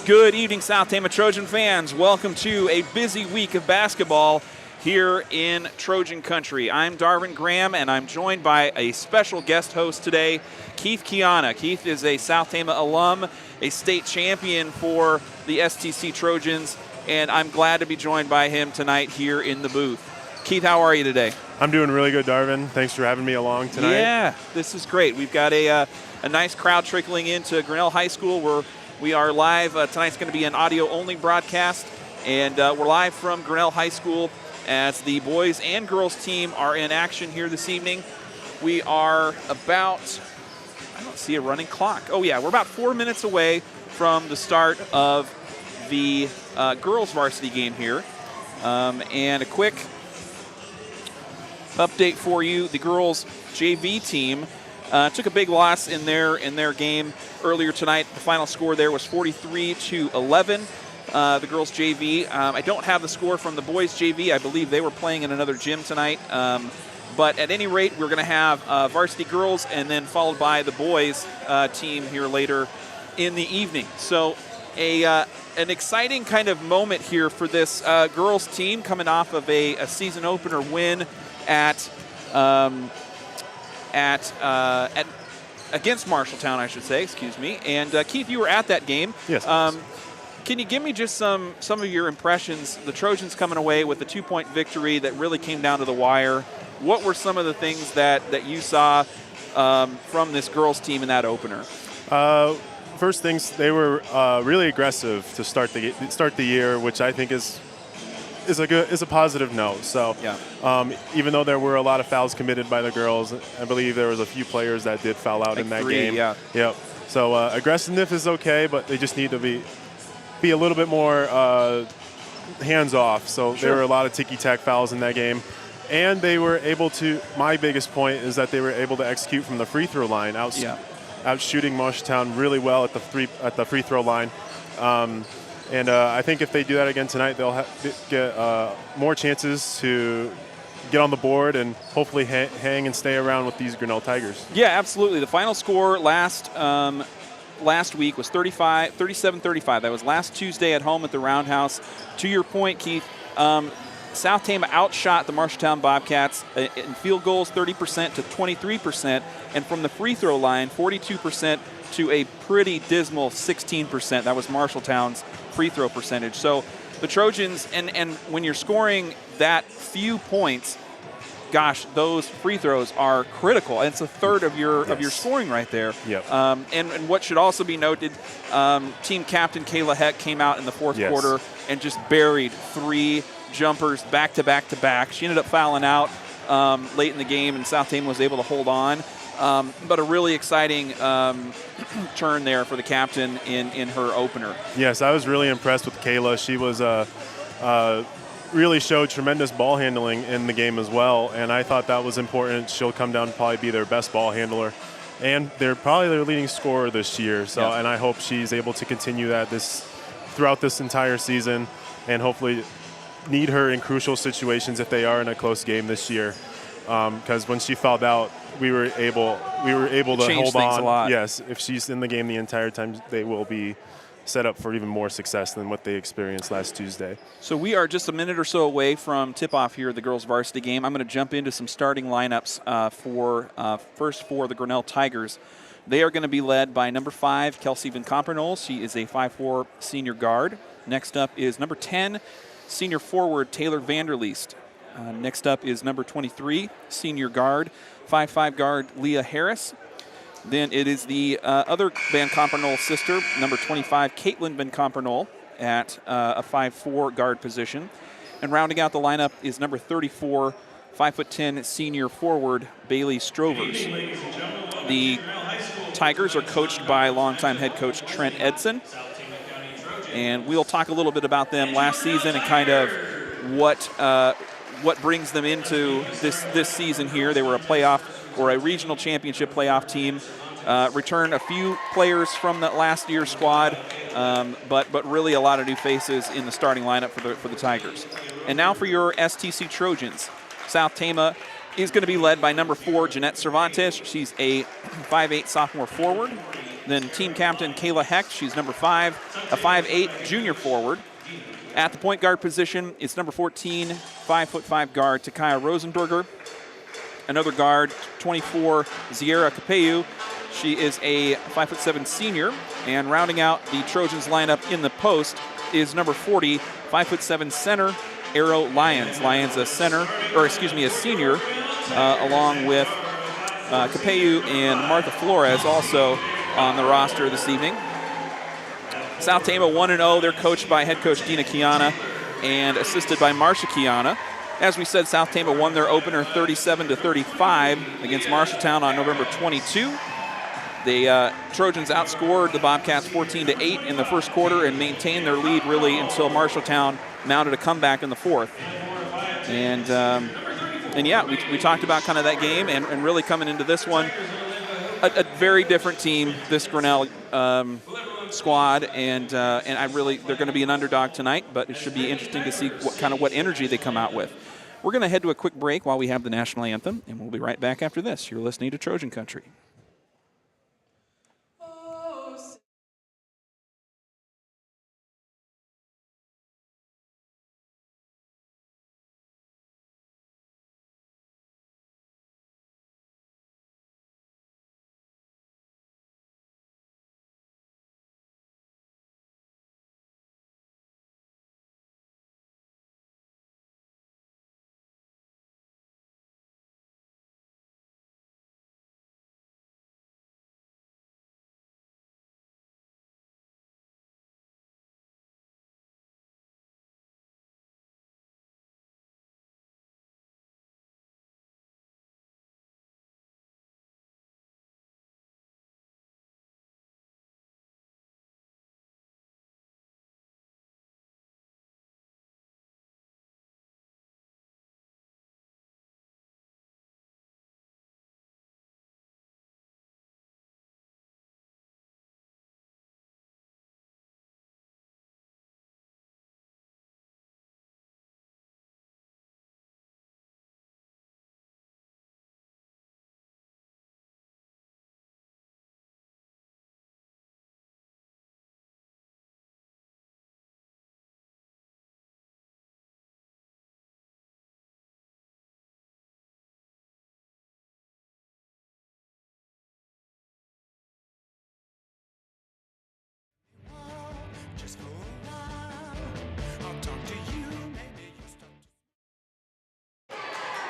Good evening, South Tama Trojan fans. Welcome to a busy week of basketball here in Trojan country. I'm Darvin Graham, and I'm joined by a special guest host today, Keith Kiana. Keith is a South Tama alum, a state champion for the STC Trojans, and I'm glad to be joined by him tonight here in the booth. Keith, how are you today? I'm doing really good, Darvin. Thanks for having me along tonight. Yeah, this is great. We've got a nice crowd trickling into Grinnell High School where we are live. Tonight's going to be an audio-only broadcast, and we're live from Grinnell High School as the boys and girls team are in action here this evening. We are about, I don't see a running clock. Oh, yeah, we're about 4 minutes away from the start of the girls varsity game here. And a quick update for you, the girls JV team took a big loss in their game earlier tonight. The final score there was 43-11. The girls JV. I don't have the score from the boys JV. I believe they were playing in another gym tonight. But at any rate, we're going to have varsity girls and then followed by the boys team here later in the evening. So an exciting kind of moment here for this girls team coming off of a season opener win at against Marshalltown, I should say, excuse me. And Keith, you were at that game. Yes. Can you give me just some of your impressions? The Trojans coming away with a 2-point victory that really came down to the wire. What were some of the things that you saw from this girls team in that opener? First things, they were really aggressive to start the year, which I think is a positive note. So yeah. Even though there were a lot of fouls committed by the girls, I believe there was a few players that did foul out in that game. Yeah. Yep. So aggressiveness is okay, but they just need to be a little bit more hands off. So Sure. there were a lot of ticky-tack fouls in that game. And they were able to, my biggest point is that they were able to execute from the free throw line, out shooting Marshalltown really well at the free throw line. And I think if they do that again tonight, they'll get more chances to get on the board and hopefully hang and stay around with these Grinnell Tigers. Yeah, absolutely. The final score last week was 37-35. That was last Tuesday at home at the Roundhouse. To your point, Keith, South Tama outshot the Marshalltown Bobcats in field goals 30% to 23%, and from the free throw line 42% to a pretty dismal 16%. That was Marshalltown's free throw percentage. So the Trojans, and when you're scoring that few points, gosh, those free throws are critical. It's a third of your scoring right there. Yep. And what should also be noted, team captain Kayla Heck came out in the fourth quarter and just buried 3 jumpers back to back. She ended up fouling out late in the game, and South Tama was able to hold on. But a really exciting turn there for the captain in her opener. Yes, I was really impressed with Kayla. She was really showed tremendous ball handling in the game as well, and I thought that was important. She'll come down to probably be their best ball handler, and they're probably their leading scorer this year. So, and I hope she's able to continue that throughout this entire season, and hopefully need her in crucial situations if they are in a close game this year. Because when she fouled out, we were able to hold on. A lot. Yes, if she's in the game the entire time, they will be set up for even more success than what they experienced last Tuesday. So we are just a minute or so away from tip-off here at the girls' varsity game. I'm going to jump into some starting lineups for the Grinnell Tigers. They are going to be led by number 5, Kelsey Van Compernoll. She is a 5'4" senior guard. Next up is number 10, senior forward Taylor Vanderleest. Next up is number 23, senior guard, 5'5" guard Leah Harris. Then it is the other Van Compernoll sister, number 25, Caitlin Van Compernoll, at a 5'4" guard position. And rounding out the lineup is number 34, 5'10" senior forward Bailey Strovers. The Tigers are coached by longtime head coach Trent Edson. And we'll talk a little bit about them last season and kind of what brings them into this season here. They were a playoff or a regional championship playoff team. Return a few players from the last year's squad, but really a lot of new faces in the starting lineup for the Tigers. And now for your STC Trojans. South Tama is going to be led by number 4, Jeanette Cervantes. She's a 5'8" sophomore forward. Then team captain Kayla Heck, she's number 5, a 5'8" junior forward. At the point guard position, it's number 14, 5'5" guard Takaya Rosenberger. Another guard, 24, Ziera Capeu. She is a 5'7" senior. And rounding out the Trojans lineup in the post is number 40, 5'7" center, Arrow Lyons. Lyons a senior, along with Capeu and Martha Flores also on the roster this evening. South Tama 1-0. They're coached by head coach Dina Kiana and assisted by Marsha Kiana. As we said, South Tama won their opener 37-35 against Marshalltown on November 22. The Trojans outscored the Bobcats 14-8 in the first quarter and maintained their lead really until Marshalltown mounted a comeback in the fourth. And yeah, we talked about kind of that game and really coming into this one, a very different team, this Grinnell squad, and they're going to be an underdog tonight, but it should be interesting to see what energy they come out with. We're going to head to a quick break while we have the national anthem, and we'll be right back after this. You're listening to Trojan Country.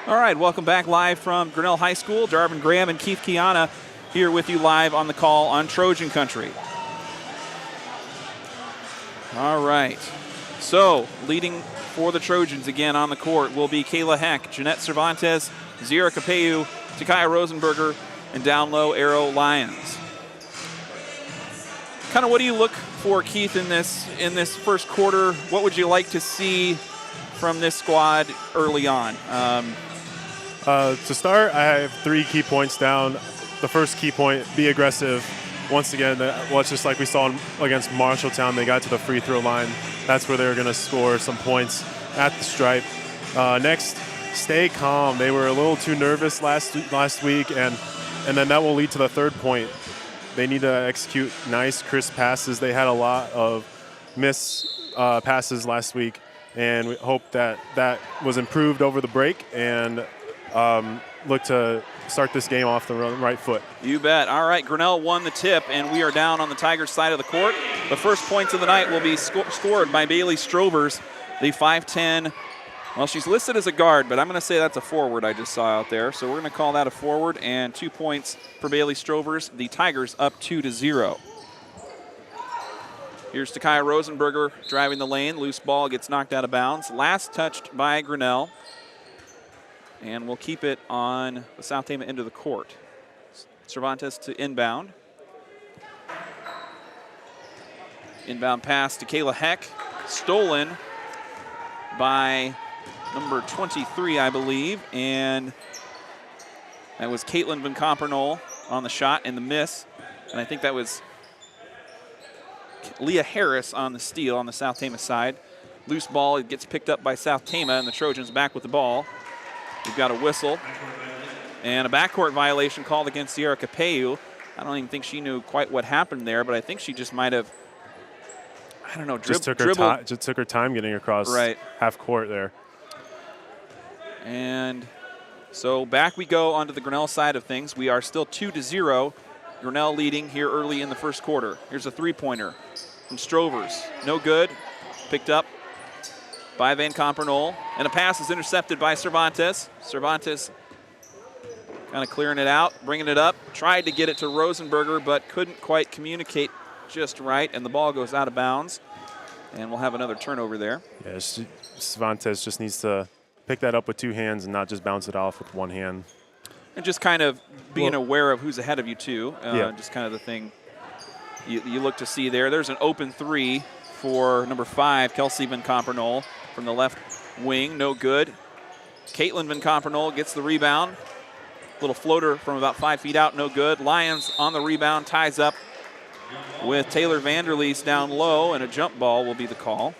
All right, welcome back live from Grinnell High School. Darvin Graham and Keith Kiana here with you live on the call on Trojan Country. All right, so leading for the Trojans again on the court will be Kayla Heck, Jeanette Cervantes, Ziera Capeu, Takaya Rosenberger, and down low Arrow Lyons. Kind of what do you look for, Keith, in this first quarter? What would you like to see from this squad early on? To start, I have 3 key points down. The first key point, be aggressive. Once again, it's just like we saw against Marshalltown. They got to the free throw line. That's where they were going to score some points at the stripe. Next, stay calm. They were a little too nervous last week, and then that will lead to the third point. They need to execute nice, crisp passes. They had a lot of passes last week, and we hope that was improved over the break and look to start this game off the right foot. You bet. All right, Grinnell won the tip, and we are down on the Tigers' side of the court. The first points of the night will be scored by Bailey Strovers, the 5'10". Well, she's listed as a guard, but I'm going to say that's a forward I just saw out there. So we're going to call that a forward, and 2 points for Bailey Strovers. The Tigers up 2-0. Here's Takaya Rosenberger driving the lane. Loose ball gets knocked out of bounds. Last touched by Grinnell. And we'll keep it on the South Tama end of the court. Cervantes to inbound. Inbound pass to Kayla Heck. Stolen by number 23, I believe. And that was Caitlin Van Compernol on the shot and the miss. And I think that was Leah Harris on the steal on the South Tama side. Loose ball, it gets picked up by South Tama, and the Trojans back with the ball. We've got a whistle and a backcourt violation called against Ziera Capeu. I don't even think she knew quite what happened there, but I think she just might have, I don't know, just took her time getting across half court there. And so back we go onto the Grinnell side of things. We are still 2-0. Grinnell leading here early in the first quarter. Here's a three-pointer from Strovers. No good. Picked up by Van Compernol. And a pass is intercepted by Cervantes. Cervantes kind of clearing it out, bringing it up. Tried to get it to Rosenberger, but couldn't quite communicate just right. And the ball goes out of bounds. And we'll have another turnover there. Yeah, Cervantes just needs to pick that up with two hands and not just bounce it off with one hand. And just kind of being aware of who's ahead of you, too. Just kind of the thing you look to see there. There's an open three for number 5, Kelsey Van Compernol from the left wing. No good. Caitlin Van Compernol gets the rebound. Little floater from about 5 feet out. No good. Lions on the rebound. Ties up with Taylor Vanderleest down low, and a jump ball will be the call.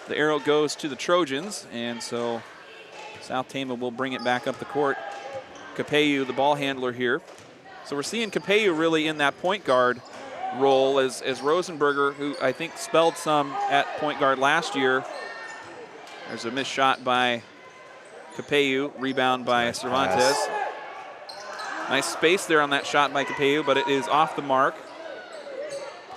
The arrow goes to the Trojans, and so South Tama will bring it back up the court. Capeyu, the ball handler here. So we're seeing Capeyu really in that point guard role as Rosenberger, who I think spelled some at point guard last year. There's a missed shot by Capeyu, rebound by Cervantes. Nice space there on that shot by Capeyu, but it is off the mark.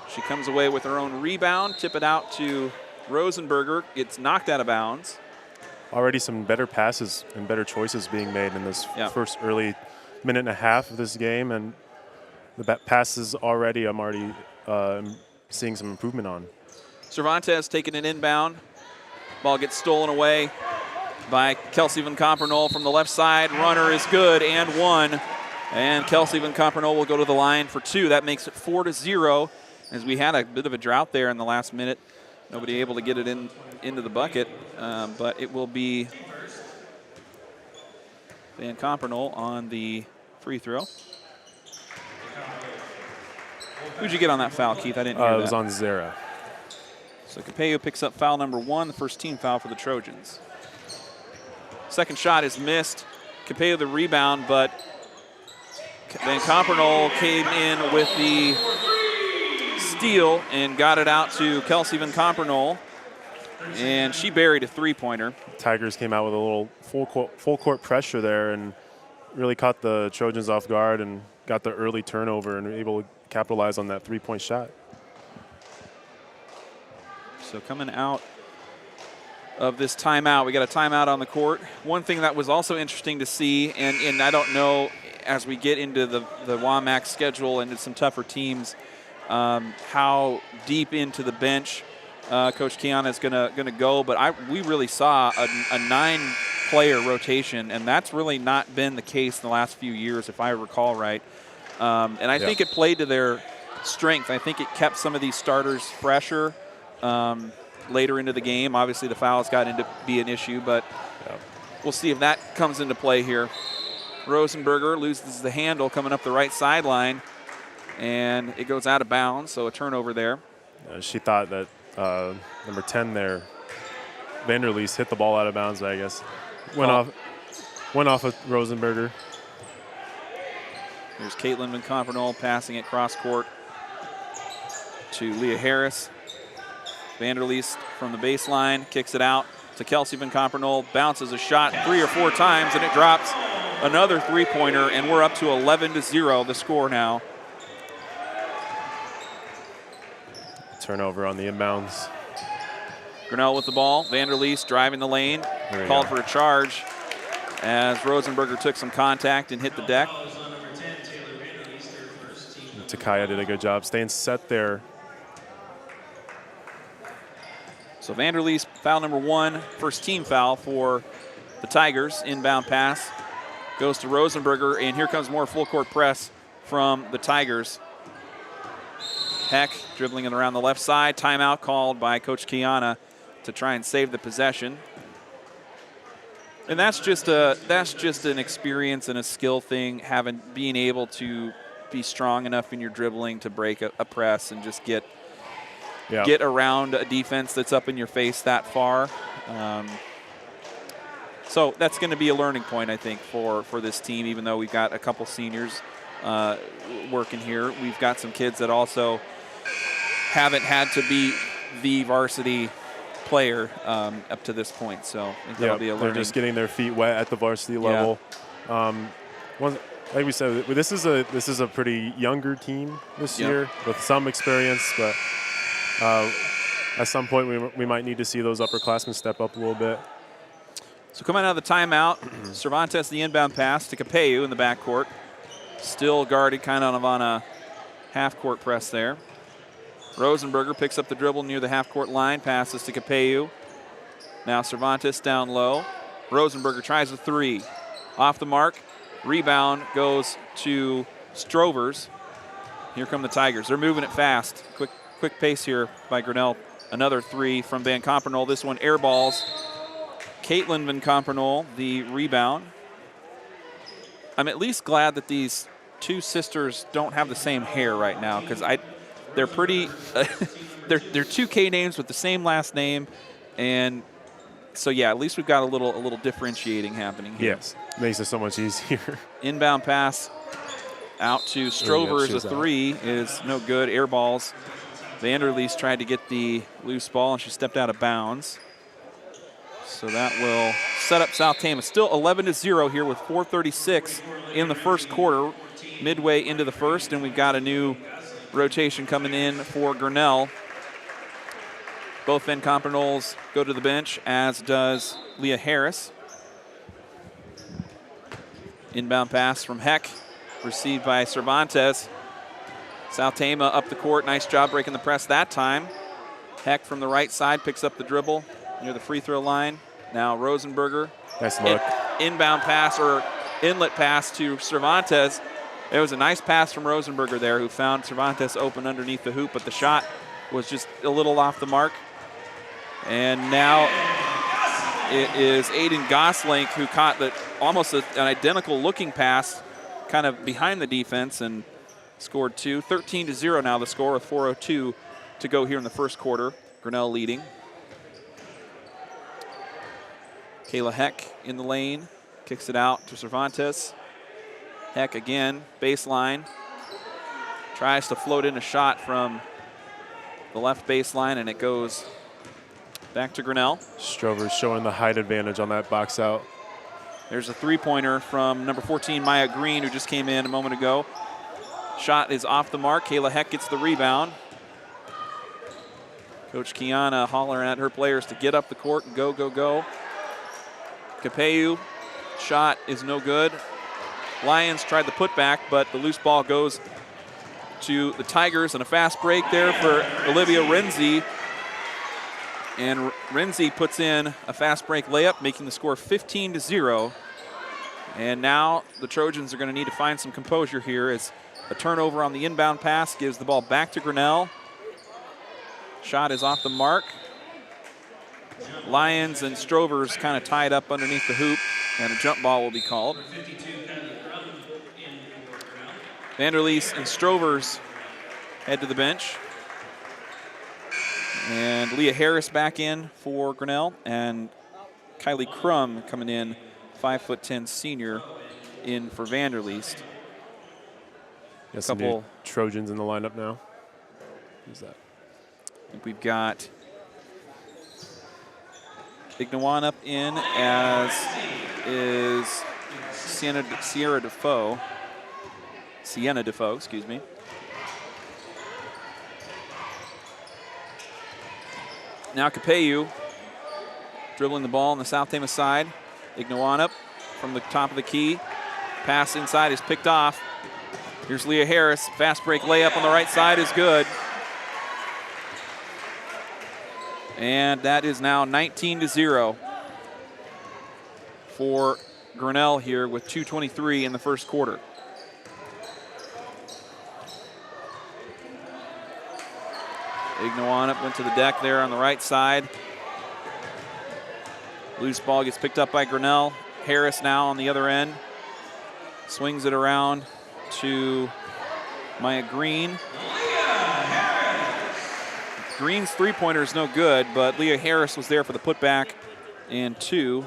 She comes away with her own rebound, tip it out to Rosenberger. It's knocked out of bounds. Already some better passes and better choices being made in this first early minute and a half of this game, and the passes already I'm already seeing some improvement on. Cervantes taking an inbound. Ball gets stolen away by Kelsey Van Compernol from the left side. Runner is good and one. And Kelsey Van Compernol will go to the line for 2. That makes it 4-0, as we had a bit of a drought there in the last minute. Nobody able to get it into the bucket, but it will be Van Compernol on the free throw. Who'd you get on that foul, Keith? I didn't hear that. It was on Zara. So Capeyu picks up foul number 1, the first team foul for the Trojans. Second shot is missed. Capeyu the rebound, but Van Compernol came in with the steal and got it out to Kelsey Van Compernol, and she buried a three-pointer. Tigers came out with a little full court pressure there and really caught the Trojans off guard and got the early turnover and were able to capitalize on that three-point shot. So coming out of this timeout, we got a timeout on the court. One thing that was also interesting to see, and I don't know as we get into the WAMAC schedule and some tougher teams, how deep into the bench Coach Kiana is gonna go. But we really saw a 9-player rotation, and that's really not been the case in the last few years, if I recall right. And I think it played to their strength. I think it kept some of these starters fresher later into the game. Obviously, the fouls got into be an issue, but we'll see if that comes into play here. Rosenberger loses the handle coming up the right sideline, and it goes out of bounds, so a turnover there. She thought that number 10 there, Vanderleest, hit the ball out of bounds, but I guess went off of Rosenberger. There's Caitlin Van Compernol passing it cross court to Leah Harris. Vanderleest from the baseline kicks it out to Kelsey Van Compernol, bounces a shot 3 or 4 times, and it drops another three-pointer, and we're up to 11-0, the score now. Turnover on the inbounds. Grinnell with the ball. Vanderleest driving the lane. Called for a charge as Rosenberger took some contact and hit the deck. Takaya did a good job staying set there. So Vanderleest, foul number 1, first team foul for the Tigers. Inbound pass goes to Rosenberger, and here comes more full court press from the Tigers. Heck dribbling it around the left side. Timeout called by Coach Kiana to try and save the possession. And that's just an experience and a skill thing, being able to be strong enough in your dribbling to break a press and just get around a defense that's up in your face that far. So that's going to be a learning point, I think, for this team, even though we've got a couple seniors working here. We've got some kids that also haven't had to be the varsity player up to this point. So I think that'll be a learning. They're just getting their feet wet at the varsity level. Like we said, this is a pretty younger team this year with some experience, but at some point we might need to see those upperclassmen step up a little bit. So coming out of the timeout, Cervantes the inbound pass to Capello in the backcourt. Still guarded kind of on a half-court press there. Rosenberger picks up the dribble near the half-court line, passes to Capello. Now Cervantes down low. Rosenberger tries a three. Off the mark. Rebound goes to Strovers. Here come the Tigers. They're moving it fast. Quick pace here by Grinnell. Another three from Van Compernol. This one air balls. Caitlin Van Compernol, the rebound. I'm at least glad that these two sisters don't have the same hair right now, because they're pretty. They're 2K names with the same last name, and so yeah, at least we've got a little differentiating happening here. Yes, makes it so much easier. Inbound pass out to Strovers. A three is no good. Air balls. Vanderleest tried to get the loose ball, and she stepped out of bounds. So that will set up South Tama. Still 11-0 here with 4:36 in the first quarter, midway into the first, and we've got a new rotation coming in for Grinnell. Both Van Compernols go to the bench, as does Leah Harris. Inbound pass from Heck, received by Cervantes. South Tama up the court. Nice job breaking the press that time. Heck from the right side picks up the dribble near the free throw line. Now Rosenberger. Nice look. Inbound pass or inlet pass to Cervantes. It was a nice pass from Rosenberger there, who found Cervantes open underneath the hoop, but the shot was just a little off the mark. And now it is Aiden Goslink who caught almost an identical looking pass kind of behind the defense and scored two. 13-0 now the score with 4:02 to go here in the first quarter. Grinnell leading. Kayla Heck in the lane, kicks it out to Cervantes. Heck again, baseline. Tries to float in a shot from the left baseline, and it goes back to Grinnell. Strovers showing the height advantage on that box out. There's a three-pointer from number 14, Maya Green, who just came in a moment ago. Shot is off the mark. Kayla Heck gets the rebound. Coach Kiana hollering at her players to get up the court and go, go, go. Capello, shot is no good. Lions tried the putback, but the loose ball goes to the Tigers, and a fast break there for Olivia Renzi. And Renzi puts in a fast break layup, making the score 15-0. And now the Trojans are going to need to find some composure here, as a turnover on the inbound pass gives the ball back to Grinnell. Shot is off the mark. Lions and Strovers kind of tied up underneath the hoop, and a jump ball will be called. Vanderleest and Strovers head to the bench. And Leah Harris back in for Grinnell, and Kylie Crum coming in, 5'10" senior, in for Vanderleest. Yes, some new Trojans in the lineup now. Who's that? I think we've got Ignawan up in, as is Sienna Defoe, excuse me. Now Capello dribbling the ball on the South Tama side. Ignawan up from the top of the key. Pass inside is picked off. Here's Leah Harris. Fast break layup on the right side is good. And that is now 19-0 for Grinnell here with 2:23 in the first quarter. Ignawan went to the deck there on the right side. Loose ball gets picked up by Grinnell. Harris now on the other end. Swings it around to Maya Green. Green's three-pointer is no good, but Leah Harris was there for the putback and two.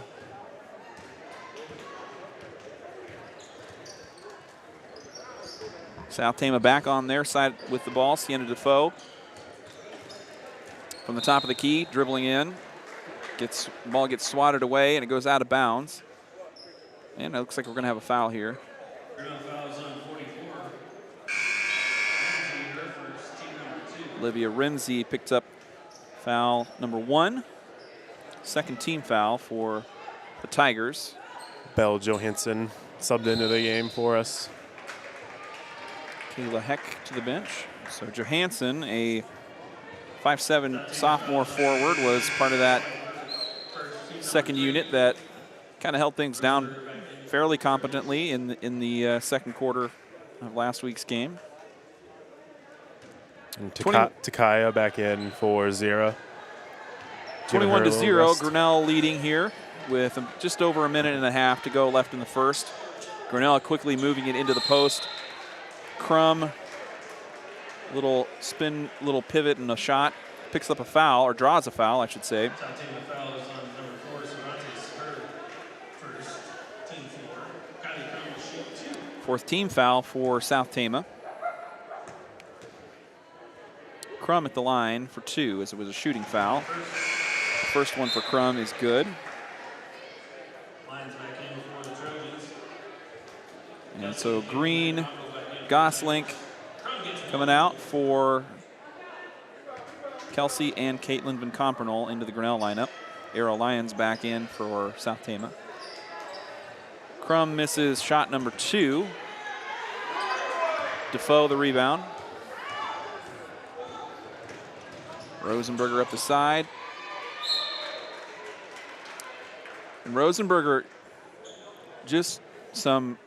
South Tama back on their side with the ball. Sienna Defoe from the top of the key, dribbling in. Ball gets swatted away, and it goes out of bounds. And it looks like we're going to have a foul here. Olivia Renzi picked up foul number 1. Second team foul for the Tigers. Belle Johansson subbed into the game for us. Kayla Heck to the bench. So Johansson, a 5'7" sophomore forward, was part of that second unit that kind of held things down fairly competently in the second quarter of last week's game. And Takaya back in for Zira. 21-0, Grinnell leading here with just over a minute and a half to go left in the first. Grinnell quickly moving it into the post. Crum, little spin, little pivot and a shot. Picks up a foul, or draws a foul, I should say. Fourth team foul for South Tama. Crum at the line for 2 as it was a shooting foul. The first one for Crum is good. And so Green, Goslink coming out for Kelsey and Caitlin Van Compernol into the Grinnell lineup. Arrow Lions back in for South Tama. Crum misses shot number 2. Defoe the rebound. Rosenberger up the side. And Rosenberger, just some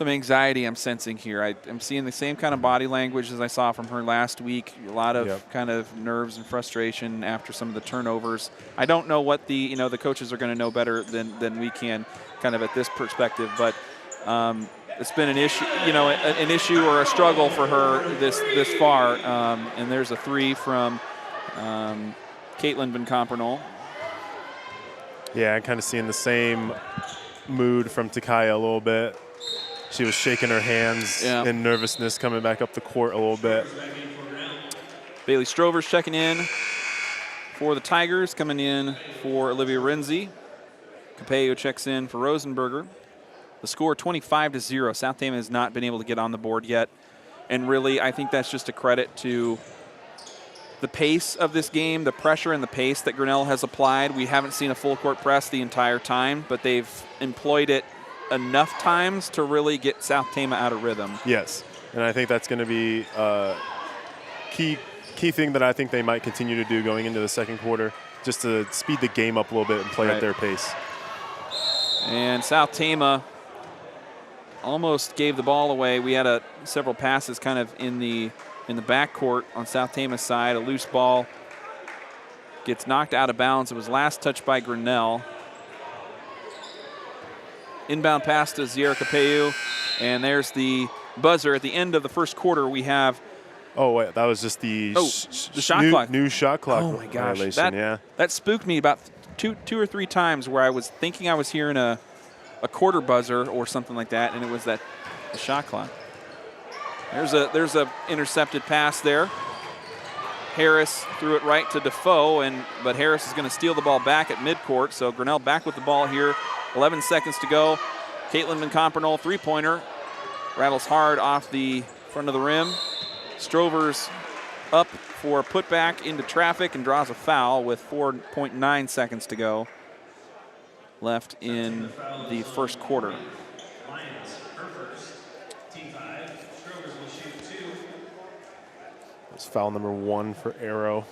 anxiety I'm sensing here. I'm seeing the same kind of body language as I saw from her last week. A lot of kind of nerves and frustration after some of the turnovers. I don't know what the coaches are going to know better than we can, kind of at this perspective. But it's been an issue, an issue or a struggle for her this far. And there's a 3 from Caitlin Van Compernol. Yeah, I'm kind of seeing the same mood from Takaya a little bit. She was shaking her hands in nervousness coming back up the court a little bit. Bailey Strover's checking in for the Tigers, coming in for Olivia Renzi. Capello checks in for Rosenberger. The score 25-0. South Tama has not been able to get on the board yet. And really, I think that's just a credit to the pace of this game, the pressure and the pace that Grinnell has applied. We haven't seen a full court press the entire time, but they've employed it enough times to really get South Tama out of rhythm. Yes, and I think that's going to be a key thing that I think they might continue to do going into the second quarter, just to speed the game up a little bit and play at their pace. And South Tama almost gave the ball away. We had several passes kind of in the backcourt on South Tama's side. A loose ball gets knocked out of bounds. It was last touched by Grinnell. Inbound pass to Ziera Capello, and there's the buzzer. At the end of the first quarter, we have... Oh, wait, that was just the shot clock. New shot clock. Oh, my gosh. Violation, that spooked me about two or three times where I was thinking I was hearing a quarter buzzer or something like that, and it was the shot clock. There's a intercepted pass there. Harris threw it right to Defoe, but Harris is going to steal the ball back at midcourt, so Grinnell back with the ball here. 11 seconds to go. Caitlin Van Compernol, three-pointer. Rattles hard off the front of the rim. Strover's up for a putback into traffic and draws a foul with 4.9 seconds to go left in the first quarter. That's foul number 1 for Arrow.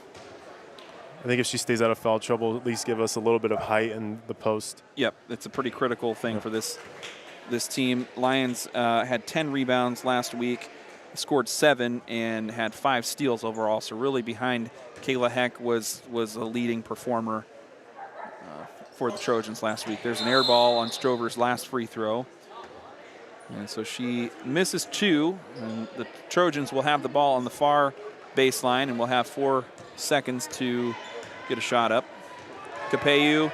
I think if she stays out of foul trouble, at least give us a little bit of height in the post. Yep, it's a pretty critical thing for this team. Lions had 10 rebounds last week, scored 7, and had 5 steals overall. So really behind Kayla Heck was a leading performer for the Trojans last week. There's an air ball on Strover's last free throw. And so she misses 2, and the Trojans will have the ball on the far baseline, and we'll have 4 seconds to get a shot up. Capello,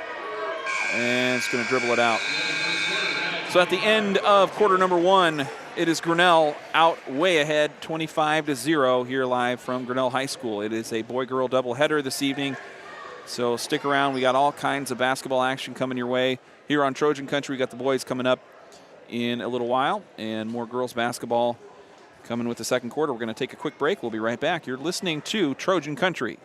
and it's going to dribble it out. So at the end of quarter number 1, it is Grinnell out way ahead, 25-0 here live from Grinnell High School. It is a boy-girl doubleheader this evening, so stick around. We got all kinds of basketball action coming your way. Here on Trojan Country, we got the boys coming up in a little while, and more girls basketball coming with the second quarter. We're going to take a quick break. We'll be right back. You're listening to Trojan Country.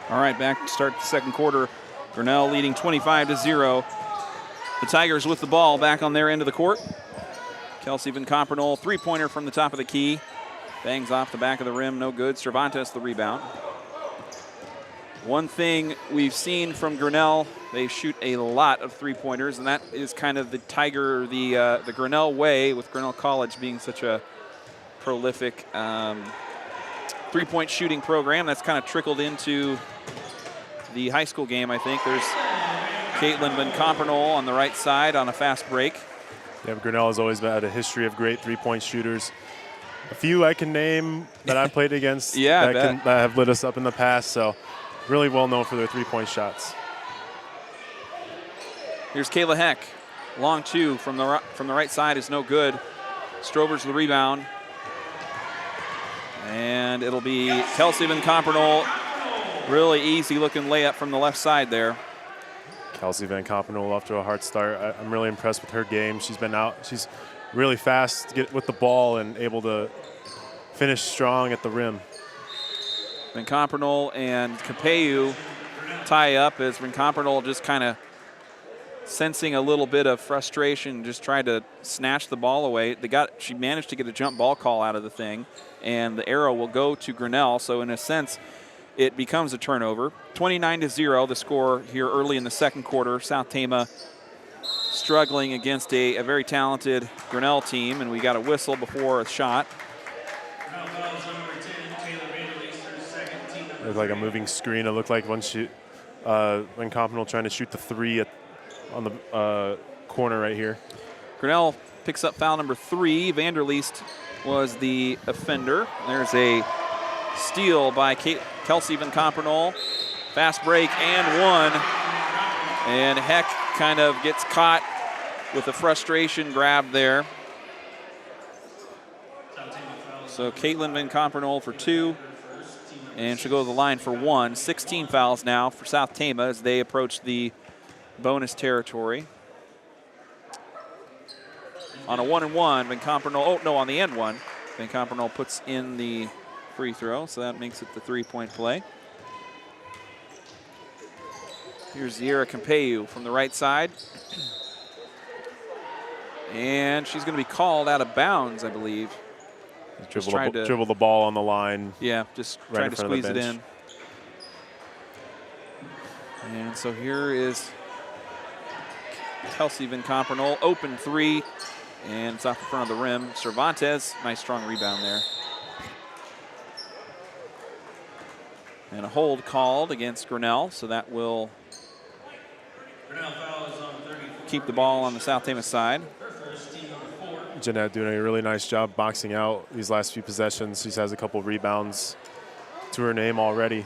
All right, back to start the second quarter. Grinnell leading 25-0. The Tigers with the ball back on their end of the court. Kelsey Van Compernol, three-pointer from the top of the key. Bangs off the back of the rim, no good. Cervantes the rebound. One thing we've seen from Grinnell, they shoot a lot of three-pointers, and that is kind of the Tiger, the Grinnell way, with Grinnell College being such a prolific three-point shooting program. That's kind of trickled into the high school game, I think. There's Caitlin Van Compernol on the right side on a fast break. Yeah, Grinnell has always had a history of great three-point shooters. A few I can name that I've played against that have lit us up in the past, so really well known for their three-point shots. Here's Kayla Heck. Long two from the right side is no good. Strover's the rebound. And it'll be Kelsey Van Compernol. Really easy-looking layup from the left side there. Kelsey Van Compernol off to a hard start. I'm really impressed with her game. She's been out. She's really fast to get with the ball and able to finish strong at the rim. Van Compernol and Capeu tie up as Van Compernol just kind of sensing a little bit of frustration, just tried to snatch the ball away. She managed to get a jump ball call out of the thing, and the arrow will go to Grinnell. So in a sense, it becomes a turnover. 29-0, the score here early in the second quarter. South Tama struggling against a very talented Grinnell team, and we got a whistle before a shot. It looked like a moving screen. It looked like when Compernol trying to shoot the three on the corner right here. Grinnell picks up foul number 3. Vanderleest was the offender. There's a steal by Kelsey Van Compernol. Fast break and one. And Heck kind of gets caught with a frustration grab there. So Caitlin Van Compernol for 2. And she'll go to the line for 1. 16 fouls now for South Tama as they approach the bonus territory. On a 1-and-1, Van Compernol, on the end one, Van Compernol puts in the free throw, so that makes it the three-point play. Here's Zierra Campeu from the right side. And she's going to be called out of bounds, I believe. Dribble the ball on the line. Yeah, just trying to squeeze it in. And so here is Kelsey Van Compernol, open 3, and it's off the front of the rim. Cervantes, nice strong rebound there. And a hold called against Grinnell, so that will keep the ball on the South Tama side. Jeanette doing a really nice job boxing out these last few possessions. She has a couple rebounds to her name already.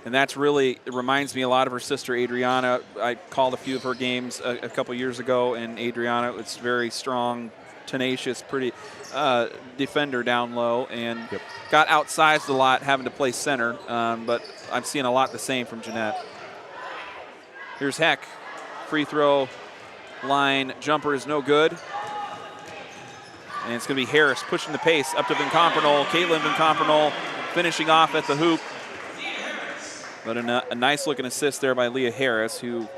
And that's really, it reminds me a lot of her sister Adriana. I called a few of her games a couple years ago, and Adriana was very strong tenacious, pretty defender down low, and got outsized a lot having to play center. But I'm seeing a lot the same from Jeanette. Here's Heck. Free throw line jumper is no good. And it's going to be Harris pushing the pace up to Van Compernol. Caitlin Van Compernol finishing off at the hoop. But a nice looking assist there by Leah Harris, who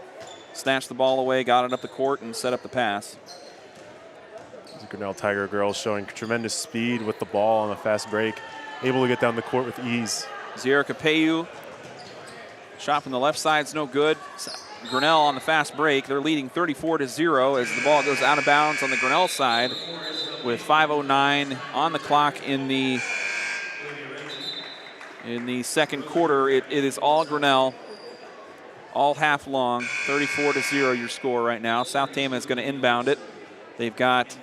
snatched the ball away, got it up the court, and set up the pass. The Grinnell Tiger girls showing tremendous speed with the ball on a fast break, able to get down the court with ease. Zierka Capeyu, shot from the left side is no good. Grinnell on the fast break. They're leading 34-0 as the ball goes out of bounds on the Grinnell side with 5:09 on the clock in the second quarter. It is all Grinnell, all half long. 34-0 your score right now. South Tama is going to inbound it. They've got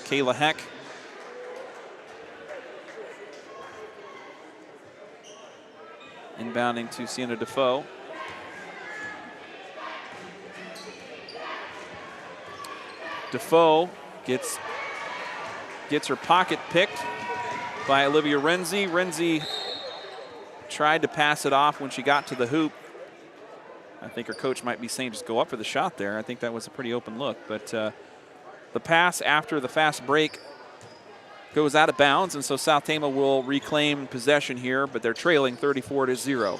Kayla Heck. Inbounding to Sienna Defoe. Defoe gets her pocket picked by Olivia Renzi. Renzi tried to pass it off when she got to the hoop. I think her coach might be saying just go up for the shot there. I think that was a pretty open look. But the pass after the fast break goes out of bounds, and so South Tama will reclaim possession here, but they're trailing 34-0.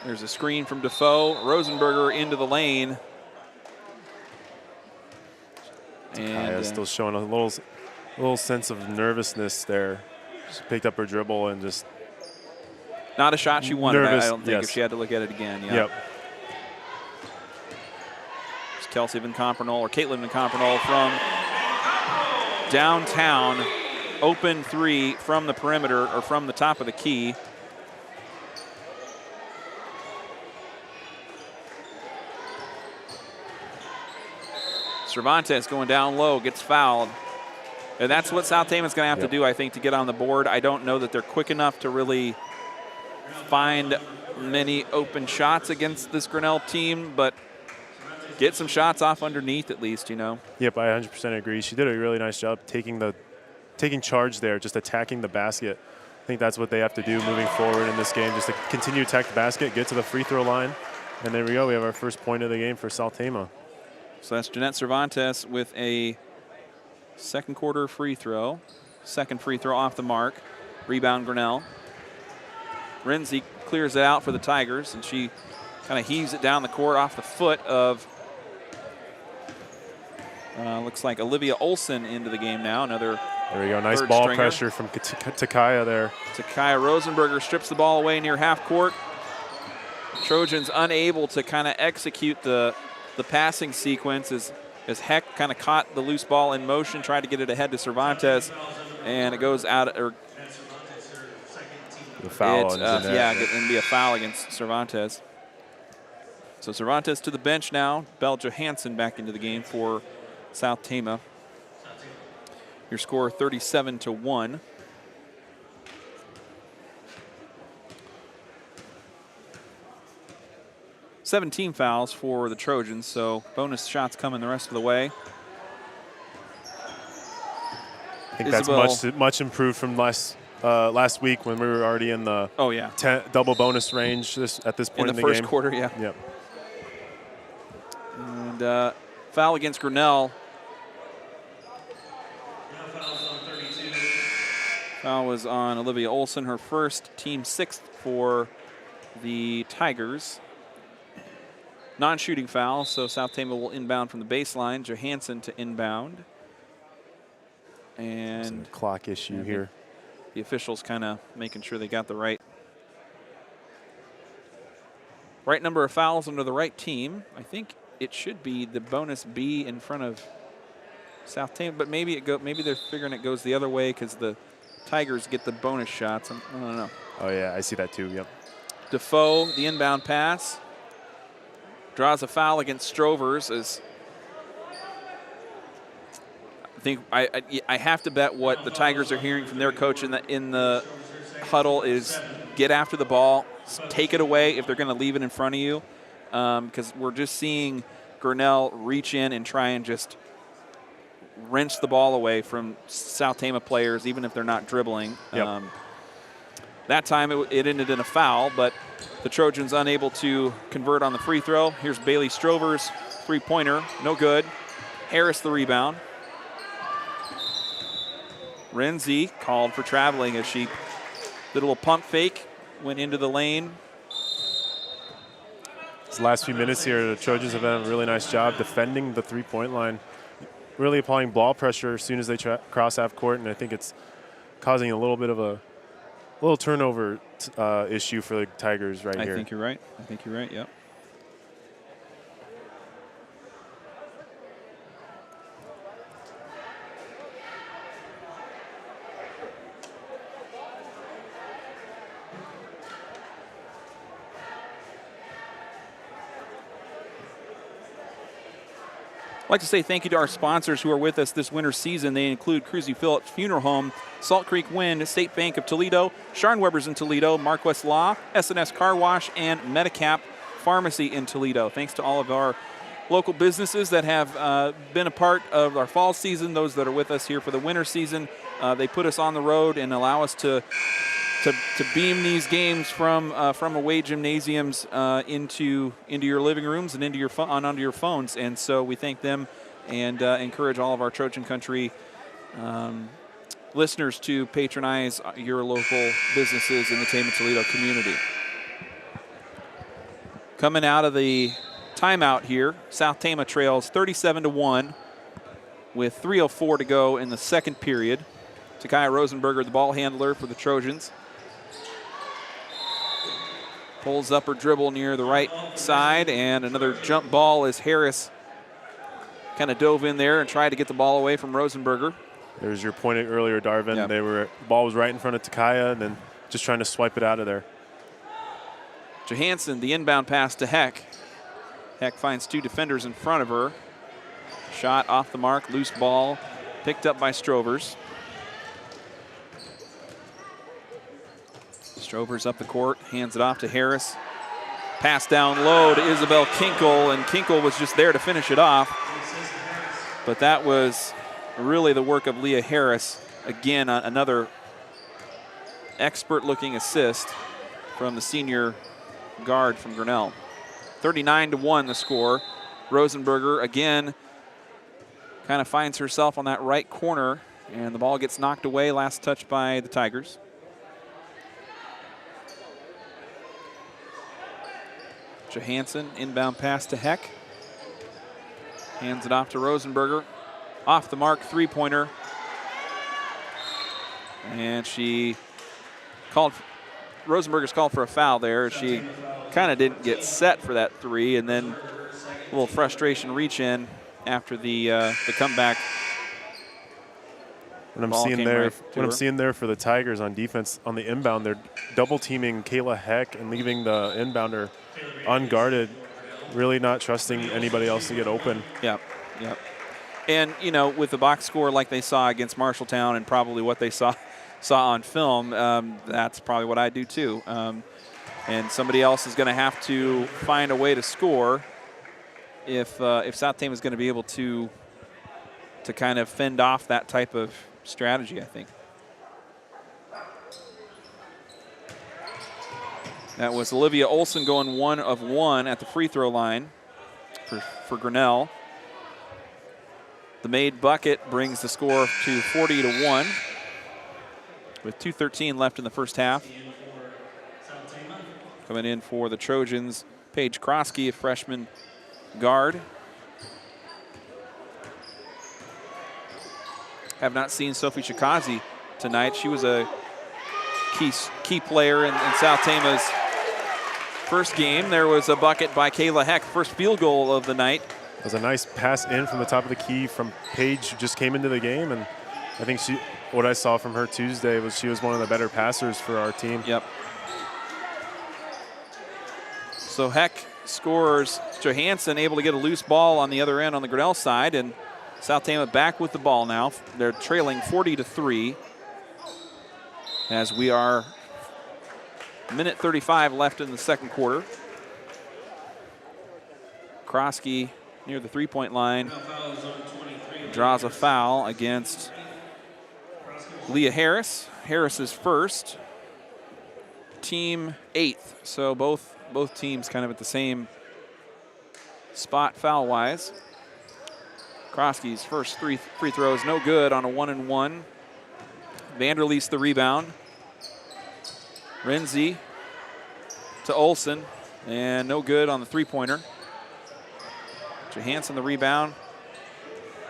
There's a screen from Defoe. Rosenberger into the lane. And still showing a little sense of nervousness there. Just picked up her dribble and just not a shot she wanted, nervous, I don't think, if she had to look at it again. Yeah. Yep. It's Kelsey Van Compernol or Caitlin Van Compernol from downtown. Open three from the perimeter or from the top of the key. Cervantes going down low, gets fouled. And that's what South Tama's going to have to do, I think, to get on the board. I don't know that they're quick enough to really find many open shots against this Grinnell team, but get some shots off underneath at least, you know. Yep, I 100% agree. She did a really nice job taking charge there, just attacking the basket. I think that's what they have to do moving forward in this game, just to continue to attack the basket, get to the free throw line. And there we go. We have our first point of the game for South Tama. So that's Jeanette Cervantes with a second quarter free throw. Second free throw off the mark. Rebound Grinnell. Renzi clears it out for the Tigers, and she kind of heaves it down the court off the foot of, looks like Olivia Olson into the game now. Another There we go. Nice ball stringer. Pressure from Takaya there. Takaya Rosenberger strips the ball away near half court. Trojans unable to kind of execute the passing sequence as Heck kind of caught the loose ball in motion, tried to get it ahead to Cervantes, and it goes out. Or the foul on and be a foul against Cervantes. So Cervantes to the bench now. Belle Johansson back into the game for South Tama. Your score 37-1. Team fouls for the Trojans, so bonus shots coming the rest of the way. I think that's much improved from last week when we were already in the double bonus range at this point in the game. In the first quarter, yeah. Yep. And foul against Grinnell. Foul was on Olivia Olson, her first, team sixth for the Tigers. Non-shooting foul, so South Tama will inbound from the baseline. Johansson to inbound. And clock issue here. The officials kind of making sure they got the right number of fouls under the right team. I think it should be the bonus B in front of South Tama, but maybe they're figuring it goes the other way because the Tigers get the bonus shots. I don't know. Oh yeah, I see that too. Yep. Defoe, the inbound pass. Draws a foul against Strovers. As I think I have to bet what the Tigers are hearing from their coach in the huddle is get after the ball, take it away if they're going to leave it in front of you, because we're just seeing Grinnell reach in and try and just wrench the ball away from South Tama players, even if they're not dribbling. Yep. That time it ended in a foul, but the Trojans unable to convert on the free throw. Here's Bailey Strover's three-pointer, no good. Harris the rebound. Renzi called for traveling as she did a little pump fake, went into the lane. These last few minutes here, the Trojans have done a really nice job defending the three-point line, really applying ball pressure as soon as they cross half court, and I think it's causing a little bit of a little turnover issue for the Tigers here. I think you're right. Yep. I'd like to say thank you to our sponsors who are with us this winter season. They include Cruzy Phillips Funeral Home, Salt Creek Wind, State Bank of Toledo, Sharn Weber's in Toledo, Marquest Law, S&S Car Wash, and Medicap Pharmacy in Toledo. Thanks to all of our local businesses that have been a part of our fall season, those that are with us here for the winter season. They put us on the road and allow us to beam these games from away gymnasiums into your living rooms and onto your phones. And so we thank them and encourage all of our Trojan Country listeners to patronize your local businesses in the Tama Toledo community. Coming out of the timeout here, South Tama trails 37-1 with 3:04 to go in the second period. Takaya Rosenberger, the ball handler for the Trojans. Pulls up her dribble near the right side, and another jump ball as Harris kind of dove in there and tried to get the ball away from Rosenberger. There's your point earlier, Darvin. Yep. The ball was right in front of Takaya, and then just trying to swipe it out of there. Johansson, the inbound pass to Heck. Heck finds two defenders in front of her. Shot off the mark, loose ball, picked up by Strovers. Strovers up the court, hands it off to Harris. Pass down low to Isabel Kinkle, and Kinkle was just there to finish it off. But that was really the work of Leah Harris. Again, another expert-looking assist from the senior guard from Grinnell. 39-1 the score. Rosenberger again kind of finds herself on that right corner, and the ball gets knocked away, last touch by the Tigers. Johansson, inbound pass to Heck. Hands it off to Rosenberger. Off the mark, three-pointer. And Rosenberger's called for a foul there. She kind of didn't get set for that three, and then a little frustration reach in after the comeback. What I'm seeing there for the Tigers on defense on the inbound, they're double teaming Kayla Heck and leaving the inbounder unguarded, really not trusting anybody else to get open. Yep. And, with the box score like they saw against Marshalltown and probably what they saw on film, that's probably what I do too. And somebody else is going to have to find a way to score if South Tama is going to be able to kind of fend off that type of strategy, I think. That was Olivia Olson going 1 of 1 at the free throw line for Grinnell. The made bucket brings the score to 40-1 with 2:13 left in the first half. Coming in for the Trojans, Paige Krosky, a freshman guard. Have not seen Sophie Chikazi tonight. She was a key player in South Tama's first game. There was a bucket by Kayla Heck, first field goal of the night. It was a nice pass in from the top of the key from Paige, who just came into the game, and I think what I saw from her Tuesday was she was one of the better passers for our team. Yep. So Heck scores. Johansson able to get a loose ball on the other end on the Grinnell side, and South Tama back with the ball now. They're trailing 40-3 as we are minute 35 left in the second quarter. Krosky near the three-point line. draws a foul against Leah Harris. Harris is first. Team 8th. So both teams kind of at the same spot foul-wise. Krosky's first three free throws, no good on a 1-and-1. Vanderleest the rebound. Renzi to Olsen, and no good on the three-pointer. Johansson the rebound.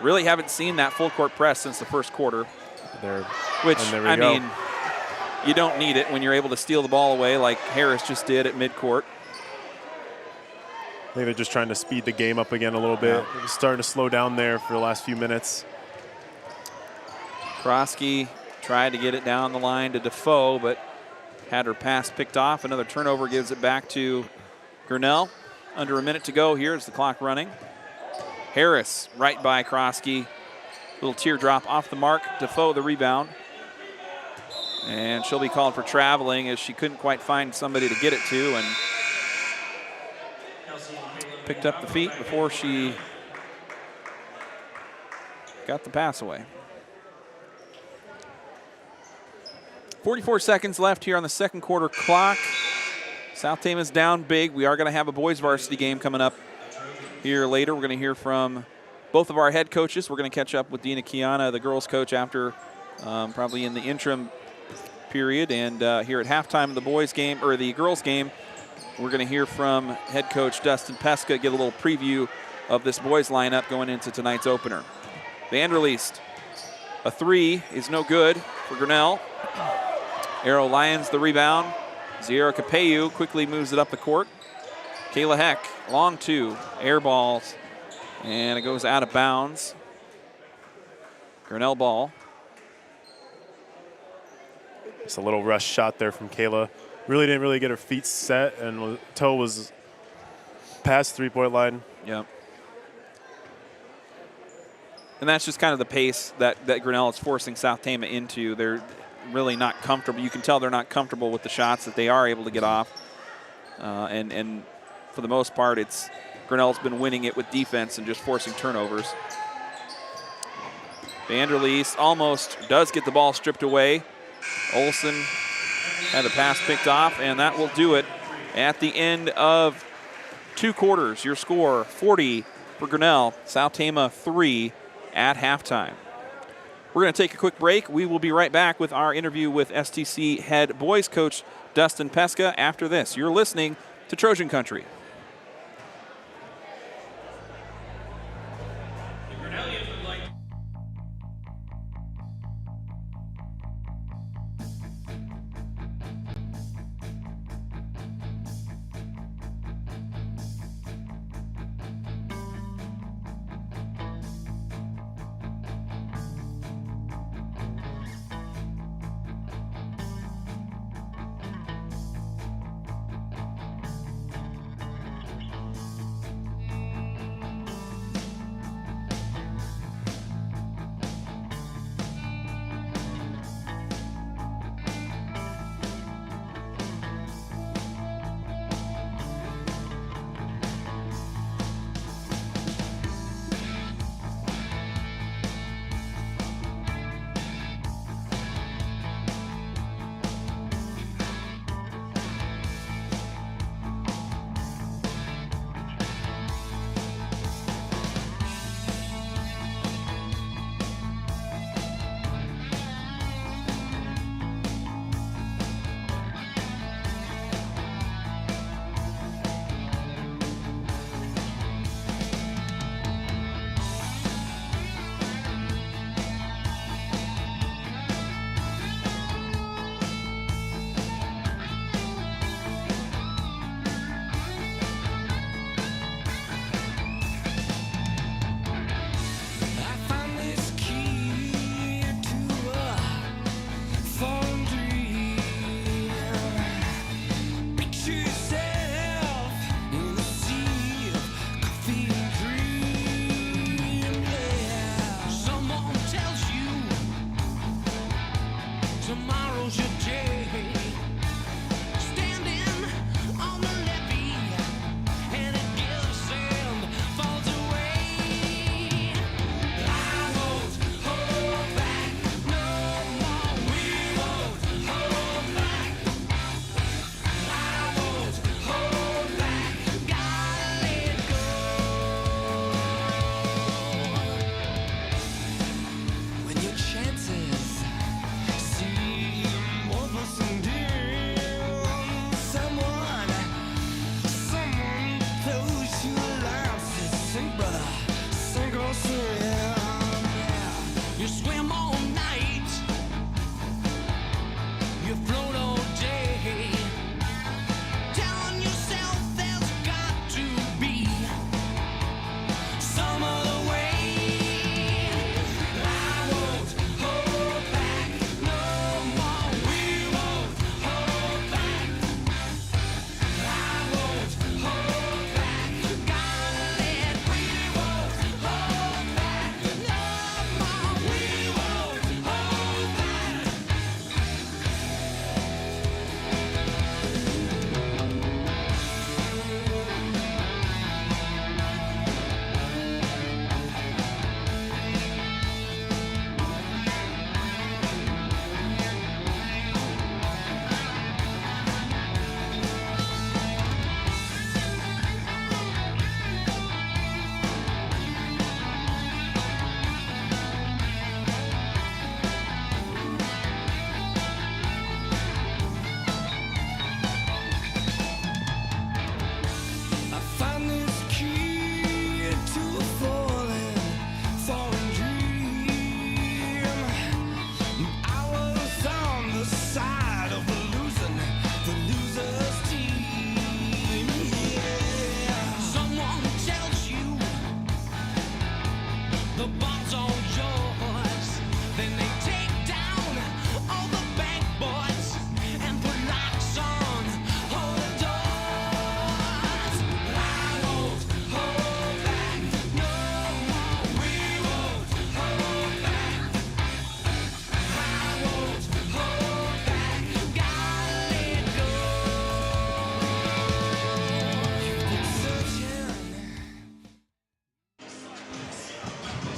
Really haven't seen that full court press since the first quarter. Which, I mean, you don't need it when you're able to steal the ball away like Harris just did at midcourt. I think they're just trying to speed the game up again a little bit. Yeah. Starting to slow down there for the last few minutes. Krosky tried to get it down the line to Defoe, but had her pass picked off. Another turnover gives it back to Grinnell. Under a minute to go here as the clock running. Harris right by Krosky. Little teardrop off the mark. Defoe the rebound. And she'll be called for traveling as she couldn't quite find somebody to get it to, and picked up the feet before she got the pass away. 44 seconds left here on the second quarter clock. South Tama's down big. We are going to have a boys varsity game coming up here later. We're going to hear from both of our head coaches. We're going to catch up with Dina Kiana, the girls coach, after probably in the interim period. And here at halftime of the boys game, or the girls game, we're going to hear from head coach Dustin Pesca, get a little preview of this boys lineup going into tonight's opener. Vanderleest, a three is no good for Grinnell. Arrow Lions the rebound. Sierra Capeu quickly moves it up the court. Kayla Heck, long two, air balls, and it goes out of bounds. Grinnell ball. It's a little rush shot there from Kayla. Really didn't get her feet set, and toe was past three-point line. Yep. And that's just kind of the pace that Grinnell is forcing South Tama into. They're really not comfortable. You can tell they're not comfortable with the shots that they are able to get off. And for the most part, Grinnell's been winning it with defense and just forcing turnovers. Vanderleest almost does get the ball stripped away. Olsen had the pass picked off, and that will do it at the end of two quarters. Your score, 40 for Grinnell, South Tama 3 at halftime. We're going to take a quick break. We will be right back with our interview with STC head boys coach Dustin Pesca after this. You're listening to Trojan Country.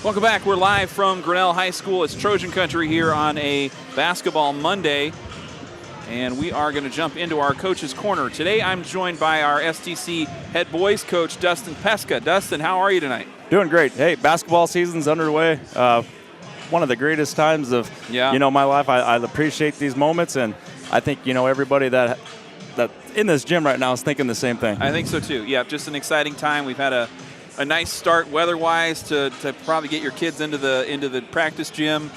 Welcome back. We're live from Grinnell High School. It's Trojan Country here on a Basketball Monday. And we are going to jump into our Coach's Corner. Today I'm joined by our STC head boys coach, Dustin Pesca. Dustin, how are you tonight? Doing great. Hey, basketball season's underway. One of the greatest times of my life. I appreciate these moments, and I think everybody that in this gym right now is thinking the same thing. I think so too. Yeah, just an exciting time. We've had a nice start weather-wise to probably get your kids into the practice gym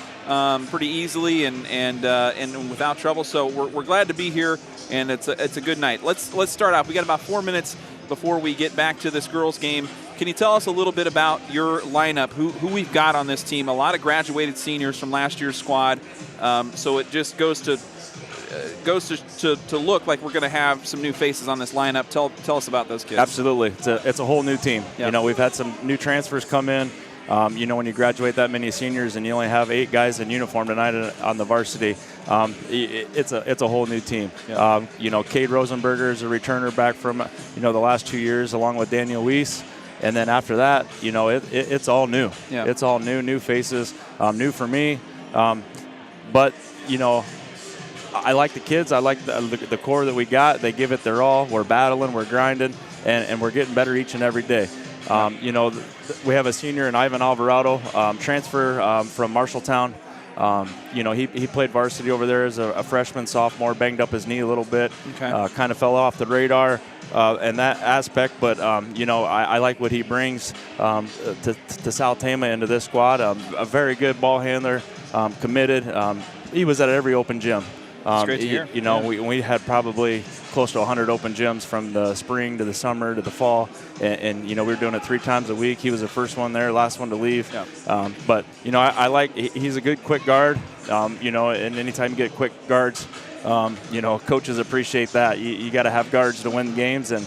pretty easily and without trouble. So we're glad to be here, and it's a good night. Let's start off. We got about 4 minutes before we get back to this girls game. Can you tell us a little bit about your lineup? Who we've got on this team? A lot of graduated seniors from last year's squad. So it just goes to look like we're going to have some new faces on this lineup. Tell us about those kids. Absolutely. It's a whole new team. Yep. We've had some new transfers come in. When you graduate that many seniors and you only have 8 guys in uniform tonight on the varsity, it's a whole new team. Yep. Cade Rosenberger is a returner back from the last 2 years, along with Daniel Weiss. And then after that, it's all new. Yeah. It's all new faces, new for me. But I like the kids. I like the core that we got. They give it their all. We're battling, we're grinding, and we're getting better each and every day. We have a senior in Ivan Alvarado, transfer from Marshalltown. He played varsity over there as a freshman, sophomore, banged up his knee a little bit, kind of fell off the radar in that aspect. But, I like what he brings to South Tama into this squad. A very good ball handler, committed. He was at every open gym. It's great to hear. We had probably close to 100 open gyms from the spring to the summer to the fall, and we were doing it 3 times a week. He was the first one there, last one to leave. Yeah. But I like he's a good quick guard. And anytime you get quick guards, coaches appreciate that. You got to have guards to win games, and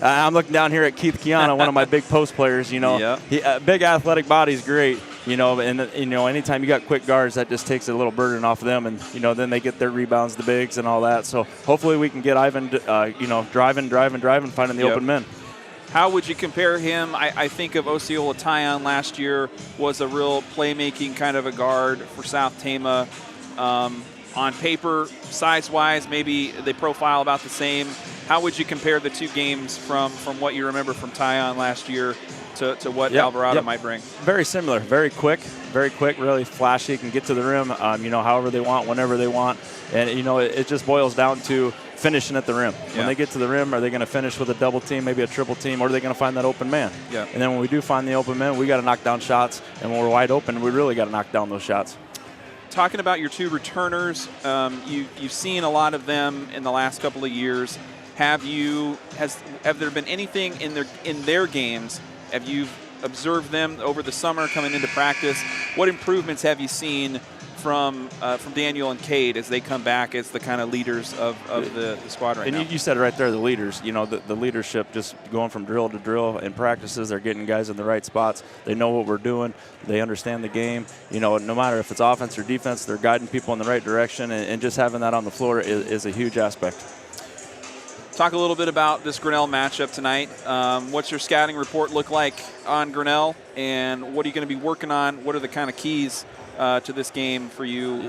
I'm looking down here at Keith Kiana, one of my big post players. Big athletic body's great. Anytime you got quick guards, that just takes a little burden off of them, and then they get their rebounds, the bigs, and all that. So hopefully we can get Ivan, driving, finding the open men. How would you compare him? I think of Osceola Tyon last year was a real playmaking kind of a guard for South Tama. On paper, size-wise, maybe they profile about the same. How would you compare the 2 games from what you remember from Tyon last year to what Alvarado might bring? Very similar, very quick, really flashy, can get to the rim, however they want, whenever they want. And, it just boils down to finishing at the rim. Yeah. When they get to the rim, are they going to finish with a double team, maybe a triple team, or are they going to find that open man? Yeah. And then when we do find the open man, we got to knock down shots. And when we're wide open, we really got to knock down those shots. Talking about your 2 returners, you've seen a lot of them in the last couple of years. Have there been anything in their games? Have you observed them over the summer coming into practice? What improvements have you seen from Daniel and Cade as they come back as the kind of leaders of the squad right now? And you said it right there, the leaders. The leadership, just going from drill to drill in practices, they're getting guys in the right spots. They know what we're doing. They understand the game. No matter if it's offense or defense, they're guiding people in the right direction, and just having that on the floor is a huge aspect. Talk a little bit about this Grinnell matchup tonight. What's your scouting report look like on Grinnell, and what are you going to be working on? What are the kind of keys to this game for you,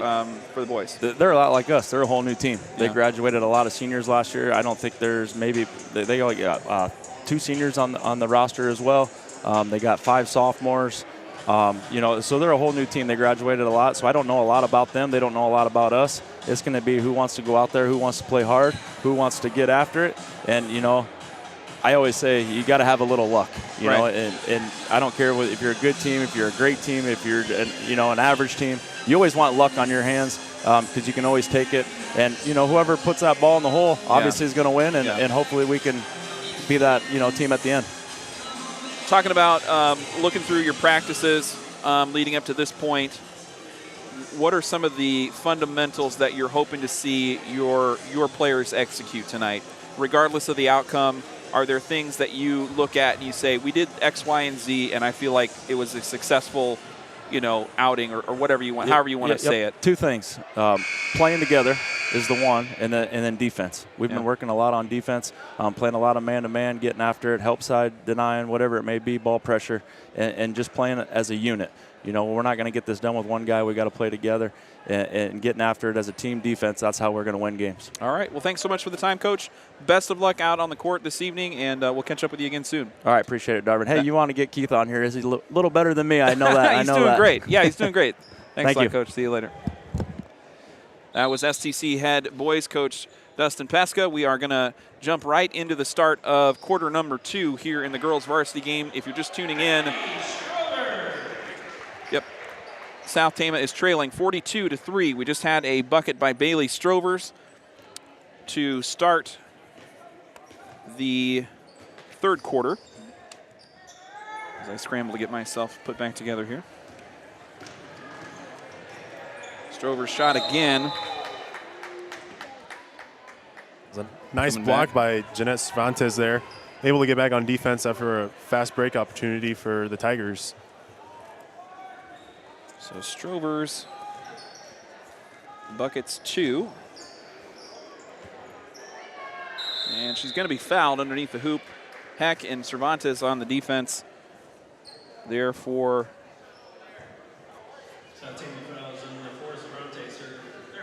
for the boys? They're a lot like us. They're a whole new team. They Yeah. graduated a lot of seniors last year. I don't think there's they only got 2 seniors on the roster as well. They got 5 sophomores. So they're a whole new team. They graduated a lot, so I don't know a lot about them. They don't know a lot about us. It's going to be who wants to go out there, who wants to play hard, who wants to get after it. And, I always say you got to have a little luck, Right. and I don't care if you're a good team, if you're a great team, if you're, an average team. You always want luck on your hands because you can always take it. And, whoever puts that ball in the hole obviously is going to win, and hopefully we can be that, team at the end. Talking about looking through your practices leading up to this point, what are some of the fundamentals that you're hoping to see your players execute tonight? Regardless of the outcome, are there things that you look at and you say, we did X, Y, and Z, and I feel like it was a successful outing or whatever you want, however you want to say it. Two things. Playing together is the one, and then defense. We've been working a lot on defense, playing a lot of man-to-man, getting after it, help side, denying, whatever it may be, ball pressure, and just playing as a unit. We're not going to get this done with one guy. We got to play together and getting after it as a team defense. That's how we're going to win games. All right. Well, thanks so much for the time, Coach. Best of luck out on the court this evening, and we'll catch up with you again soon. All right. Appreciate it, Darvin. Hey, you want to get Keith on here? Is he a little better than me? I know that. He's doing great. Yeah, he's doing great. Thanks Thank a lot, you. Coach. See you later. That was STC head boys coach Dustin Pesca. We are going to jump right into the start of quarter number 2 here in the girls varsity game. If you're just tuning in, South Tama is trailing 42-3. We just had a bucket by Bailey Strovers to start the third quarter. As I scramble to get myself put back together here. Strovers shot again. Nice block by Jeanette Cervantes there. Able to get back on defense after a fast break opportunity for the Tigers. So Strovers, buckets 2. And she's going to be fouled underneath the hoop. Heck and Cervantes on the defense there for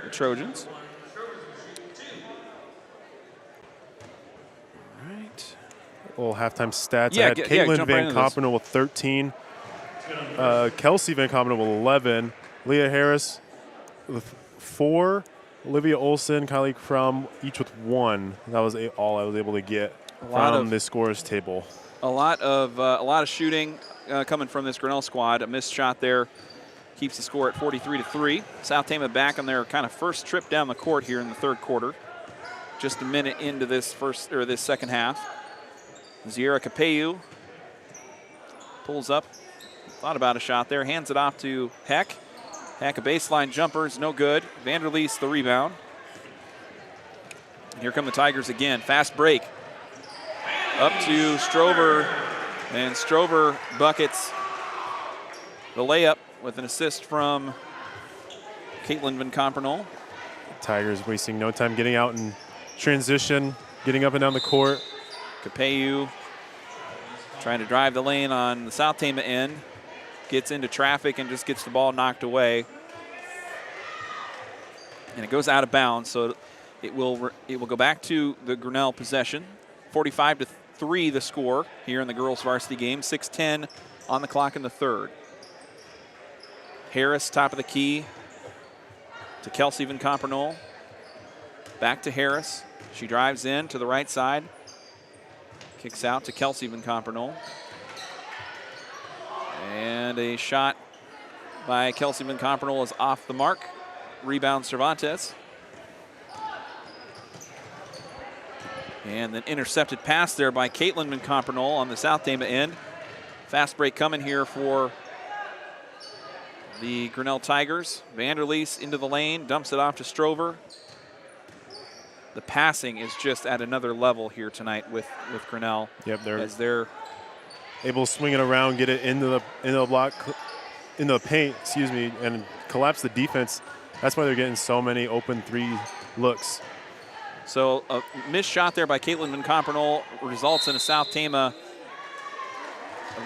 the Trojans. All right. Little halftime stats. Yeah, I had Caitlin jump right Van into this. Kompenen with 13. Kelsey Van Kompenen with 11. Leah Harris with 4. Olivia Olson, Kylie Crum, each with 1. That was all I was able to get from the scores table. A lot of shooting coming from this Grinnell squad. A missed shot there keeps the score at 43-3. South Tama back on their kind of first trip down the court here in the third quarter. Just a minute into this second half. Ziera Capeu pulls up. Thought about a shot there. Hands it off to Heck. Heck, a baseline jumper is no good. Vanderleest the rebound. Here come the Tigers again. Fast break. Up to Strover. And Strover buckets the layup with an assist from Caitlin Van Kompenen. Tigers wasting no time getting out in transition, getting up and down the court. Capeu trying to drive the lane on the South Tama end. Gets into traffic and just gets the ball knocked away. And it goes out of bounds, so it will go back to the Grinnell possession. 45-3 the score here in the girls varsity game. 6:10 on the clock in the third. Harris, top of the key to Kelsey Van Kompenen. Back to Harris. She drives in to the right side. Kicks out to Kelsey Van Kompenen. And a shot by Kelsey Van Kompenen is off the mark. Rebound Cervantes. And then intercepted pass there by Caitlin Van Kompenen on the South Tama end. Fast break coming here for the Grinnell Tigers. Vanderleest into the lane, dumps it off to Strover. The passing is just at another level here tonight with Grinnell. Yep, they're able to swing it around, get it into the block, into the paint, and collapse the defense. That's why they're getting so many open 3 looks. So a missed shot there by Caitlin Van Kompenen results in a South Tama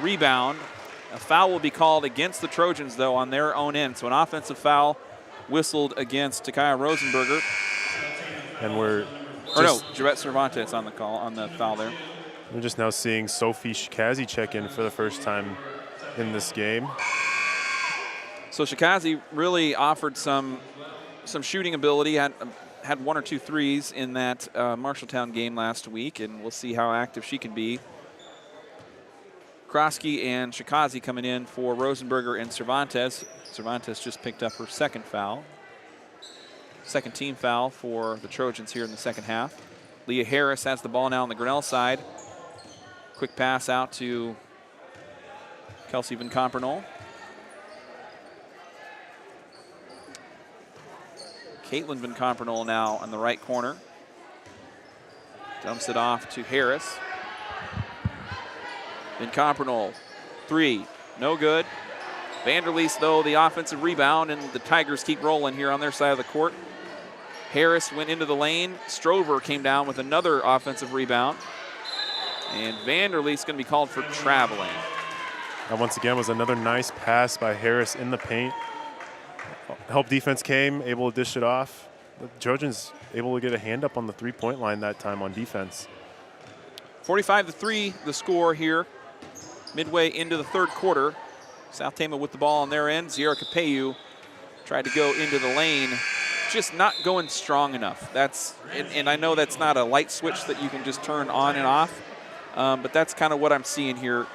rebound. A foul will be called against the Trojans, though, on their own end. So an offensive foul whistled against Takaya Rosenberger. And Jabette Cervantes on the call, on the foul there. We're just now seeing Sophie Shikazi check in for the first time in this game. So Shikazi really offered some shooting ability. Had 1 or 2 threes in that Marshalltown game last week, and we'll see how active she can be. Krosky and Shikazi coming in for Rosenberger and Cervantes. Cervantes just picked up her second foul. Second team foul for the Trojans here in the second half. Leah Harris has the ball now on the Grinnell side. Quick pass out to Kelsey Van Kompenen. Caitlin Van Kompenen now on the right corner. Dumps it off to Harris. Van Kompenen, 3, no good. Vanderleest, though, the offensive rebound, and the Tigers keep rolling here on their side of the court. Harris went into the lane. Strover came down with another offensive rebound. And Vanderleest's going to be called for traveling. That once again was another nice pass by Harris in the paint. Help defense came, able to dish it off. The Trojans able to get a hand up on the three-point line that time on defense. 45-3 the score here. Midway into the third quarter. South Tama with the ball on their end. Sierra Capeyu tried to go into the lane. Just not going strong enough. And I know that's not a light switch that you can just turn on and off, but that's kind of what I'm seeing here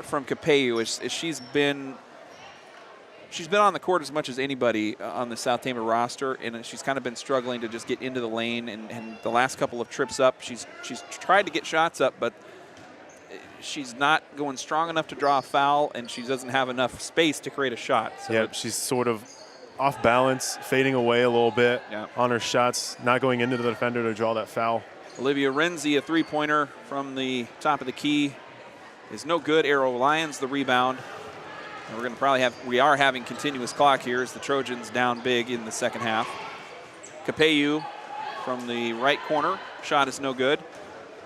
from Capeyu. Is she's been on the court as much as anybody on the South Tama roster, and she's kind of been struggling to just get into the lane. And the last couple of trips up, she's tried to get shots up, but she's not going strong enough to draw a foul, and she doesn't have enough space to create a shot. So yeah, she's sort of off balance, fading away a little bit on her shots, not going into the defender to draw that foul. Olivia Renzi, a three-pointer from the top of the key, is no good. Arrow Lions the rebound. And we're going to probably we are having continuous clock here as the Trojans down big in the second half. Capeyu from the right corner, shot is no good.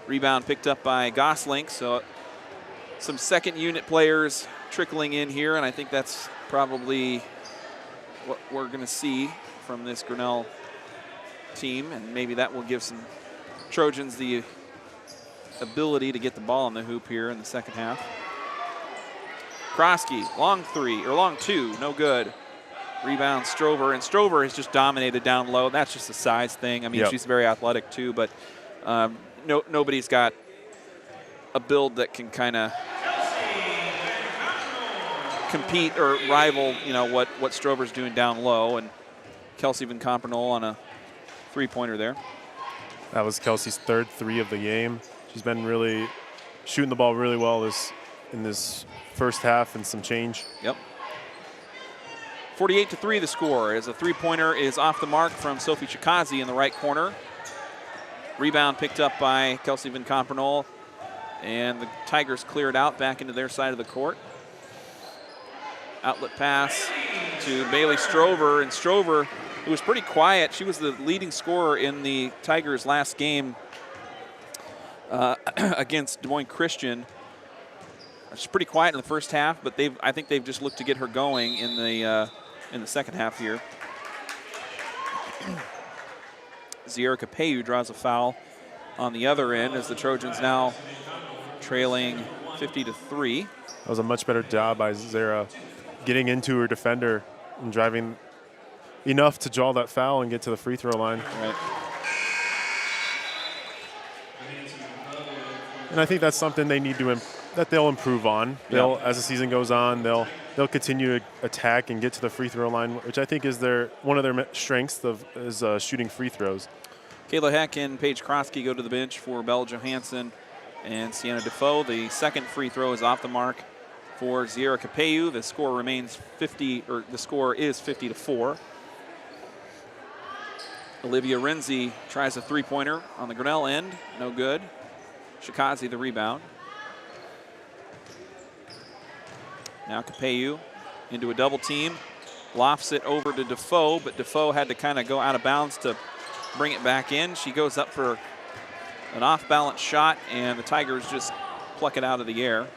Rebound picked up by Gosling, so some second unit players trickling in here, and I think that's probably what we're going to see from this Grinnell team, and maybe that will give some Trojans the ability to get the ball in the hoop here in the second half. Krosky, long three, or long two, no good. Rebound Strover, and Strover has just dominated down low. That's just a size thing. I mean, she's very athletic too, but nobody's got a build that can kind of compete or rival, what Strover's doing down low. And Kelsey Van Compernol on a three-pointer there. That was Kelsey's third three of the game. She's been really shooting the ball really well in this first half and some change. Yep. 48-3 the score as a three-pointer is off the mark from Sophie Chikazi in the right corner. Rebound picked up by Kelsey Van Compernol, and the Tigers cleared out back into their side of the court. Outlet pass to Bailey Strover, and Strover, who was pretty quiet, she was the leading scorer in the Tigers' last game against Des Moines Christian. She's pretty quiet in the first half, but I think they've just looked to get her going in the second half here. Sierra Capeyu draws a foul on the other end as the Trojans now trailing 50-3. That was a much better job by Zara getting into her defender and driving enough to draw that foul and get to the free throw line. Right. And I think that's something they need to that they'll improve on. As the season goes on, they'll continue to attack and get to the free throw line, which I think is one of their strengths is shooting free throws. Kayla Heck and Paige Krosky go to the bench for Belle Johansson and Sienna Defoe. The second free throw is off the mark for Sierra Capeyu. The score is 50-4. Olivia Renzi tries a three-pointer on the Grinnell end, no good. Chikazi the rebound. Now Capeyu into a double team, lofts it over to Defoe, but Defoe had to kind of go out of bounds to bring it back in. She goes up for an off-balance shot, and the Tigers just pluck it out of the air.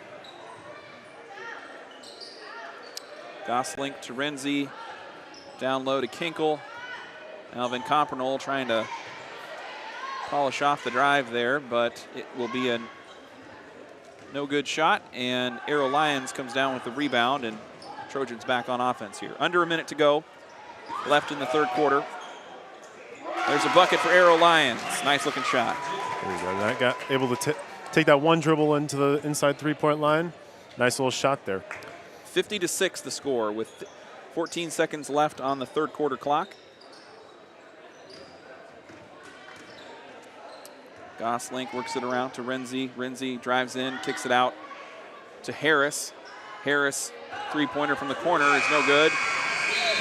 Gosling to Renzi, down low to Kinkle. Van Compernol trying to polish off the drive there, but it will be a no good shot, and Arrow Lions comes down with the rebound, and Trojans back on offense here. Under a minute to go, left in the third quarter. There's a bucket for Arrow Lions. Nice looking shot. There you go. That got able to take that one dribble into the inside three-point line. Nice little shot there. 50-6 the score with 14 seconds left on the third quarter clock. Gosling works it around to Renzi. Renzi drives in, kicks it out to Harris. Harris, three-pointer from the corner is no good.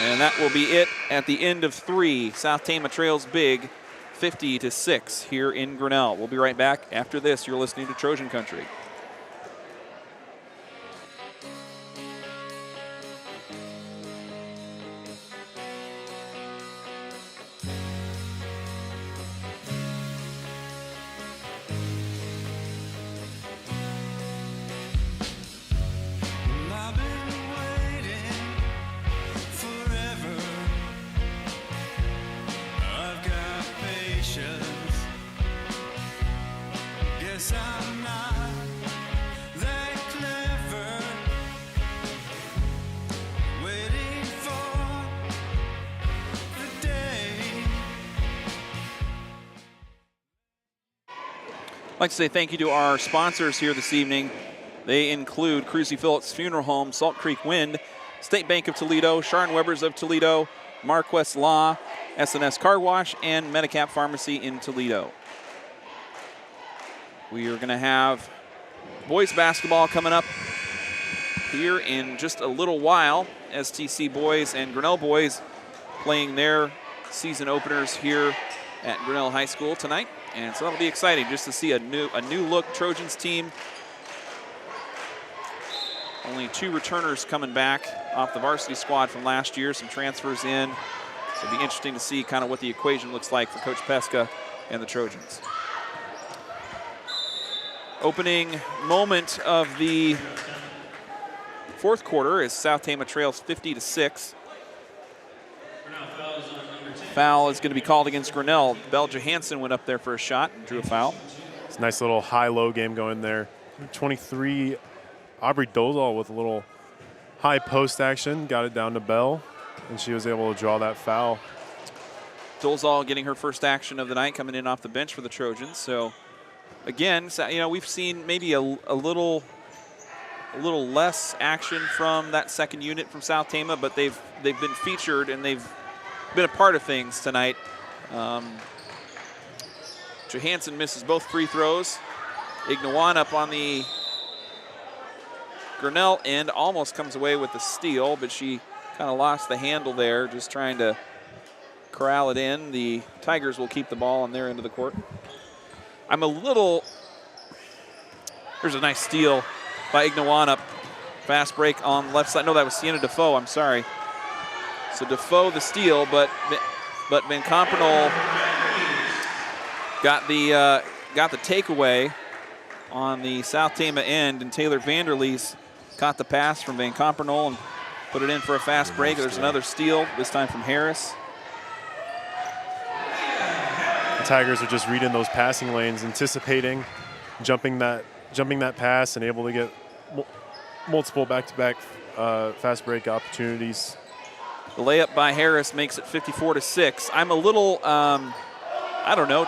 And that will be it at the end of three. South Tama trails big, 50-6 here in Grinnell. We'll be right back after this. You're listening to Trojan Country. I'd like to say thank you to our sponsors here this evening. They include Cruzy Phillips Funeral Home, Salt Creek Wind, State Bank of Toledo, Sharon Weber's of Toledo, Marquest Law, S&S Car Wash, and Medicap Pharmacy in Toledo. We are going to have boys basketball coming up here in just a little while. STC boys and Grinnell boys playing their season openers here at Grinnell High School tonight. And so that'll be exciting just to see a new look Trojans team. Only 2 returners coming back off the varsity squad from last year, some transfers in. So it'll be interesting to see kind of what the equation looks like for Coach Pesca and the Trojans. Opening moment of the fourth quarter is South Tama trails 50-6. Foul is going to be called against Grinnell. Belle Johansson went up there for a shot and drew a foul. It's a nice little high-low game going there. 23, Aubrey Dozal with a little high post action, got it down to Belle, and she was able to draw that foul. Dolzal getting her first action of the night, coming in off the bench for the Trojans. So, again, we've seen maybe a little less action from that second unit from South Tama, but they've been featured and they've been a part of things tonight. Johansson misses both free throws. Ignawan up on the Grinnell end, almost comes away with the steal, but she kind of lost the handle there, just trying to corral it in. The Tigers will keep the ball on their end of the court. There's a nice steal by Ignawan up. Fast break on the left side. No, that was Sienna Defoe, I'm sorry. So Defoe the steal, but Van Compernol got the takeaway on the South Tama end, and Taylor Vanderlees caught the pass from Van Compernol and put it in for a fast break. There's another steal, this time from Harris. The Tigers are just reading those passing lanes, anticipating, jumping that pass, and able to get multiple back-to-back fast break opportunities. The layup by Harris makes it 54-6. I'm a little,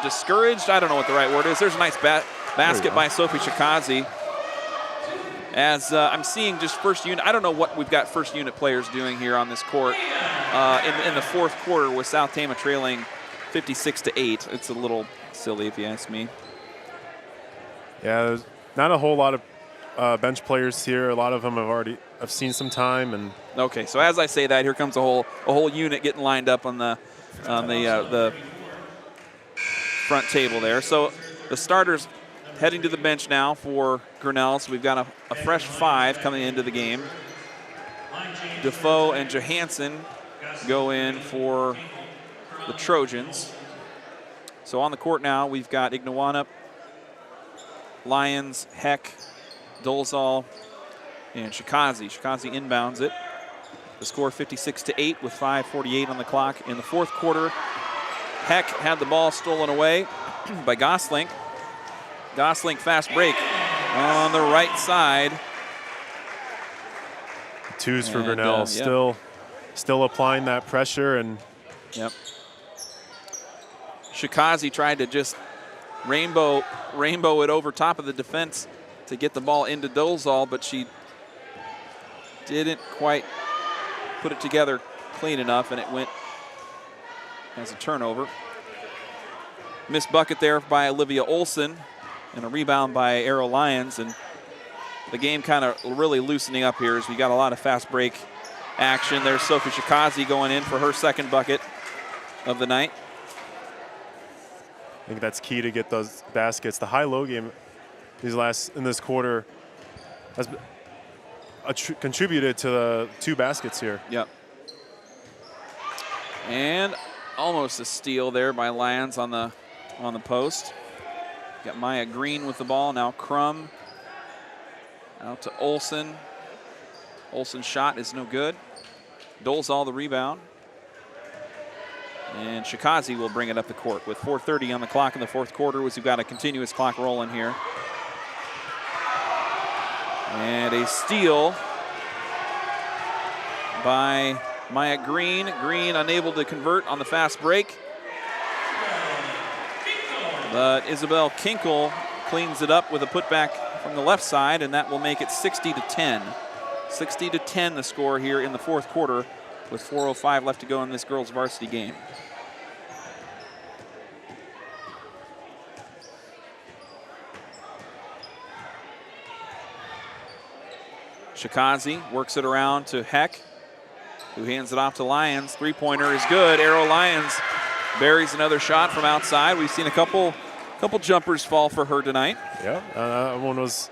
discouraged. I don't know what the right word is. There's a nice basket by Sophie Shikazi. As I'm seeing just first unit, I don't know what we've got first unit players doing here on this court in the fourth quarter with South Tama trailing 56-8. It's a little silly if you ask me. Yeah, there's not a whole lot of bench players here. A lot of them have seen some time. And okay, so as I say that, here comes a whole unit getting lined up on the front table there. So the starters heading to the bench now for Grinnell. So we've got a fresh 5 coming into the game. Defoe and Johansson go in for the Trojans. So on the court now, we've got Ignawan, Lyons, Heck, Dolzal, and Shikazi. Shikazi inbounds it. The score 56-8 with 5:48 on the clock in the fourth quarter. Heck had the ball stolen away by Gosling. Gosling fast break on the right side. Twos for Grinnell, still applying that pressure. And yep. Shikazi tried to just rainbow it over top of the defense to get the ball into Dolzal, but she didn't quite put it together clean enough, and it went as a turnover. Missed bucket there by Olivia Olson, and a rebound by Arrow Lyons, and the game kind of really loosening up here as we got a lot of fast break action. There's Sophie Shikazi going in for her second bucket of the night. I think that's key to get those baskets. The high-low game in this quarter has contributed to the 2 baskets here. Yep. And almost a steal there by Lyons on the post. Got Maya Green with the ball. Now Crum out to Olson. Olson's shot is no good. Dolzal the rebound. And Shikazi will bring it up the court with 4:30 on the clock in the fourth quarter as we've got a continuous clock rolling here. And a steal by Maya Green. Green unable to convert on the fast break. But Isabel Kinkle cleans it up with a putback from the left side, and that will make it 60-10. 60-10 the score here in the fourth quarter with 4:05 left to go in this girls varsity game. Shikazi works it around to Heck, who hands it off to Lyons. Three-pointer is good. Arrow Lyons buries another shot from outside. We've seen a couple jumpers fall for her tonight. Yeah, that one was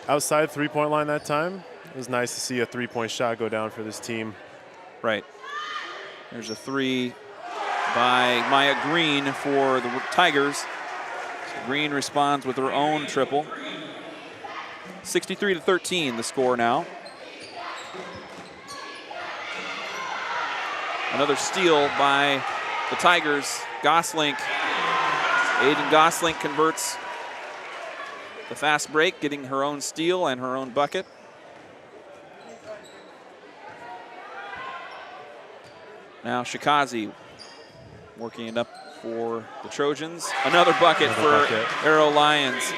outside three-point line that time. It was nice to see a three-point shot go down for this team. Right. There's a three by Maya Green for the Tigers. So Green responds with her own triple. 63-13 the score now. Another steal by the Tigers. Goslink. Aiden Goslink converts the fast break, getting her own steal and her own bucket. Now Shikazi working it up for the Trojans. Another bucket for Arrow Lions.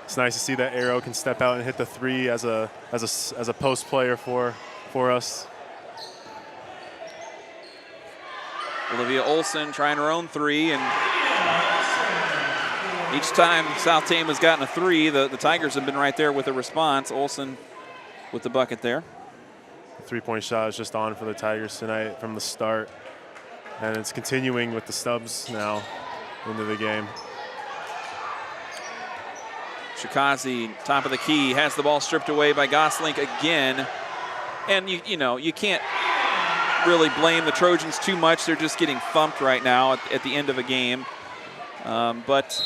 It's nice to see that Arrow can step out and hit the three as a post player for us. Olivia Olson trying her own three, and each time South Tama's gotten a three, the Tigers have been right there with a response. Olson with the bucket there. The three-point shot is just on for the Tigers tonight from the start, and it's continuing with the Stubbs now into the game. Shikazi, top of the key, has the ball stripped away by Goslink again. And you can't really blame the Trojans too much. They're just getting thumped right now at the end of a game. But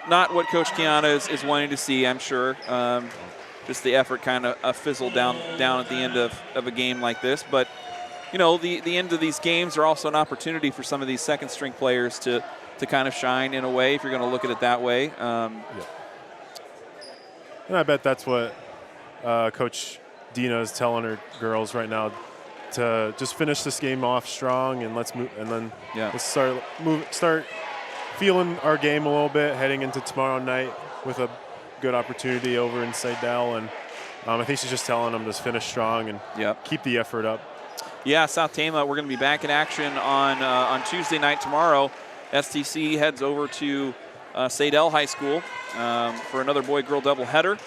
not what Coach Kiana is wanting to see, I'm sure. Just the effort kind of fizzled down at the end of a game like this. But, the end of these games are also an opportunity for some of these second-string players to kind of shine in a way, if you're going to look at it that way. Yeah. And I bet that's what Coach Dina is telling her girls right now, to just finish this game off strong, and let's move, and then let's start feeling our game a little bit heading into tomorrow night with a good opportunity over in Seidel. And I think she's just telling them to finish strong and keep the effort up. Yeah, South Tama, we're going to be back in action on Tuesday night tomorrow. STC heads over to Seidel High School for another boy-girl doubleheader.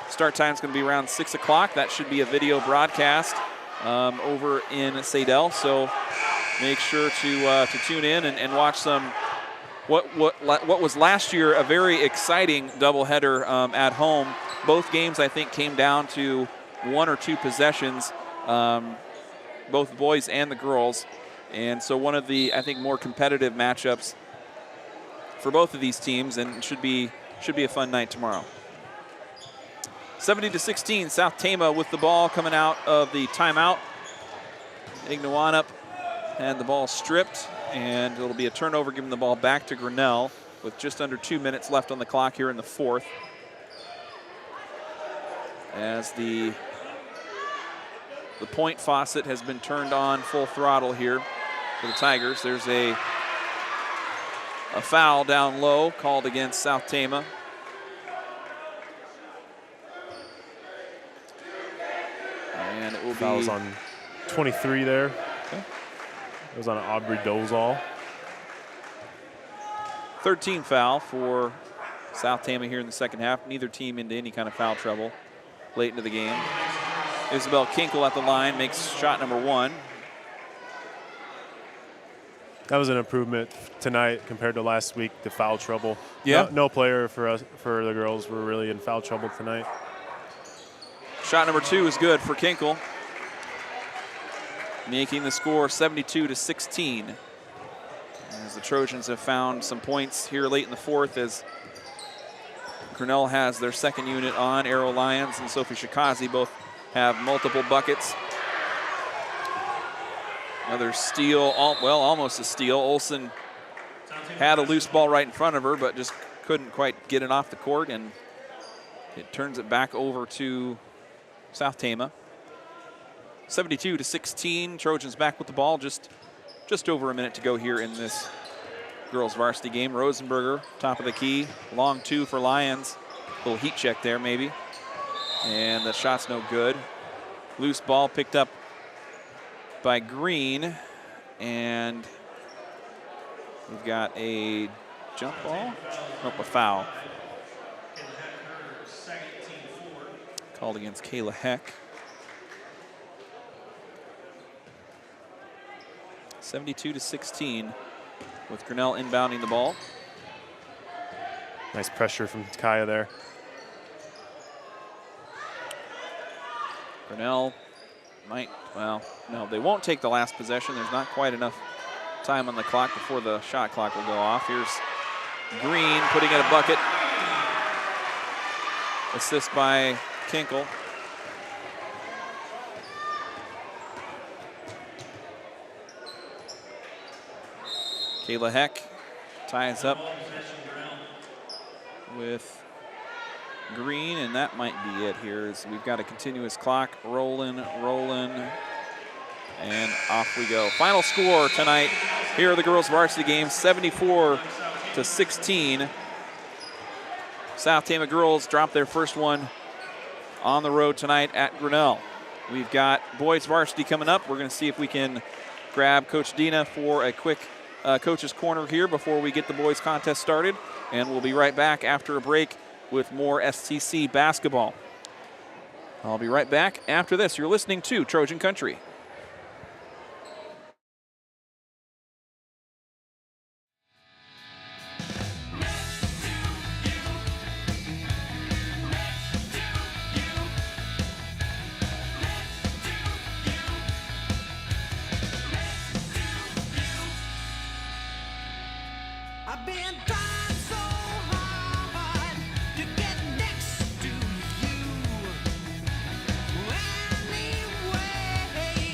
Start time is going to be around 6 o'clock. That should be a video broadcast over in Seidel. So make sure to tune in and watch some what was last year a very exciting doubleheader at home. Both games, I think, came down to one or two possessions, both the boys and the girls. And so one of the, I think, more competitive matchups for both of these teams, and it should be a fun night tomorrow. 70-16, South Tama with the ball coming out of the timeout. Ignawanup had the ball stripped, and it'll be a turnover, giving the ball back to Grinnell with just under 2 minutes left on the clock here in the fourth. As the point faucet has been turned on full throttle here for the Tigers. There's a foul down low called against South Tama. And it will Foul's be on 23 there. Okay. It was on Aubrey Dozal. 13 foul for South Tama here in the second half. Neither team into any kind of foul trouble late into the game. Isabel Kinkle at the line makes shot number one. That was an improvement tonight compared to last week, the foul trouble. Yeah. No player for the girls were really in foul trouble tonight. Shot number two is good for Kinkle, making the score 72-16. As the Trojans have found some points here late in the fourth, as Grinnell has their second unit on. Arrow Lions and Sophie Shikazi both have multiple buckets. Another steal, almost a steal. Olson had a loose ball right in front of her, but just couldn't quite get it off the court, and it turns it back over to South Tama. 72-16, Trojans back with the ball. Just over a minute to go here in this girls varsity game. Rosenberger, top of the key. Long 2 for Lions. Little heat check there, maybe. And the shot's no good. Loose ball picked up by Green. And we've got a jump ball. Nope, a foul. Called against Kayla Heck. 72-16 with Grinnell inbounding the ball. Nice pressure from Kaya there. Grinnell might, well, no, they won't take the last possession. There's not quite enough time on the clock before the shot clock will go off. Here's Green putting in a bucket. Assist by Kinkle. Kayla Heck ties up with Green, and that might be it here. As we've got a continuous clock rolling, and off we go. Final score tonight here are the girls varsity game, 74-16. South Tama girls dropped their first one on the road tonight at Grinnell. We've got boys varsity coming up. We're going to see if we can grab Coach Dina for a quick Coach's Corner here before we get the boys contest started. And we'll be right back after a break with more STC basketball. I'll be right back after this. You're listening to Trojan Country. I've been trying so hard to get next to you. Any way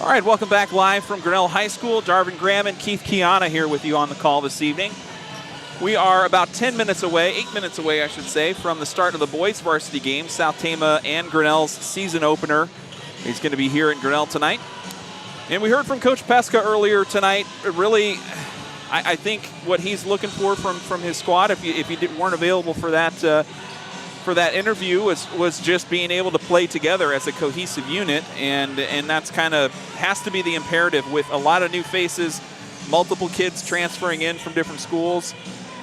All right, welcome back live from Grinnell High School. Darvin Graham and Keith Kiana here with you on the call this evening. We are about 10 minutes away, 8 minutes away, I should say, from the start of the boys varsity game, South Tama and Grinnell's season opener. He's going to be here in Grinnell tonight. And we heard from Coach Pesca earlier tonight. Really, I think what he's looking for from his squad, if you weren't available for that interview, was just being able to play together as a cohesive unit, and that's kind of has to be the imperative with a lot of new faces, multiple kids transferring in from different schools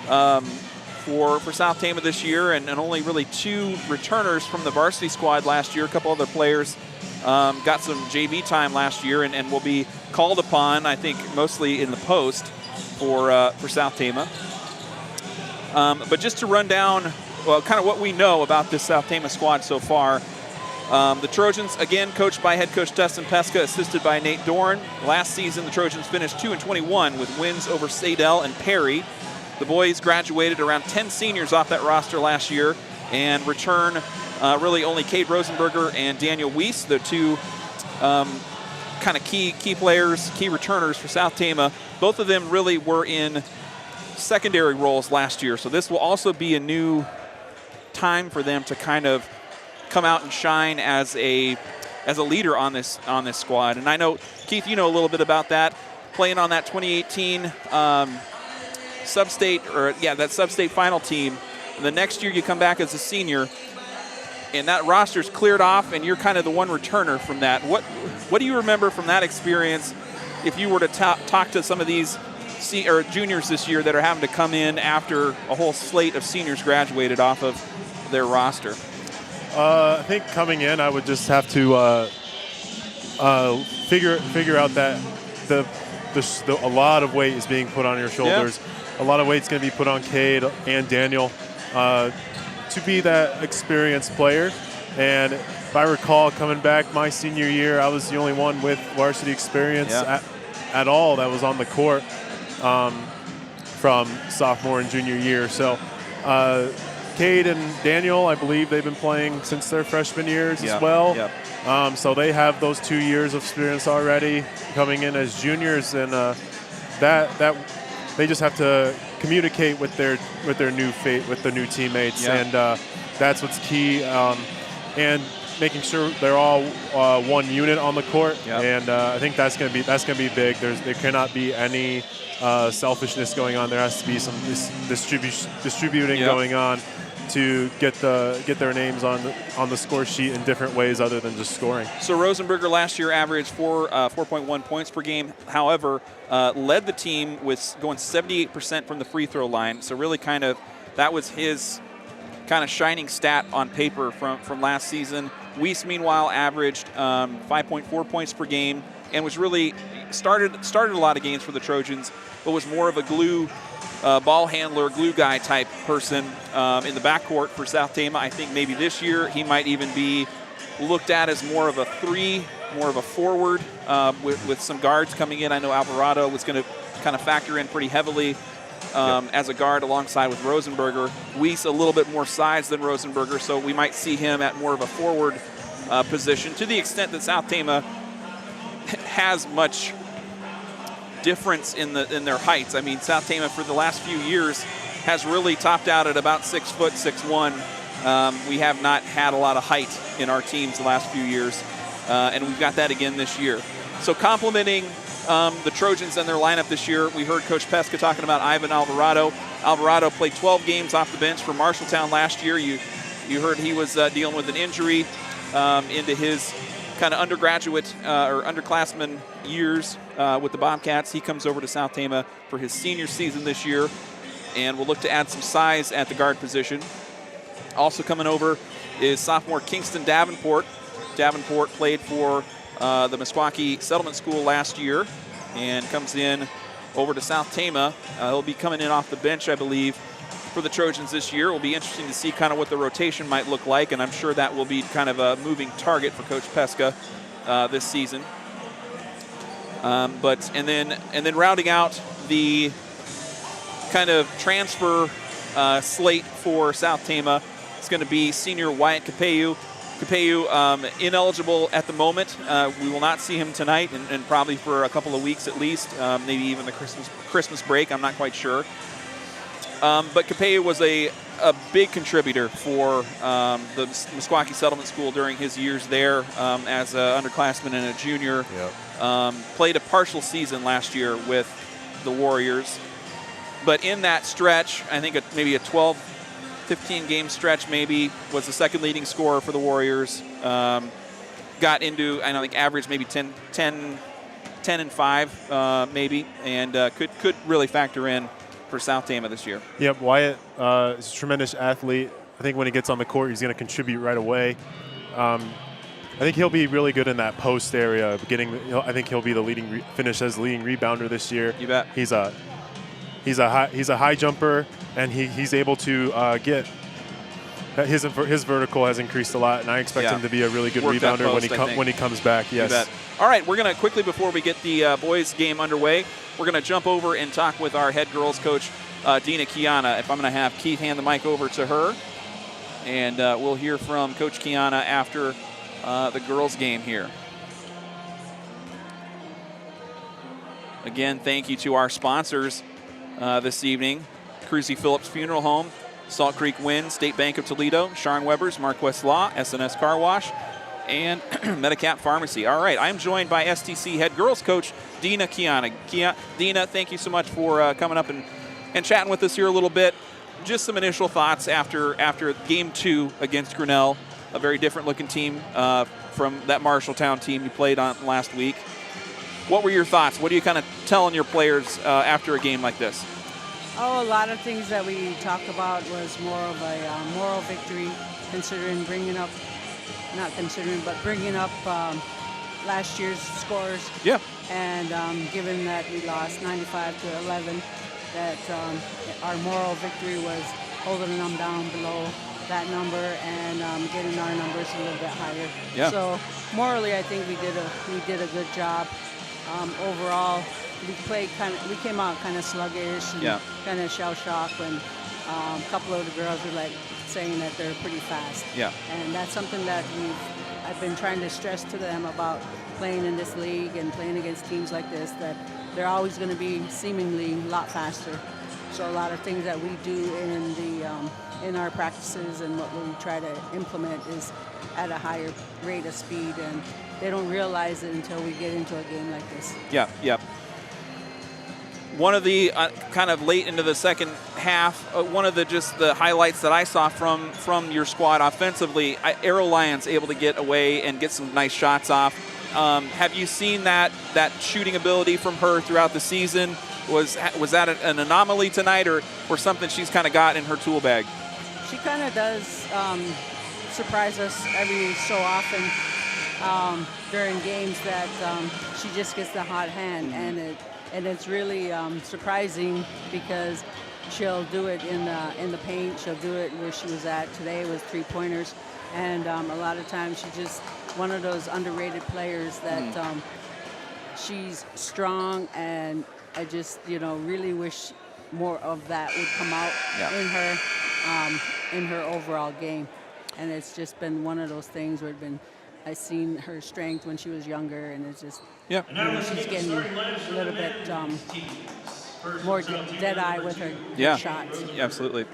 for South Tama this year, and only really 2 returners from the varsity squad last year. A couple other players got some JV time last year and will be called upon, I think, mostly in the post for South Tama. But just to run down, well, kind of what we know about this South Tama squad so far. The Trojans, again, coached by head coach Dustin Pesca, assisted by Nate Dorn. Last season, the Trojans finished 2-21 with wins over Sadell and Perry. The boys graduated around 10 seniors off that roster last year and return really only Cade Rosenberger and Daniel Weiss, the 2 kind of key players, key returners for South Tama. Both of them really were in secondary roles last year, so this will also be a new time for them to kind of come out and shine as a leader on this squad. And I know, Keith, you know a little bit about that, playing on that 2018 that sub-state final team. The next year you come back as a senior, and that roster's cleared off, and you're kind of the one returner from that. What do you remember from that experience if you were to talk to some of these juniors this year that are having to come in after a whole slate of seniors graduated off of their roster? I think coming in, I would just have to figure out that a lot of weight is being put on your shoulders. Yeah. A lot of weight's going to be put on Cade and Daniel to be that experienced player. And if I recall, coming back my senior year, I was the only one with varsity experience at all that was on the court from sophomore and junior year. So Cade and Daniel, I believe they've been playing since their freshman years as well. Yep. So they have those 2 years of experience already coming in as juniors, and that they just have to communicate with their new teammates, and that's what's key. And making sure they're all one unit on the court, and I think that's going to be big. There cannot be any selfishness going on. There has to be some distributing going on to get their names on the score sheet in different ways other than just scoring. So Rosenberger last year averaged 4.1 points per game. However, led the team with going 78% from the free throw line. So really that was his kind of shining stat on paper from last season. Weiss, meanwhile, averaged 5.4 points per game and was really started a lot of games for the Trojans, but was more of a glue ball handler, glue guy type person in the backcourt for South Tama. I think maybe this year he might even be looked at as more of a 3, more of a forward with some guards coming in. I know Alvarado was going to kind of factor in pretty heavily as a guard alongside with Rosenberger. Weiss a little bit more size than Rosenberger, so we might see him at more of a forward position, to the extent that South Tama has much difference in their heights. I mean, South Tama for the last few years has really topped out at about 6 foot 6'1". We have not had a lot of height in our teams the last few years, and we've got that again this year. So complementing the Trojans and their lineup this year, we heard Coach Pesca talking about Ivan Alvarado. Alvarado played 12 games off the bench for Marshalltown last year. You heard he was dealing with an injury into his kind of undergraduate or underclassmen years with the Bobcats. He comes over to South Tama for his senior season this year, and we'll look to add some size at the guard position. Also coming over is sophomore Kingston Davenport. Davenport played for the Meskwaki Settlement School last year and comes in over to South Tama. He'll be coming in off the bench, I believe, for the Trojans this year. It will be interesting to see kind of what the rotation might look like, and I'm sure that will be kind of a moving target for Coach Pesca this season. And then rounding out the kind of transfer slate for South Tama, it's going to be senior Wyatt Capeyu. Capello ineligible at the moment. We will not see him tonight, and probably for a couple of weeks at least, maybe even the Christmas break. I'm not quite sure. But Capello was a big contributor for the Meskwaki Settlement School during his years there as an underclassman and a junior. Yep. Played a partial season last year with the Warriors. But in that stretch, I think maybe a 12, 15 game stretch maybe, was the second leading scorer for the Warriors. Got into, I think, average maybe 10 and 5 maybe, and could really factor in for South Tama this year. Yep, Wyatt is a tremendous athlete. I think when he gets on the court, he's going to contribute right away. I think he'll be really good in that post area. I think he'll be the finish as leading rebounder this year. You bet. He's a high jumper, and he's able to get his vertical has increased a lot, and I expect him to be a really good rebounder when he comes back. Yes. You bet. All right, we're going to quickly, before we get the boys game underway, we're going to jump over and talk with our head girls coach, Dina Kiana. If I'm going to have Keith hand the mic over to her, and we'll hear from Coach Kiana after the girls game here. Again, thank you to our sponsors this evening: Cruzy Phillips Funeral Home, Salt Creek Wind, State Bank of Toledo, Sharn Weber's, Marquest Law, SNS Car Wash, and Medicap Pharmacy. All right, I'm joined by STC head girls coach Dina Kiana. Dina, thank you so much for coming up and chatting with us here a little bit. Just some initial thoughts after game 2 against Grinnell, a very different looking team from that Marshalltown team you played on last week. What were your thoughts? What are you kind of telling your players after a game like this? Oh, a lot of things that we talked about was more of a moral victory, bringing up last year's scores. Yeah. And given that we lost 95-11, that our moral victory was holding them down below that number and getting our numbers a little bit higher. Yeah. So morally, I think we did a good job. Overall, we came out kind of sluggish and kind of shell-shocked when a couple of the girls were saying that they're pretty fast. Yeah. And that's something that I've been trying to stress to them about playing in this league and playing against teams like this, that they're always going to be seemingly a lot faster. So a lot of things that we do in our practices and what we try to implement is at a higher rate of speed, and they don't realize it until we get into a game like this. Yeah, yeah. One of the kind of late into the second half, one of the highlights that I saw from your squad offensively, Arrow Lyons able to get away and get some nice shots off. Have you seen that shooting ability from her throughout the season? Was that an anomaly tonight, or something she's kind of got in her tool bag? She kind of does surprise us every so often during games that she just gets the hot hand, and it's really surprising because she'll do it in the paint. She'll do it where she was at today with 3-pointers, and a lot of times she's just one of those underrated players that she's strong, and I just really wish more of that would come out in her overall game. And it's just been one of those things where I've seen her strength when she was younger, and it's just she's getting a little bit more dead eye with her shots. Yeah, absolutely.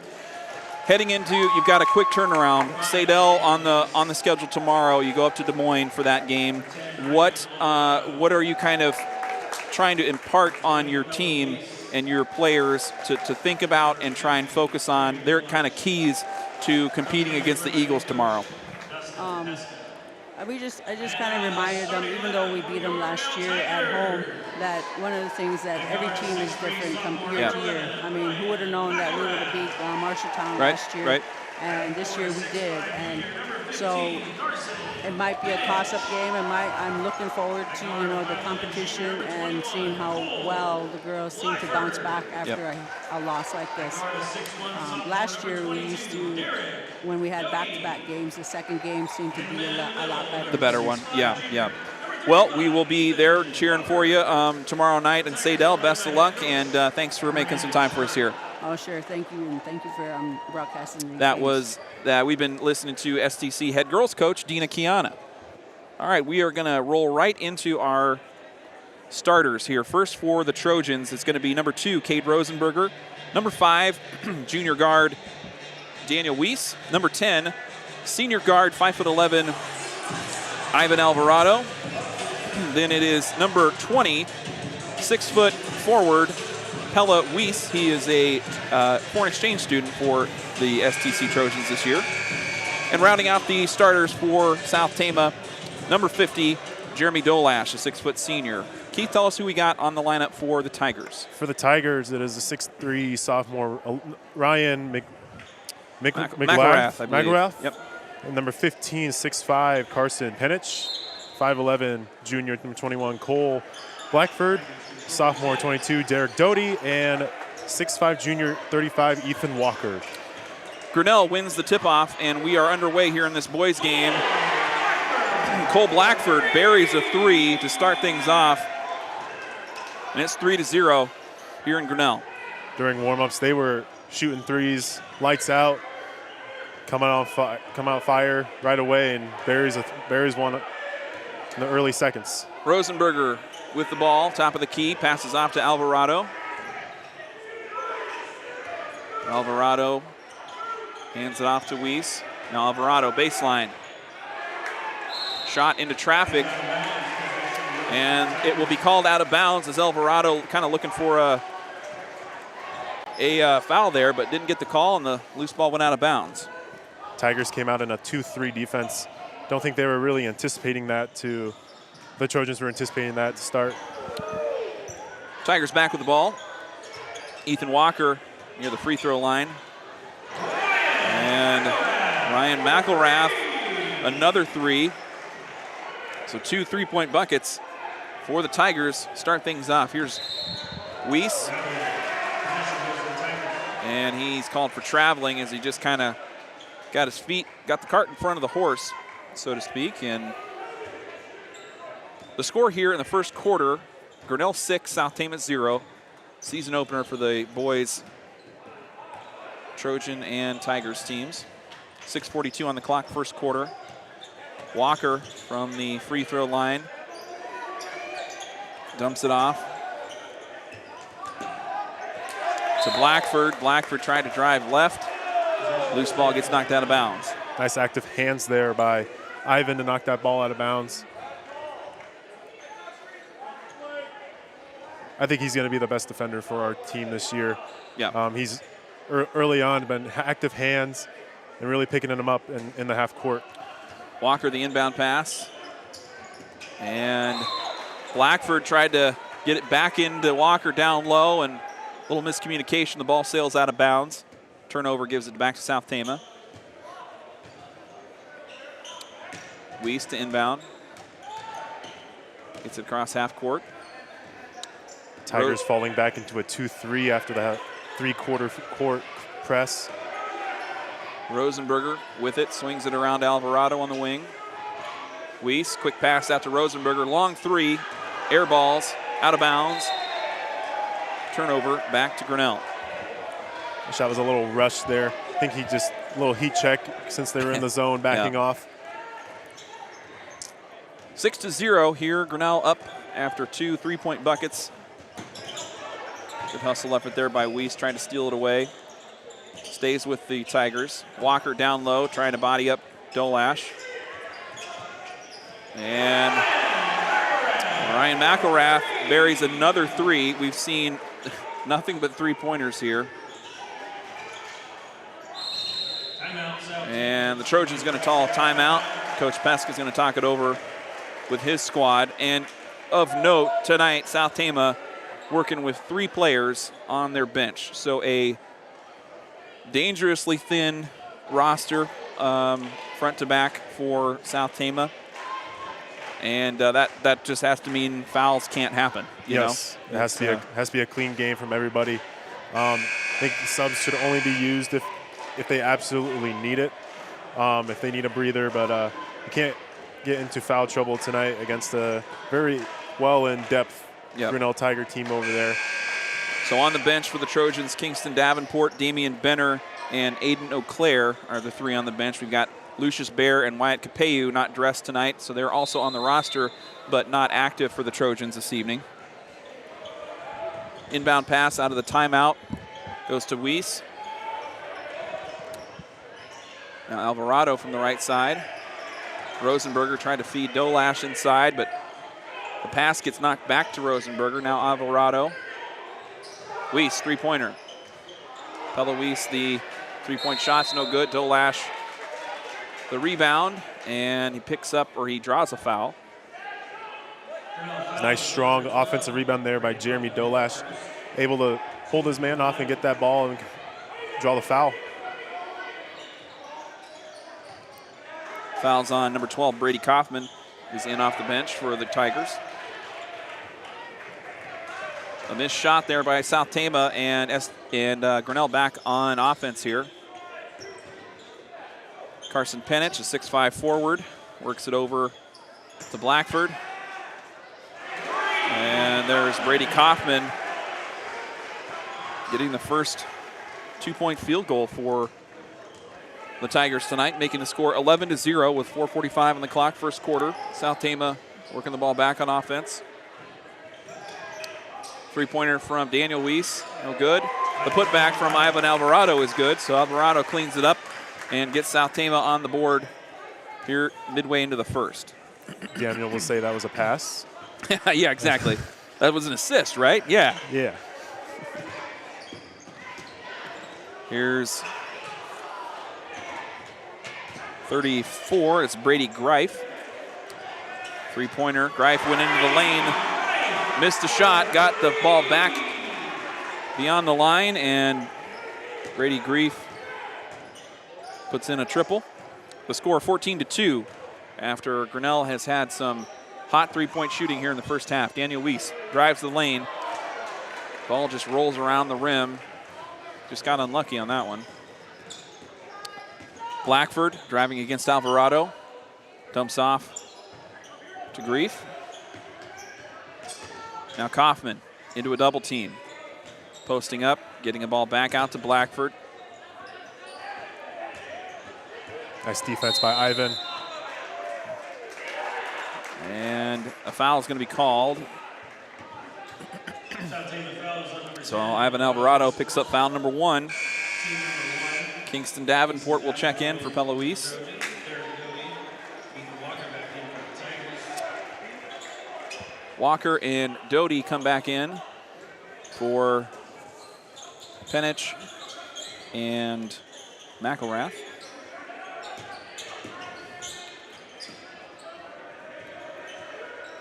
Heading into, you've got a quick turnaround. Sadell on the schedule tomorrow. You go up to Des Moines for that game. What are you kind of trying to impart on your team and your players to think about and try and focus on their kind of keys to competing against the Eagles tomorrow? I just kind of reminded them, even though we beat them last year at home, that one of the things that every team is different from year to year. I mean, who would have known that we would have beat Marshalltown last year? Right. And this year we did. And so it might be a toss-up game. I'm looking forward to the competition and seeing how well the girls seem to bounce back after a loss like this. Last year we used to, when we had back-to-back games, the second game seemed to be a lot better. The better one, yeah. Well, we will be there cheering for you tomorrow night in Sadell. Best of luck, and thanks for making some time for us here. Oh, sure. Thank you, and thank you for broadcasting these That games. was that we've been listening to STC head girls coach Dina Kiana. All right, we are going to roll right into our starters here. First for the Trojans, it's going to be number 2, Cade Rosenberger. Number 5, junior guard Daniel Weiss. Number 10, senior guard 5'11", Ivan Alvarado. Then it is number 20, 6-foot forward Pella Weiss. He is a foreign exchange student for the STC Trojans this year. And rounding out the starters for South Tama, number 50, Jeremy Dolash, a 6-foot senior. Keith, tell us who we got on the lineup for the Tigers. For the Tigers, it is a 6'3" sophomore Ryan McGrath, I believe. McGrath. Yep. And number 15, 6'5", Carson Penich. 5'11", junior, number 21, Cole Blackford. Sophomore, 22, Derek Doty. And 6'5", junior, 35, Ethan Walker. Grinnell wins the tip-off, and we are underway here in this boys' game. Cole Blackford buries a 3 to start things off. And it's 3-0 here in Grinnell. During warm-ups, they were shooting threes, lights out, come out fire right away, and buries one in the early seconds. Rosenberger with the ball, top of the key, passes off to Alvarado. Alvarado hands it off to Weiss. Now Alvarado, baseline. Shot into traffic, and it will be called out of bounds as Alvarado kind of looking for a foul there, but didn't get the call, and the loose ball went out of bounds. Tigers came out in a 2-3 defense. Don't think they were really anticipating that the Trojans were anticipating that to start. Tigers back with the ball. Ethan Walker near the free throw line. And Ryan McElrath, another 3. So 2 3-point buckets for the Tigers. Start things off. Here's Weiss. And he's called for traveling as he just kind of got the cart in front of the horse, so to speak. And the score here in the first quarter, Grinnell 6, South Tama 0. Season opener for the boys Trojan and Tigers teams. 6:42 on the clock, first quarter. Walker from the free throw line dumps it off to Blackford. Blackford tried to drive left. Loose ball gets knocked out of bounds. Nice active hands there by Ivan to knock that ball out of bounds. I think he's going to be the best defender for our team this year. Yeah. He's early on been active hands and really picking them up in the half court. Walker, the inbound pass. And Blackford tried to get it back into Walker down low, and a little miscommunication. The ball sails out of bounds. Turnover gives it back to South Tama. Weiss to inbound. Gets it across half court. Tigers falling back into a 2-3 after the three-quarter court press. Rosenberger with it, swings it around Alvarado on the wing. Weiss, quick pass out to Rosenberger. Long 3, air balls, out of bounds. Turnover back to Grinnell. The shot was a little rushed there. I think he just, a little heat check since they were in the zone, backing off. 6-0 here. Grinnell up after 2 3-point buckets. Good hustle effort there by Weiss, trying to steal it away. Stays with the Tigers. Walker down low, trying to body up Dolash. And Ryan McElrath buries another 3. We've seen nothing but 3-pointers here. And the Trojans going to call a timeout. Coach Pesk is going to talk it over with his squad. And of note, tonight, South Tama working with 3 players on their bench. So a dangerously thin roster, front to back for South Tama. And that just has to mean fouls can't happen. Yes, it has to be a clean game from everybody. I think the subs should only be used if they absolutely need it, if they need a breather. But you can't get into foul trouble tonight against a very well in-depth Grinnell Tiger team over there. So on the bench for the Trojans, Kingston Davenport, Damian Benner, and Aiden O'Clair are the 3 on the bench. We've got Lucius Bear and Wyatt Capeu not dressed tonight, so they're also on the roster, but not active for the Trojans this evening. Inbound pass out of the timeout goes to Weiss. Now Alvarado from the right side. Rosenberger tried to feed Dolash inside, but the pass gets knocked back to Rosenberger. Now Alvarado. Weiss, three-pointer. Pella Weiss, the three-point shot's no good. Dolash, the rebound, and he picks up, or he draws a foul. Nice, strong offensive rebound there by Jeremy Dolash. Able to hold his man off and get that ball and draw the foul. Fouls on number 12, Brady Kaufman, who's in off the bench for the Tigers. A missed shot there by South Tama, and Grinnell back on offense here. Carson Penich, a 6'5" forward, works it over to Blackford. And there's Brady Kaufman getting the first 2-point field goal for the Tigers tonight, making the score 11-0 with 4:45 on the clock, first quarter. South Tama working the ball back on offense. Three-pointer from Daniel Weiss, no good. The putback from Ivan Alvarado is good, so Alvarado cleans it up and gets South Tama on the board here midway into the first. Daniel will say that was a pass. Yeah, exactly. That was an assist, right? Yeah. Yeah. Here's 34. It's Brady Greif. Three-pointer. Greif went into the lane, missed a shot, got the ball back beyond the line, and Brady Greif puts in a triple. The score 14-2 after Grinnell has had some hot three-point shooting here in the first half. Daniel Weiss drives the lane. Ball just rolls around the rim. Just got unlucky on that one. Blackford driving against Alvarado. Dumps off to Greif. Now Kaufman into a double team. Posting up, getting a ball back out to Blackford. Nice defense by Ivan. And a foul is going to be called. So Ivan Alvarado picks up foul number 1. Kingston Davenport will check in for Pella Weiss. Walker and Doty come back in for Penich and McElrath.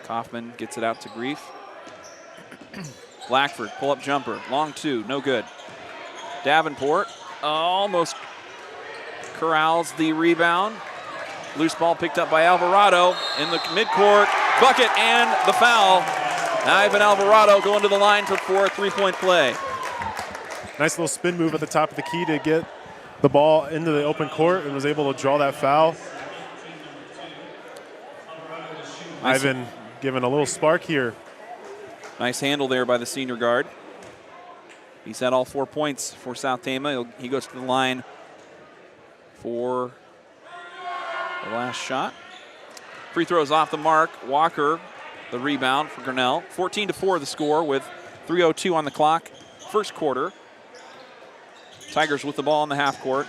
Kaufman gets it out to Greif. Blackford, pull-up jumper, long 2, no good. Davenport almost corrals the rebound. Loose ball picked up by Alvarado in the midcourt. Bucket and the foul. Ivan Alvarado going to the line for a three-point play. Nice little spin move at the top of the key to get the ball into the open court and was able to draw that foul. Nice. Ivan giving a little spark here. Nice handle there by the senior guard. He's had all 4 points for South Tama. He goes to the line for the last shot. Free throws off the mark. Walker, the rebound for Grinnell. 14-4 the score with 3:02 on the clock. First quarter. Tigers with the ball in the half court.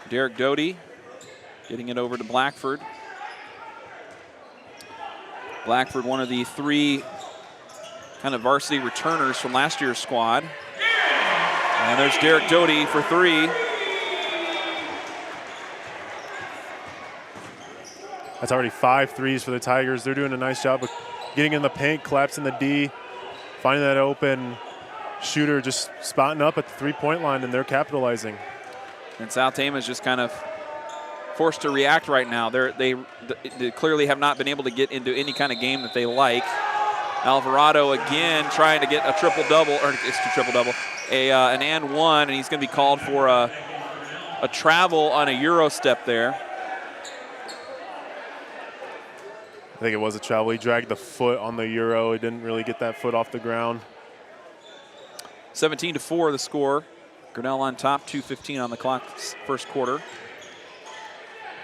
Derek Doty getting it over to Blackford. Blackford, one of the 3 kind of varsity returners from last year's squad. And there's Derek Doty for 3. That's already 5 threes for the Tigers. They're doing a nice job of getting in the paint, collapsing the D, finding that open shooter, just spotting up at the three-point line, and they're capitalizing. And South Tama is just kind of forced to react right now. They clearly have not been able to get into any kind of game that they like. Alvarado again trying to get a triple-double, or it's a triple-double, an and one, and he's going to be called for a travel on a Euro step there. think it was a travel. He dragged the foot on the Euro. He didn't really get that foot off the ground. 17-4 the score. Grinnell on top, 2:15 on the clock, first quarter.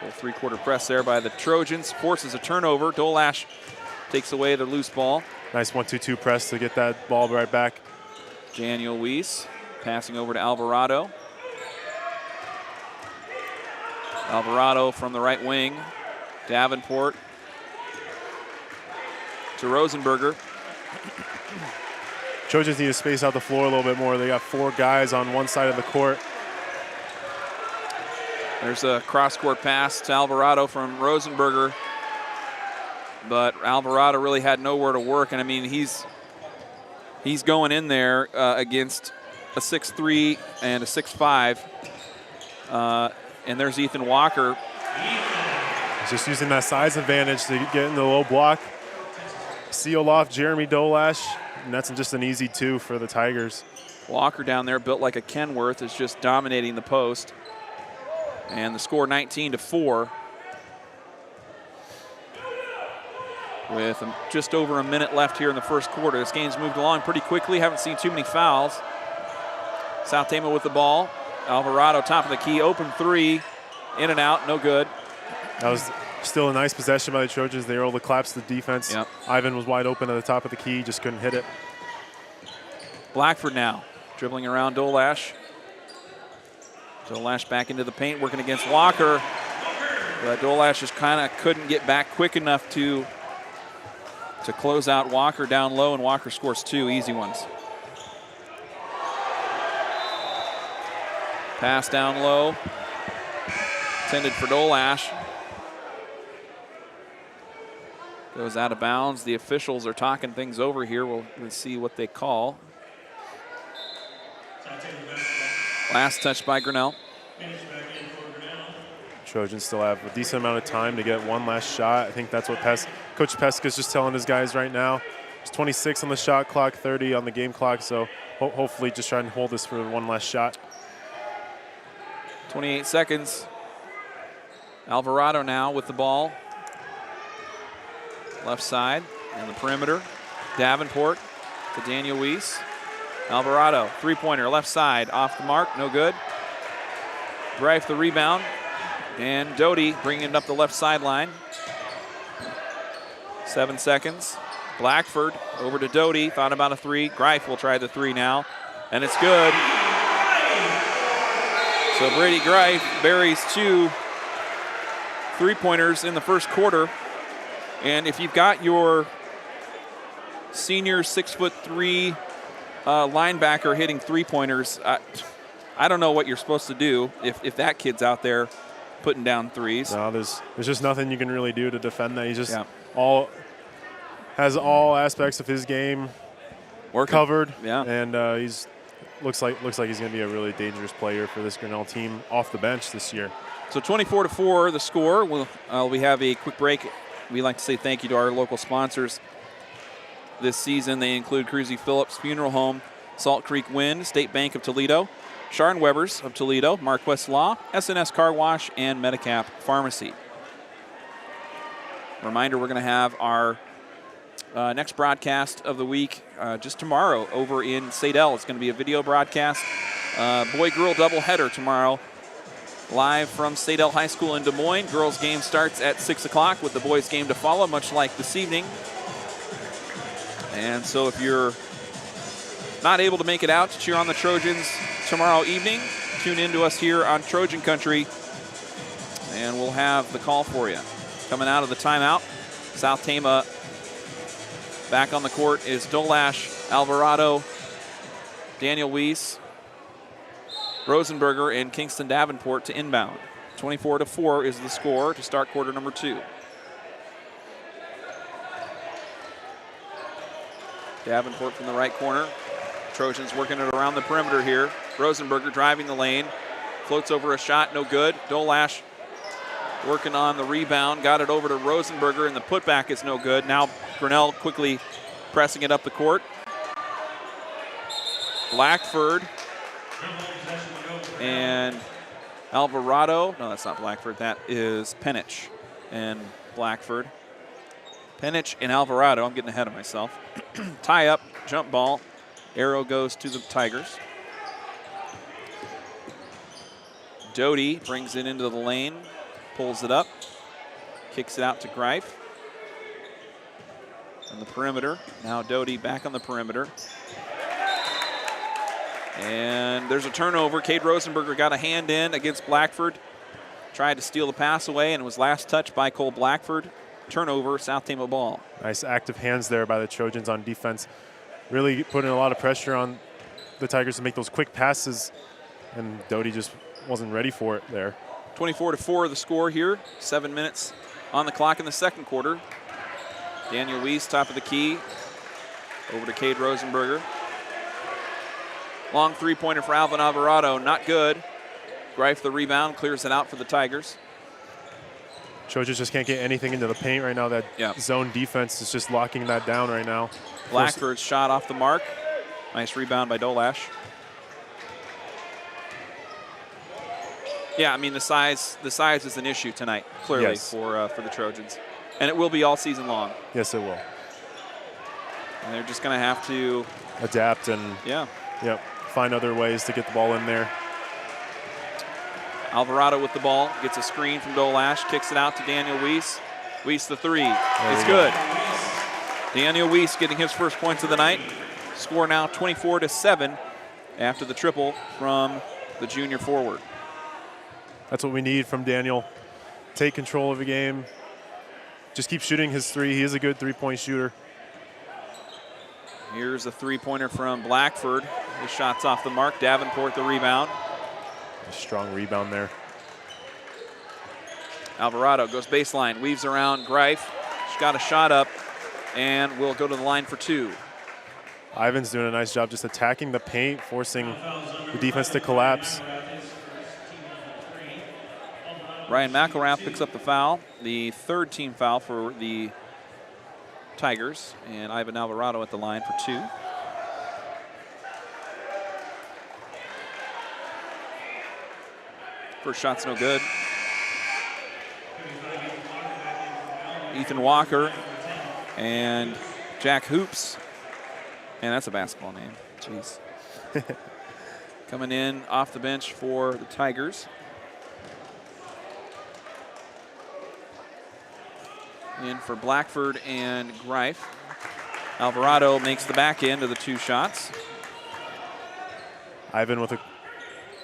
Full three-quarter press there by the Trojans. Forces a turnover. Dolash takes away the loose ball. Nice 1-2-2 press to get that ball right back. Daniel Weiss passing over to Alvarado. Alvarado from the right wing. Davenport to Rosenberger. Trojans need to space out the floor a little bit more. They got 4 guys on one side of the court. There's a cross-court pass to Alvarado from Rosenberger. But Alvarado really had nowhere to work. And, I mean, he's going in there against a 6'3" and a 6'5". And there's Ethan Walker. He's just using that size advantage to get in the low block. Seal off Jeremy Dolash. And that's just an easy 2 for the Tigers. Walker down there, built like a Kenworth, is just dominating the post. And the score 19-4. With just over a minute left here in the first quarter. This game's moved along pretty quickly. Haven't seen too many fouls. South Tama with the ball. Alvarado, top of the key, open 3. In and out, no good. That was still a nice possession by the Trojans. They were able to collapse the defense. Yep. Ivan was wide open at the top of the key, just couldn't hit it. Blackford now, dribbling around Dolash. Dolash back into the paint, working against Walker. But Dolash just kind of couldn't get back quick enough to close out Walker down low, and Walker scores 2 easy ones. Pass down low, intended for Dolash. Goes out of bounds. The officials are talking things over here. We'll see what they call. Last touch by Grinnell. Trojans still have a decent amount of time to get one last shot. I think that's what Coach Peska's just telling his guys right now. It's 26 on the shot clock, 30 on the game clock, so hopefully just try and hold this for one last shot. 28 seconds. Alvarado now with the ball. Left side and the perimeter. Davenport to Daniel Weiss. Alvarado, three-pointer, left side, off the mark, no good. Greif the rebound. And Doty bringing it up the left sideline. 7 seconds. Blackford over to Doty, thought about a 3. Greif will try the 3 now, and it's good. So Brady Greif buries 2 3-pointers in the first quarter. And if you've got your senior 6'3" linebacker hitting 3-pointers, I don't know what you're supposed to do if that kid's out there putting down 3s. No, there's just nothing you can really do to defend that. He just has all aspects of his game covered. Yeah, and he's looks like he's going to be a really dangerous player for this Grinnell team off the bench this year. So 24-4 the score. We have a quick break. We'd like to say thank you to our local sponsors this season. They include Cruzy Phillips Funeral Home, Salt Creek Wind, State Bank of Toledo, Sharon Weber's of Toledo, Marquest Law, SNS Car Wash, and Medicap Pharmacy. Reminder, we're going to have our next broadcast of the week just tomorrow over in Sadell. It's going to be a video broadcast. Boy-girl doubleheader tomorrow. Live from Sadell High School in Des Moines. Girls game starts at 6 o'clock with the boys game to follow, much like this evening. And so if you're not able to make it out to cheer on the Trojans tomorrow evening, tune in to us here on Trojan Country, and we'll have the call for you. Coming out of the timeout, South Tama back on the court is Dolash, Alvarado, Daniel Weiss, Rosenberger, and Kingston Davenport to inbound. 24-4 is the score to start quarter number 2. Davenport from the right corner. Trojans working it around the perimeter here. Rosenberger driving the lane. Floats over a shot, no good. Dolash working on the rebound. Got it over to Rosenberger, and the putback is no good. Now Grinnell quickly pressing it up the court. Blackford and Alvarado. No, that's not Blackford. That is Penich and Blackford. Penich and Alvarado. I'm getting ahead of myself. Tie up, jump ball. Arrow goes to the Tigers. Doty brings it into the lane, pulls it up, kicks it out to Greif. On the perimeter. Now Doty back on the perimeter. And there's a turnover. Cade Rosenberger got a hand in against Blackford. Tried to steal the pass away and was last touched by Cole Blackford. Turnover, South Tama ball. Nice active hands there by the Trojans on defense. Really putting a lot of pressure on the Tigers to make those quick passes, and Doty just wasn't ready for it there. 24-4 the score here. 7 minutes on the clock in the second quarter. Daniel Weiss, top of the key. Over to Cade Rosenberger. Long three-pointer for Alvin Alvarado, not good. Greif the rebound, clears it out for the Tigers. Trojans just can't get anything into the paint right now. That zone defense is just locking that down right now. Blackford's shot off the mark. Nice rebound by Dolash. Yeah, I mean the size is an issue tonight, clearly for the Trojans, and it will be all season long. Yes, it will. And they're just going to have to adapt and find other ways to get the ball in there. Alvarado with the ball, gets a screen from Dolash, kicks it out to Daniel Weiss. Weiss the three. It's good. Daniel Weiss getting his first points of the night. Score now 24-7 after the triple from the junior forward. That's what we need from Daniel. Take control of the game. Just keep shooting his three. He is a good three-point shooter. Here's a three-pointer from Blackford. His shot's off the mark. Davenport the rebound. A strong rebound there. Alvarado goes baseline, weaves around Greif. She's got a shot up and will go to the line for two. Ivan's doing a nice job just attacking the paint, forcing the defense to collapse. Ryan McElrath picks up the foul, the third team foul for the Tigers, and Ivan Alvarado at the line for two. First shot's no good. Ethan Walker and Jack Hoops. Man, that's a basketball name. Jeez. Coming in off the bench for the Tigers. In for Blackford and Greif. Alvarado makes the back end of the two shots. Ivan with a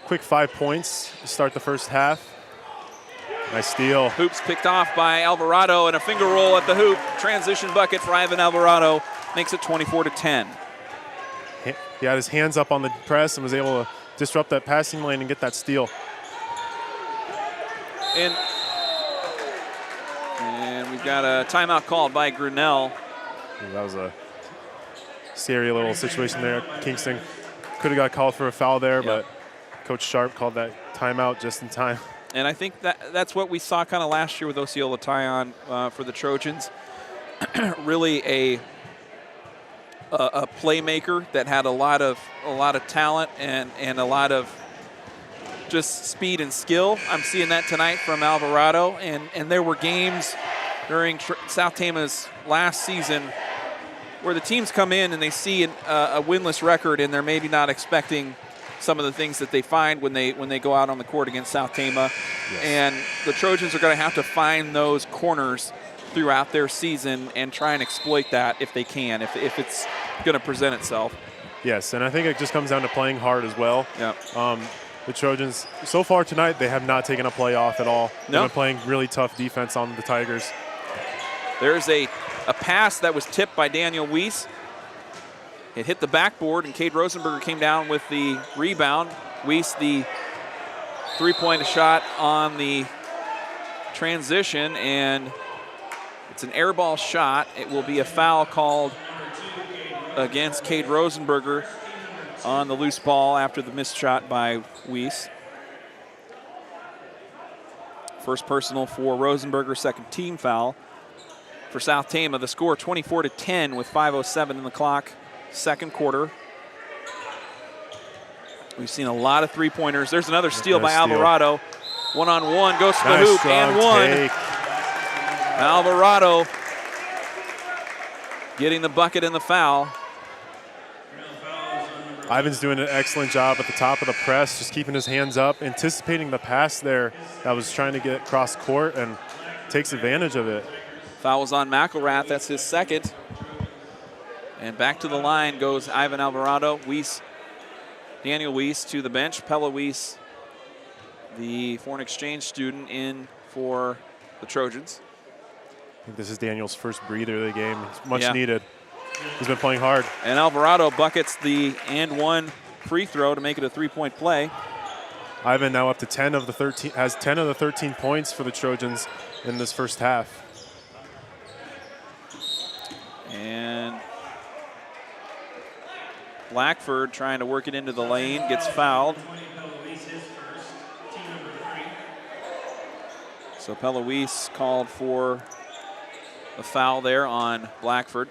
quick 5 points to start the first half. Nice steal. Hoops picked off by Alvarado and a finger roll at the hoop. Transition bucket for Ivan Alvarado makes it 24-10. He had his hands up on the press and was able to disrupt that passing lane and get that steal. And we've got a timeout called by Grinnell. That was a scary little situation there. Kingston could have got called for a foul there, but Coach Sharp called that timeout just in time. And I think that's what we saw kind of last year with Osceola Tyon for the Trojans. Really a playmaker that had a lot of talent and a lot of just speed and skill. I'm seeing that tonight from Alvarado. And there were games during South Tama's last season where the teams come in and they see a winless record and they're maybe not expecting some of the things that they find when they go out on the court against South Tama. Yes. And the Trojans are going to have to find those corners throughout their season and try and exploit that if they can, if it's going to present itself. Yes, and I think it just comes down to playing hard as well. Yeah. The Trojans, so far tonight, they have not taken a play off at all. They've been playing really tough defense on the Tigers. There's a pass that was tipped by Daniel Weiss. It hit the backboard, and Cade Rosenberger came down with the rebound. Weiss, the three-point shot on the transition, and it's an air ball shot. It will be a foul called against Cade Rosenberger on the loose ball after the missed shot by Weiss. First personal for Rosenberger, second team foul for South Tama. The score 24-10 with 5:07 in the clock. Second quarter. We've seen a lot of three-pointers. There's another steal by Alvarado. One-on-one, goes to the hoop and one. Take. Alvarado getting the bucket and the foul. Ivan's doing an excellent job at the top of the press, just keeping his hands up, anticipating the pass there that was trying to get cross court, and takes advantage of it. Foul was on McElrath. That's his second. And back to the line goes Ivan Alvarado. Daniel Weiss to the bench. Pella Weiss, the foreign exchange student, in for the Trojans. I think this is Daniel's first breather of the game. It's much Yeah. needed. He's been playing hard. And Alvarado buckets the and one free throw to make it a three-point play. Ivan now up to 10 of the 13, has 10 of the 13 points for the Trojans in this first half. And Blackford trying to work it into the lane, gets fouled. So Peloise called for a foul there on Blackford.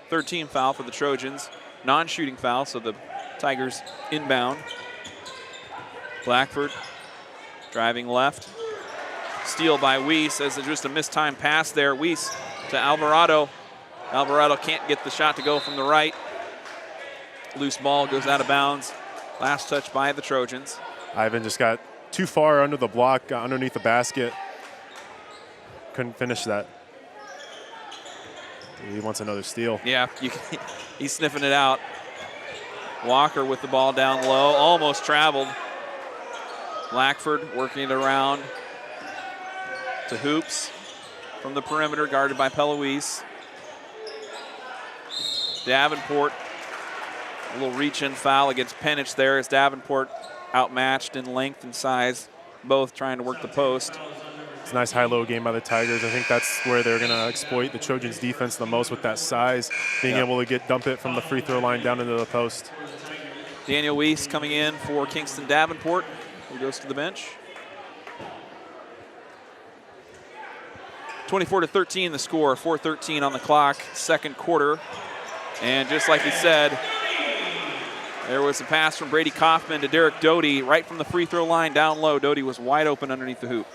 13 foul for the Trojans. Non-shooting foul, so the Tigers inbound. Blackford driving left. Steal by Weiss as it's just a mistimed pass there. Weiss to Alvarado. Alvarado can't get the shot to go from the right. Loose ball goes out of bounds. Last touch by the Trojans. Ivan just got too far under the block, got underneath the basket. Couldn't finish that. He wants another steal. Yeah, he's sniffing it out. Walker with the ball down low, almost traveled. Blackford working it around to Hoops from the perimeter, guarded by Peloise. Davenport, a little reach-in foul against Penich there as Davenport outmatched in length and size, both trying to work the post. It's a nice high-low game by the Tigers. I think that's where they're going to exploit the Trojans' defense the most with that size, being able to dump it from the free throw line down into the post. Daniel Weiss coming in for Kingston Davenport, who goes to the bench. 24-13 the score, 4:13 on the clock, second quarter. And just like he said, there was a pass from Brady Kaufman to Derek Doty right from the free throw line down low. Doty was wide open underneath the hoop.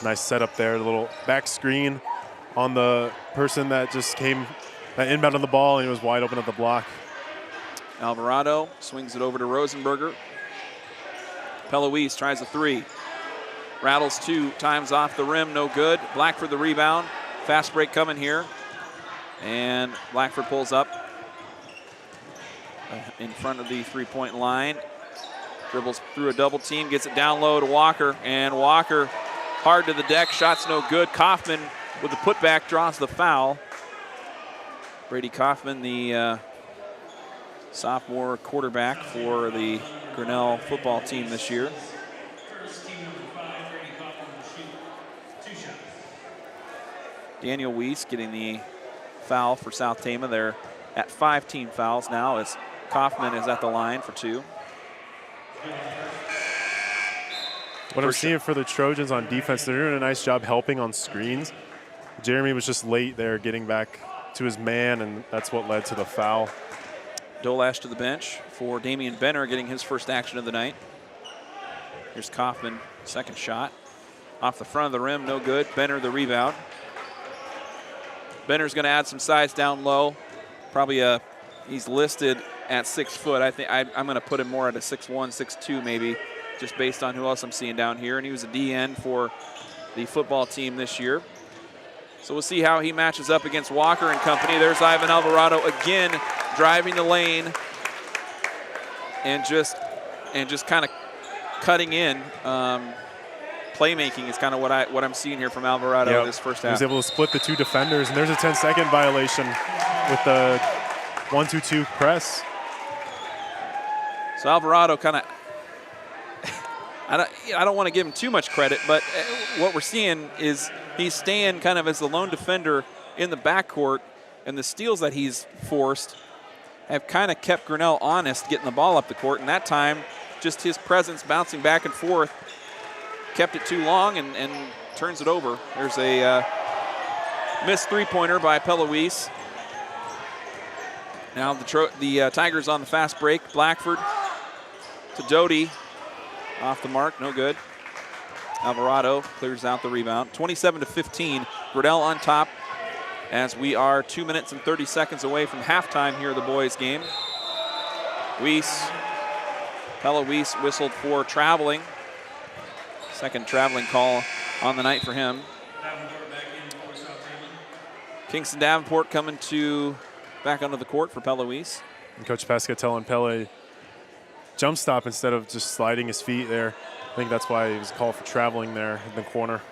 Nice setup there, the little back screen on the person that just came, that inbound on the ball, and he was wide open at the block. Alvarado swings it over to Rosenberger. Peloise tries a three. Rattles two times off the rim, no good. Blackford the rebound. Fast break coming here. And Blackford pulls up in front of the three-point line. Dribbles through a double team, gets it down low to Walker. And Walker hard to the deck, shot's no good. Kaufman with the putback draws the foul. Brady Kaufman, the sophomore quarterback for the Grinnell football team this year. Daniel Weiss getting the foul for South Tama. They're at 5 team fouls now as Kaufman is at the line for 2. What I'm seeing for the Trojans on defense, they're doing a nice job helping on screens. Jeremy was just late there getting back to his man, and that's what led to the foul. Dolash to the bench for Damian Benner getting his first action of the night. Here's Kaufman, second shot. Off the front of the rim, no good. Benner the rebound. Benner's going to add some size down low. Probably he's listed at 6 foot. I think I'm going to put him more at a 6'1", 6'2", maybe, just based on who else I'm seeing down here. And he was a DN for the football team this year. So we'll see how he matches up against Walker and company. There's Ivan Alvarado again driving the lane and just kind of cutting in. Playmaking is kind of what I'm seeing here from Alvarado this first half. He was able to split the 2 defenders, and there's a 10-second violation with the 1-2-2 press. So Alvarado kind of, I don't want to give him too much credit, but what we're seeing is he's staying kind of as the lone defender in the backcourt, and the steals that he's forced have kind of kept Grinnell honest getting the ball up the court, and that time just his presence bouncing back and forth kept it too long and turns it over. There's a missed three-pointer by Peloise. Now the Tigers on the fast break. Blackford to Doty. Off the mark, no good. Alvarado clears out the rebound. 27-15, Grinnell on top as we are 2 minutes and 30 seconds away from halftime here at the boys' game. Pella Weiss whistled for traveling. Second traveling call on the night for him. Kingston Davenport coming back onto the court for Pella Weiss. And Coach Pesca telling Pele jump stop instead of just sliding his feet there. I think that's why he was called for traveling there in the corner.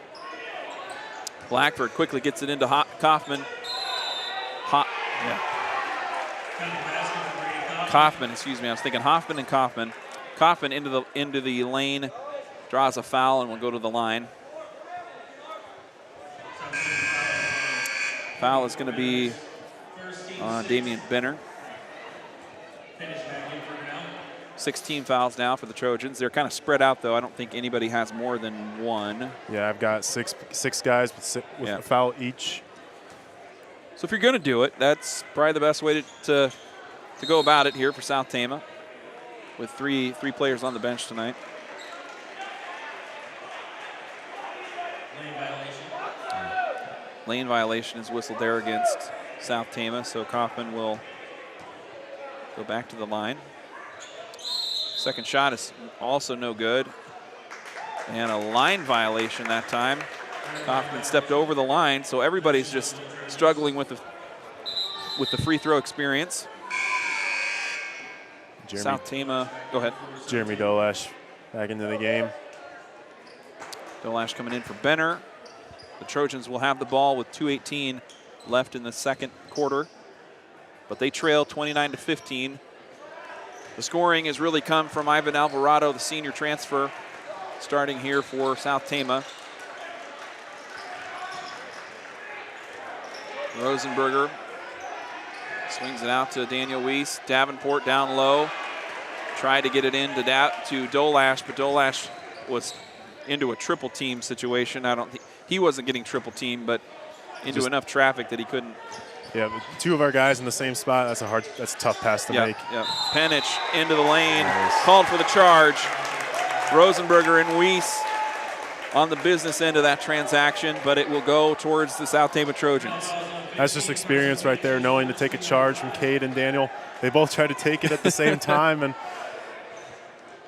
Blackford quickly gets it into Kaufman. Kaufman, excuse me. I was thinking Hoffman and Kaufman. Kaufman into the lane, draws a foul, and will go to the line. Foul is going to be Damian Benner. 16 fouls now for the Trojans. They're kind of spread out, though. I don't think anybody has more than one. Yeah, I've got six guys with a foul each. So if you're going to do it, that's probably the best way to go about it here for South Tama, with three players on the bench tonight. Lane violation is whistled there against South Tama, so Kaufman will go back to the line. Second shot is also no good. And a line violation that time. Kaufman stepped over the line, so everybody's just struggling with the free throw experience. South Tama, go ahead. Jeremy Dolash back into the game. Dolash coming in for Benner. The Trojans will have the ball with 2:18 left in the second quarter, but they trail 29-15. The scoring has really come from Ivan Alvarado, the senior transfer, starting here for South Tama. Rosenberger swings it out to Daniel Weiss. Davenport down low. Tried to get it in to Dolash, but Dolash was into a triple team situation. He wasn't getting triple team, but into enough traffic that he couldn't. Yeah, but two of our guys in the same spot, that's a tough pass to make. Yeah. Penich into the lane, called for the charge. Rosenberger and Weiss on the business end of that transaction, but it will go towards the South Tama Trojans. That's just experience right there, knowing to take a charge from Cade and Daniel. They both try to take it at the same time, and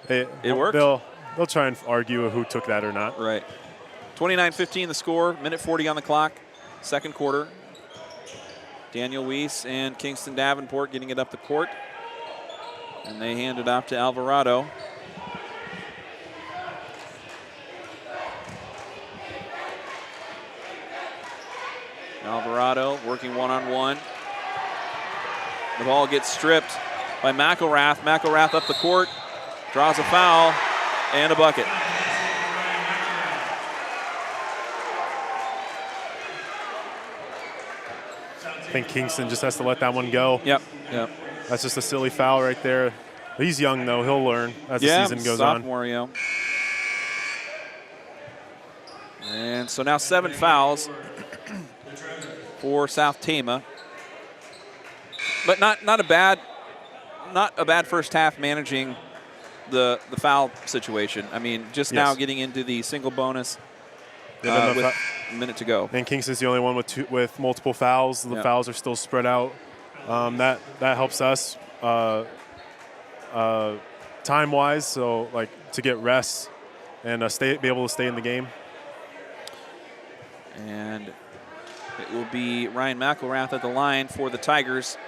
it worked. They'll try and argue who took that or not. Right. 29-15 the score, minute 40 on the clock, second quarter. Daniel Weiss and Kingston Davenport getting it up the court. And they hand it off to Alvarado. Alvarado working one-on-one. The ball gets stripped by McElrath. McElrath up the court, draws a foul, and a bucket. I think Kingston just has to let that one go. Yep. That's just a silly foul right there. He's young, though. He'll learn as the season goes on. Sophomore, yeah. And so now 7 fouls for South Tama. But not a bad first half managing the foul situation. I mean, just now getting into the single bonus with a minute to go. And Kingston's the only one with multiple fouls. The fouls are still spread out. That helps us time-wise, so to get rest and be able to stay in the game. And it will be Ryan McElrath at the line for the Tigers.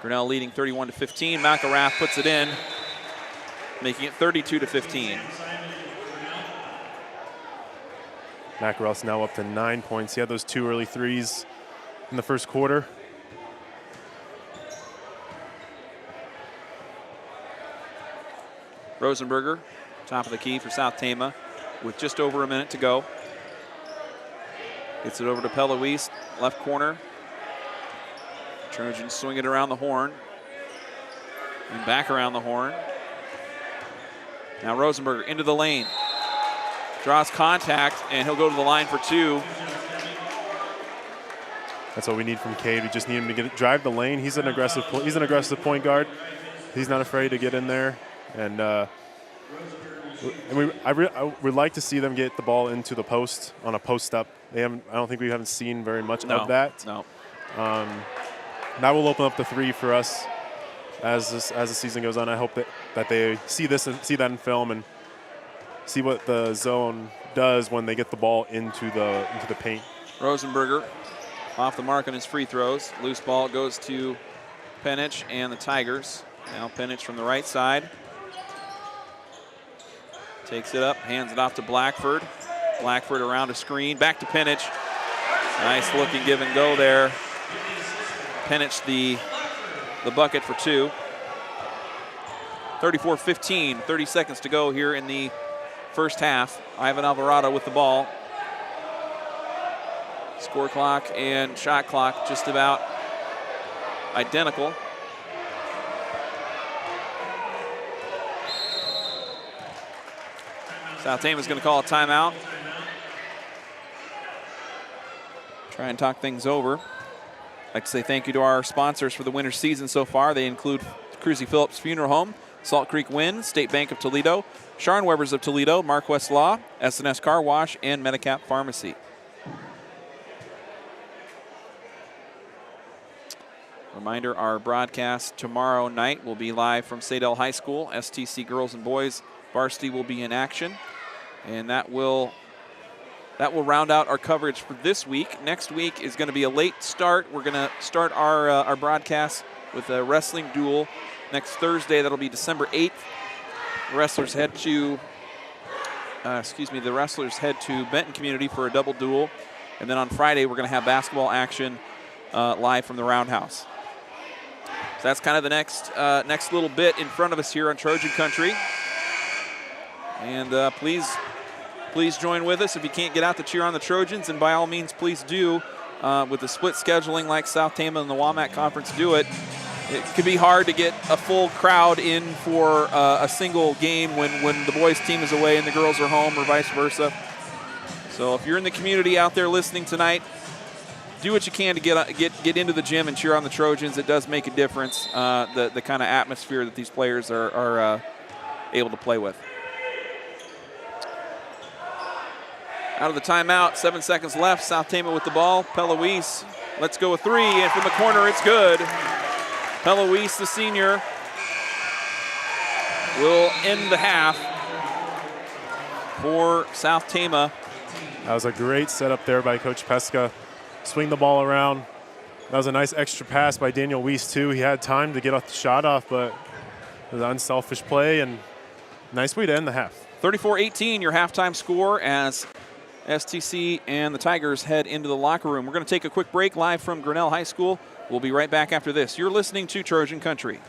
Grinnell leading 31-15. McElrath puts it in, making it 32-15. McElrath's now up to 9 points. He had those 2 early threes in the first quarter. Rosenberger, top of the key for South Tama, with just over a minute to go. Gets it over to Pella Weiss, left corner. Trojans swing it around the horn. And back around the horn. Now Rosenberger into the lane. Draws contact, and he'll go to the line for 2. That's what we need from Cade. We just need him to drive the lane. He's an aggressive point guard. He's not afraid to get in there. And I would like to see them get the ball into the post on a post-up I don't think we haven't seen very much No, of that. no. That will open up the 3 for us as the season goes on. I hope that they see this and see that in film and see what the zone does when they get the ball into the paint. Rosenberger off the mark on his free throws. Loose ball goes to Penich and the Tigers. Now Penich from the right side. Takes it up, hands it off to Blackford. Blackford around a screen, back to Penich. Nice looking give and go there. Penich the bucket for 2. 34-15, 30 seconds to go here in the first half. Ivan Alvarado with the ball. Score clock and shot clock just about identical. South Tama's going to call a timeout. Try and talk things over. I'd like to say thank you to our sponsors for the winter season so far. They include Cruzy Phillips Funeral Home, Salt Creek Wind, State Bank of Toledo, Sharn Weber's of Toledo, Mark West Law, S&S Car Wash, and Medicap Pharmacy. Reminder, our broadcast tomorrow night will be live from Sadell High School. STC girls and boys varsity will be in action, and that will round out our coverage for this week. Next week is going to be a late start. We're going to start our broadcast with a wrestling duel next Thursday. That'll be December 8th. The wrestlers head to Benton Community for a double duel, and then on Friday we're going to have basketball action live from the Roundhouse. So that's kind of the next little bit in front of us here on Trojan Country. And please join with us if you can't get out to cheer on the Trojans, and by all means, please do. With the split scheduling like South Tama and the WAMAC Conference do it could be hard to get a full crowd in for a single game when the boys' team is away and the girls are home, or vice versa. So if you're in the community out there listening tonight, do what you can to get into the gym and cheer on the Trojans. It does make a difference, the kind of atmosphere that these players are able to play with. Out of the timeout, 7 seconds left. South Tama with the ball. Peloise, let's go with 3, and from the corner, it's good. Peloise, the senior, will end the half for South Tama. That was a great setup there by Coach Pesca. Swing the ball around. That was a nice extra pass by Daniel Weiss, too. He had time to get the shot off, but it was an unselfish play, and nice way to end the half. 34-18, your halftime score as STC and the Tigers head into the locker room. We're going to take a quick break live from Grinnell High School. We'll be right back after this. You're listening to Trojan Country.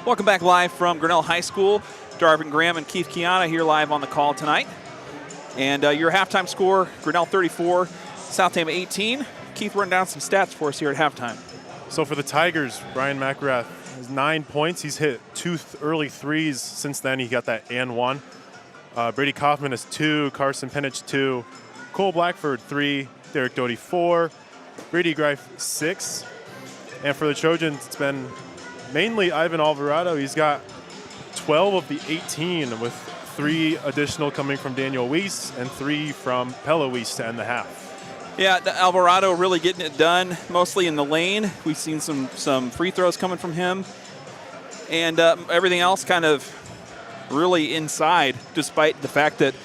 Welcome back live from Grinnell High School. Darvin Graham and Keith Kiana here live on the call tonight. And your halftime score, Grinnell 34, South Tama 18. Keith, run down some stats for us here at halftime. So for the Tigers, Brian McGrath has 9 points. He's hit 2 early threes since then. He got that and one. Brady Kaufman has 2, Carson Penich 2, Cole Blackford 3, Derek Doty 4, Brady Greif 6. And for the Trojans, it's been mainly Ivan Alvarado. He's got 12 of the 18 with 3 additional coming from Daniel Weiss and 3 from Pella Weiss to end the half. Yeah, Alvarado really getting it done, mostly in the lane. We've seen some free throws coming from him. And everything else kind of really inside, despite the fact that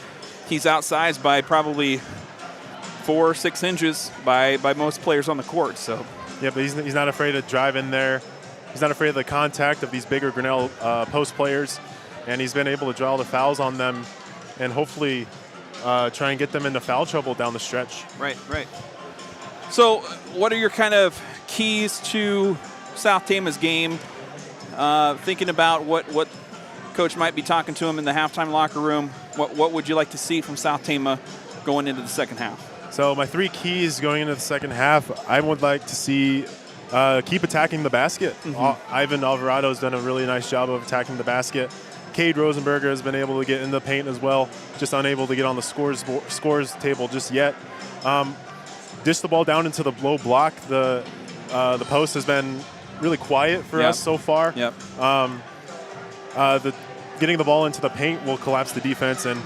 he's outsized by probably 4 or 6 inches by most players on the court. So yeah, but he's not afraid to drive in there. He's not afraid of the contact of these bigger Grinnell post players, and he's been able to draw the fouls on them and hopefully try and get them into foul trouble down the stretch. Right. So what are your kind of keys to South Tama's game? Thinking about what Coach might be talking to him in the halftime locker room, what would you like to see from South Tama going into the second half? So my 3 keys going into the second half, I would like to see keep attacking the basket. Ivan Alvarado has done a really nice job of attacking the basket. Cade Rosenberger has been able to get in the paint as well, just unable to get on the scores table just yet. Dish the ball down into the low block. The post has been really quiet for us so far. Getting the ball into the paint will collapse the defense, and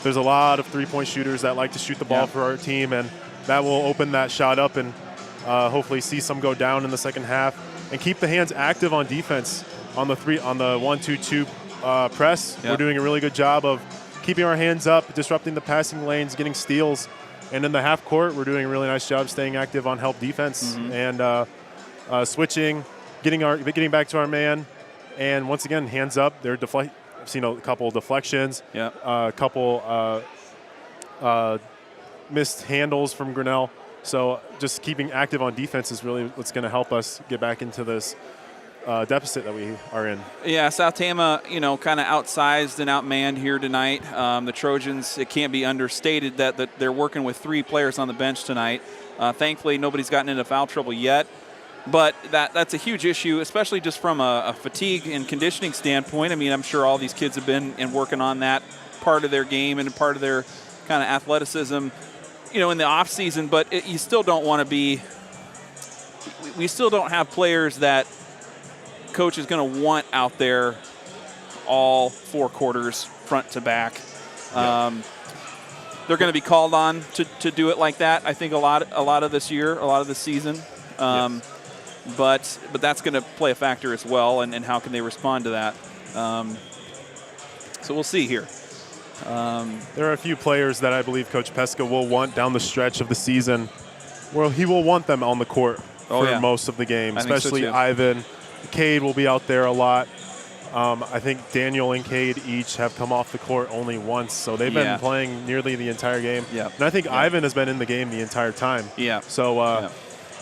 there's a lot of three-point shooters that like to shoot the ball for our team, and that will open that shot up and hopefully see some go down in the second half, and keep the hands active on defense on the 1-2-2 press. We're doing a really good job of keeping our hands up, disrupting the passing lanes, getting steals, and in the half court, we're doing a really nice job staying active on help defense and switching, getting back to our man, and once again, hands up. I've seen a couple of deflections, a couple missed handles from Grinnell. So just keeping active on defense is really what's going to help us get back into this deficit that we are in. Yeah, South Tama, kind of outsized and outmanned here tonight. The Trojans, it can't be understated that they're working with 3 players on the bench tonight. Thankfully, nobody's gotten into foul trouble yet. But that's a huge issue, especially just from a fatigue and conditioning standpoint. I mean, I'm sure all these kids have been working on that part of their game and part of their kind of athleticism, in the off season. But you still don't want to be. We still don't have players that coach is going to want out there all 4 quarters, front to back. They're going to be called on to do it like that. I think a lot of this year, a lot of this season. But that's going to play a factor as well, and how can they respond to that? So we'll see here. There are a few players that I believe Coach Pesca will want down the stretch of the season, where he will want them on the court for most of the game, especially Ivan. Cade will be out there a lot. I think Daniel and Cade each have come off the court only once, so they've been playing nearly the entire game. And I think Ivan has been in the game the entire time. So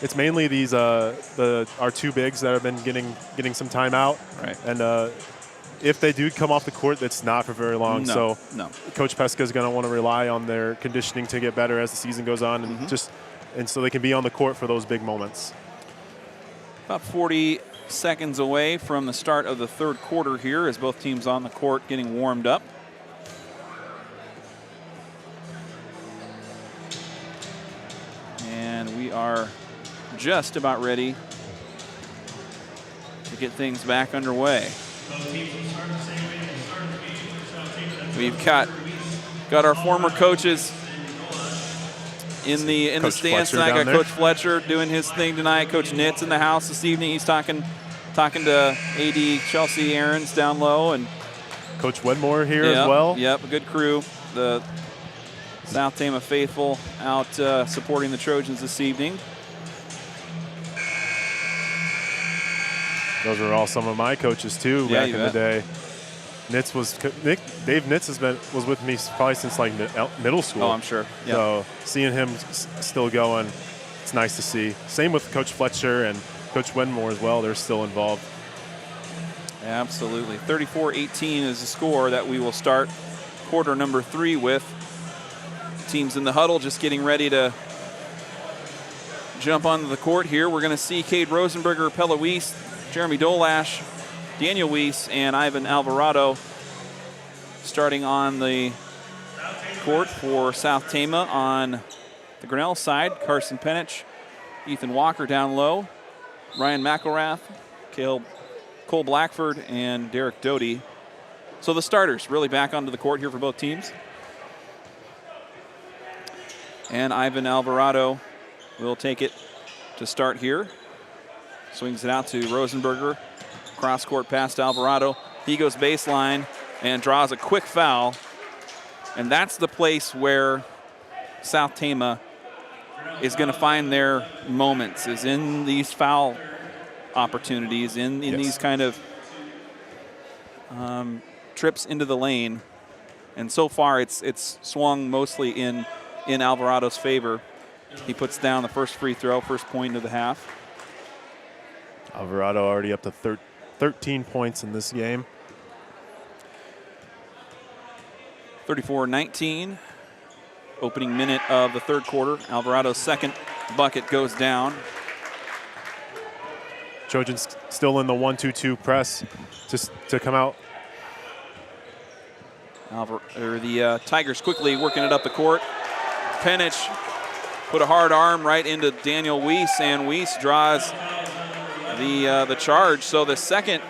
it's mainly these our two bigs that have been getting some time out. Right. And if they do come off the court, that's not for very long. No, so no. Coach Pesca is going to want to rely on their conditioning to get better as the season goes on, and so they can be on the court for those big moments. About 40 seconds away from the start of the third quarter here as both teams on the court getting warmed up. And we are just about ready to get things back underway. We've got our former coaches in the stands tonight. Got Coach Fletcher doing his thing tonight. Coach Nitz in the house this evening. He's talking to AD Chelsea Aarons down low, and Coach Wedmore here as well. Yep, a good crew. The South Tama faithful out supporting the Trojans this evening. Those were all some of my coaches too back in the day. Dave Nitz was with me probably since like middle school. Oh, I'm sure. Yep. So seeing him still going, it's nice to see. Same with Coach Fletcher and Coach Wenmore as well. They're still involved. Absolutely. 34-18 is the score that we will start quarter number 3 with. Teams in the huddle just getting ready to jump onto the court here. We're going to see Cade Rosenberger, Pella Weiss, Jeremy Dolash, Daniel Weiss, and Ivan Alvarado starting on the court for South Tama. On the Grinnell side, Carson Penich, Ethan Walker down low, Ryan McElrath, Cole Blackford, and Derek Doty. So the starters really back onto the court here for both teams. And Ivan Alvarado will take it to start here. Swings it out to Rosenberger. Cross-court pass to Alvarado. He goes baseline and draws a quick foul. And that's the place where South Tama is going to find their moments, is in these foul opportunities, in these kind of trips into the lane. And so far it's swung mostly in Alvarado's favor. He puts down the first free throw, first point of the half. Alvarado already up to 13 points in this game. 34-19. Opening minute of the third quarter. Alvarado's second bucket goes down. Trojans still in the 1-2-2 press to come out. The Tigers quickly working it up the court. Penich put a hard arm right into Daniel Weiss, and Weiss draws the charge. So the second,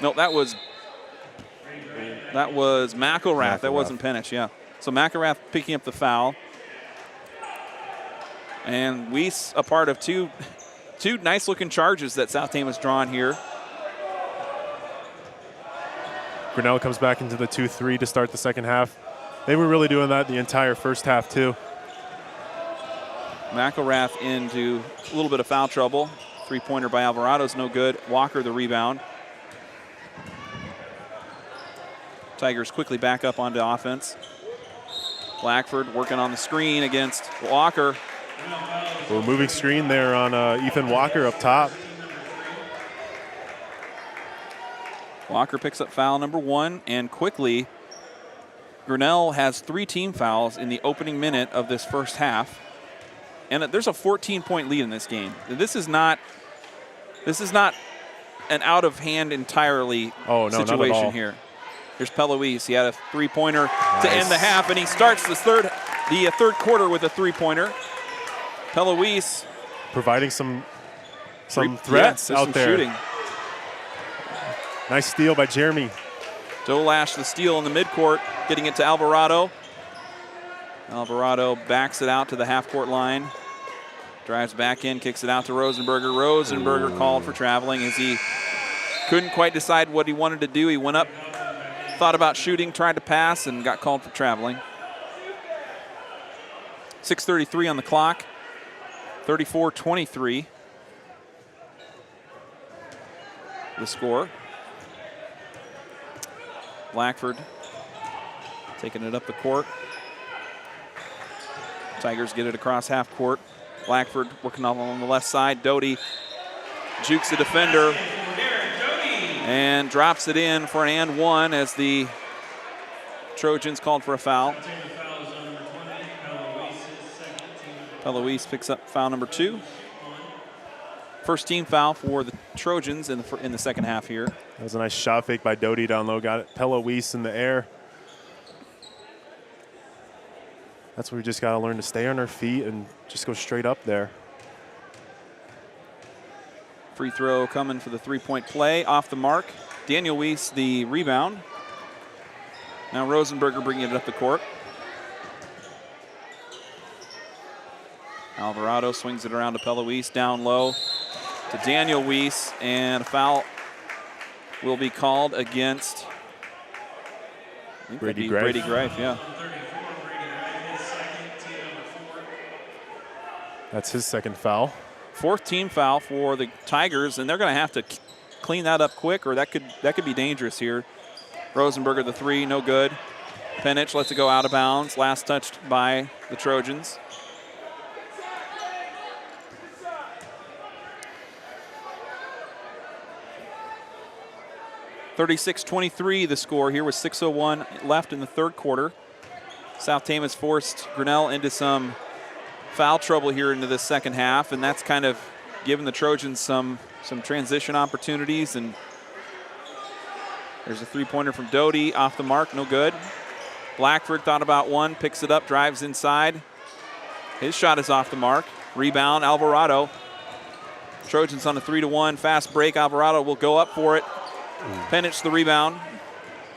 no, that was McElrath. That wasn't Penich, yeah. So McElrath picking up the foul. And Weiss a part of two nice looking charges that South Tama's drawn here. Grinnell comes back into the 2-3 to start the second half. They were really doing that the entire first half too. McElrath into a little bit of foul trouble. Three-pointer by Alvarado's no good. Walker the rebound. Tigers quickly back up onto offense. Blackford working on the screen against Walker. Well, moving screen there on Ethan Walker up top. Walker picks up foul number 1, and quickly Grinnell has 3 team fouls in the opening minute of this first half. And there's a 14-point lead in this game. This is not an out of hand entirely situation here. Here's Pella Weiss. He had a three-pointer to end the half, and he starts the third quarter with a three-pointer. Pella Weiss providing some threats out there. Shooting. Nice steal by Jeremy. Dolash the steal in the midcourt, getting it to Alvarado. Alvarado backs it out to the half-court line. Drives back in, kicks it out to Rosenberger. Rosenberger called for traveling as he couldn't quite decide what he wanted to do. He went up, thought about shooting, tried to pass, and got called for traveling. 6:33 on the clock. 34-23. The score. Blackford taking it up the court. Tigers get it across half court. Blackford working on the left side. Doty jukes the defender and drops it in for an and one as the Trojans called for a foul. Peloise picks up foul number 2. First team foul for the Trojans in the second half here. That was a nice shot fake by Doty down low. Got it. Peloise in the air. That's where we just got to learn to stay on our feet and just go straight up there. Free throw coming for the three-point play. Off the mark. Daniel Weiss the rebound. Now Rosenberger bringing it up the court. Alvarado swings it around to Peloise, down low to Daniel Weiss, and a foul will be called against Brady Greif. Brady Greif, yeah. That's his second foul. Fourth team foul for the Tigers, and they're going to have to clean that up quick, or that could be dangerous here. Rosenberger the three, no good. Penich lets it go out of bounds. Last touched by the Trojans. (36-23) the score here with 6:01 left in the third quarter. South Tama's forced Grinnell into some foul trouble here into the second half, and that's kind of given the Trojans some transition opportunities. And there's a three-pointer from Doty, off the mark, no good. Blackford thought about one, picks it up, drives inside. His shot is off the mark. Rebound, Alvarado. Trojans on a 3-1 fast break. Alvarado will go up for it. Penich the rebound.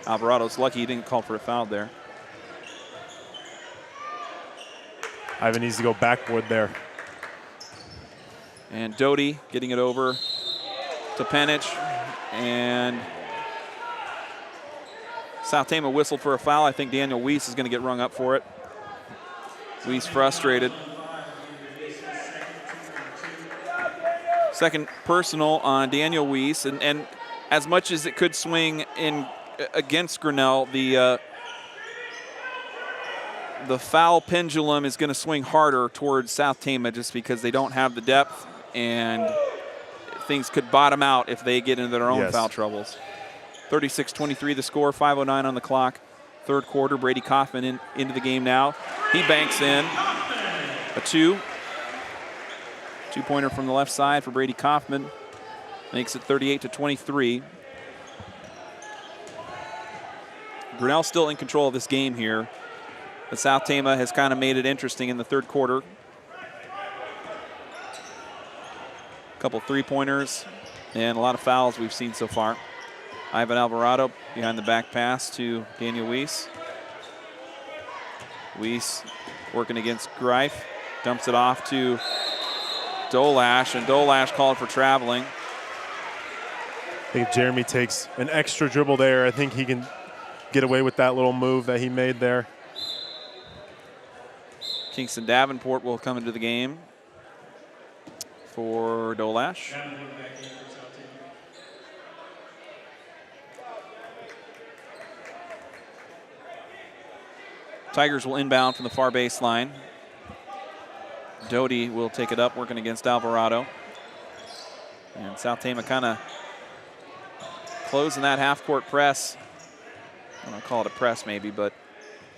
Alvarado's lucky he didn't call for a foul there. Ivan needs to go backboard there. And Doty getting it over to Penich. And South Tama whistled for a foul. I think Daniel Weiss is going to get rung up for it. Weiss frustrated. Second personal on Daniel Weiss. And as much as it could swing in against Grinnell, the foul pendulum is going to swing harder towards South Tama just because they don't have the depth, and things could bottom out if they get into their own foul troubles. 36-23 the score, 5:09 on the clock. Third quarter, Brady Kaufman into the game now. He banks in a two-pointer from the left side for Brady Kaufman. Makes it 38-23. Grinnell still in control of this game here. But South Tama has kind of made it interesting in the third quarter. A couple three-pointers and a lot of fouls we've seen so far. Ivan Alvarado behind the back pass to Daniel Weiss. Weiss working against Greif. Dumps it off to Dolash, and Dolash called for traveling. I think if Jeremy takes an extra dribble there, I think he can get away with that little move that he made there. Kingston Davenport will come into the game for Dolash. Tigers will inbound from the far baseline. Doty will take it up, working against Alvarado. And South Tama kind of closing that half-court press. I don't want to call it a press maybe, but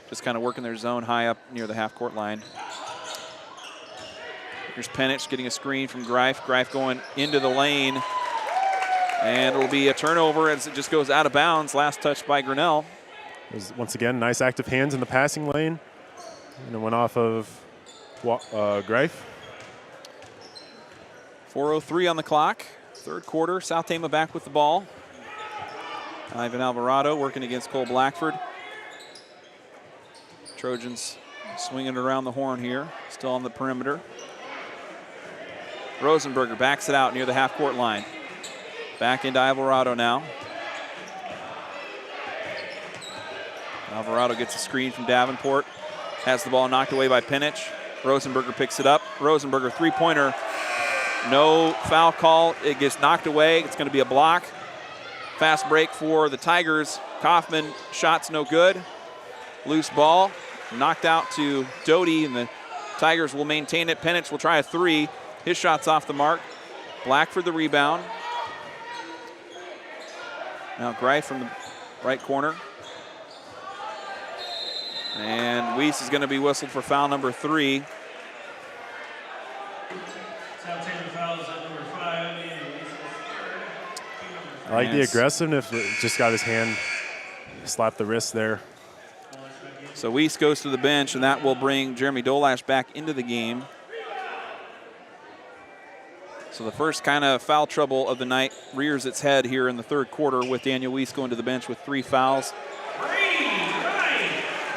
just kind of working their zone high up near the half-court line. Here's Penich getting a screen from Greif. Greif going into the lane. And it'll be a turnover as it just goes out of bounds. Last touch by Grinnell. It was, once again, nice active hands in the passing lane. And it went off of Greif. 4:03 on the clock. Third quarter, South Tama back with the ball. Ivan Alvarado working against Cole Blackford. Trojans swinging it around the horn here, still on the perimeter. Rosenberger backs it out near the half-court line. Back into Alvarado now. Alvarado gets a screen from Davenport. Has the ball knocked away by Penich. Rosenberger picks it up. Rosenberger three-pointer. No foul call. It gets knocked away. It's going to be a block. Fast break for the Tigers. Kaufman, shots no good. Loose ball. Knocked out to Doty in the Tigers will maintain it. Penich will try a three. His shot's off the mark. Blackford the rebound. Now Greif from the right corner. And Weiss is going to be whistled for foul number 3. I like the aggressiveness. Just got his hand, slapped the wrist there. So Weiss goes to the bench, and that will bring Jeremy Dolash back into the game. So the first kind of foul trouble of the night rears its head here in the third quarter with Daniel Weiss going to the bench with 3 fouls.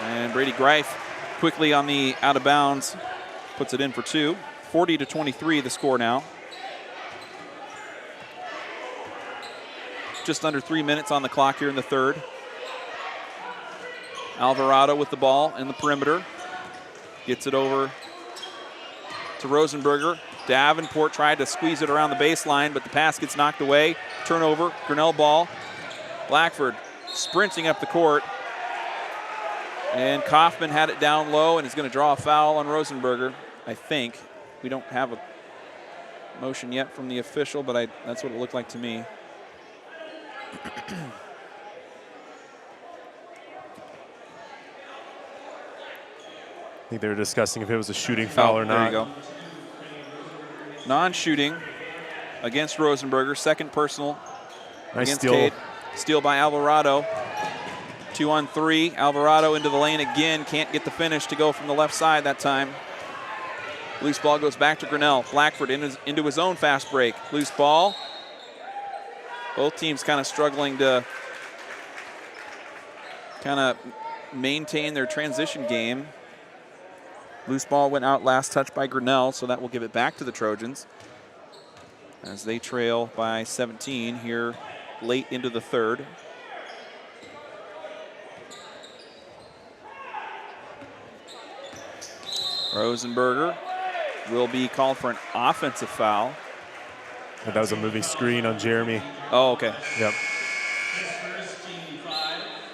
And Brady Greif quickly on the out of bounds puts it in for 2. 40-23 the score now. Just under 3 minutes on the clock here in the third. Alvarado with the ball in the perimeter. Gets it over to Rosenberger. Davenport tried to squeeze it around the baseline, but the pass gets knocked away. Turnover, Grinnell ball. Blackford sprinting up the court. And Kaufman had it down low and is going to draw a foul on Rosenberger, I think. We don't have a motion yet from the official, but that's what it looked like to me. I think they were discussing if it was a shooting foul or not. There you go. Non-shooting against Rosenberger. Second personal Nice against steal. Cade. Steal by Alvarado. 2 on 3. Alvarado into the lane again. Can't get the finish to go from the left side that time. Loose ball goes back to Grinnell. Blackford into his own fast break. Loose ball. Both teams kind of struggling to kind of maintain their transition game. Loose ball went out last touch by Grinnell, so that will give it back to the Trojans as they trail by 17 here late into the third. Rosenberger will be called for an offensive foul. That was a moving screen on Jeremy. Oh, okay. Yep.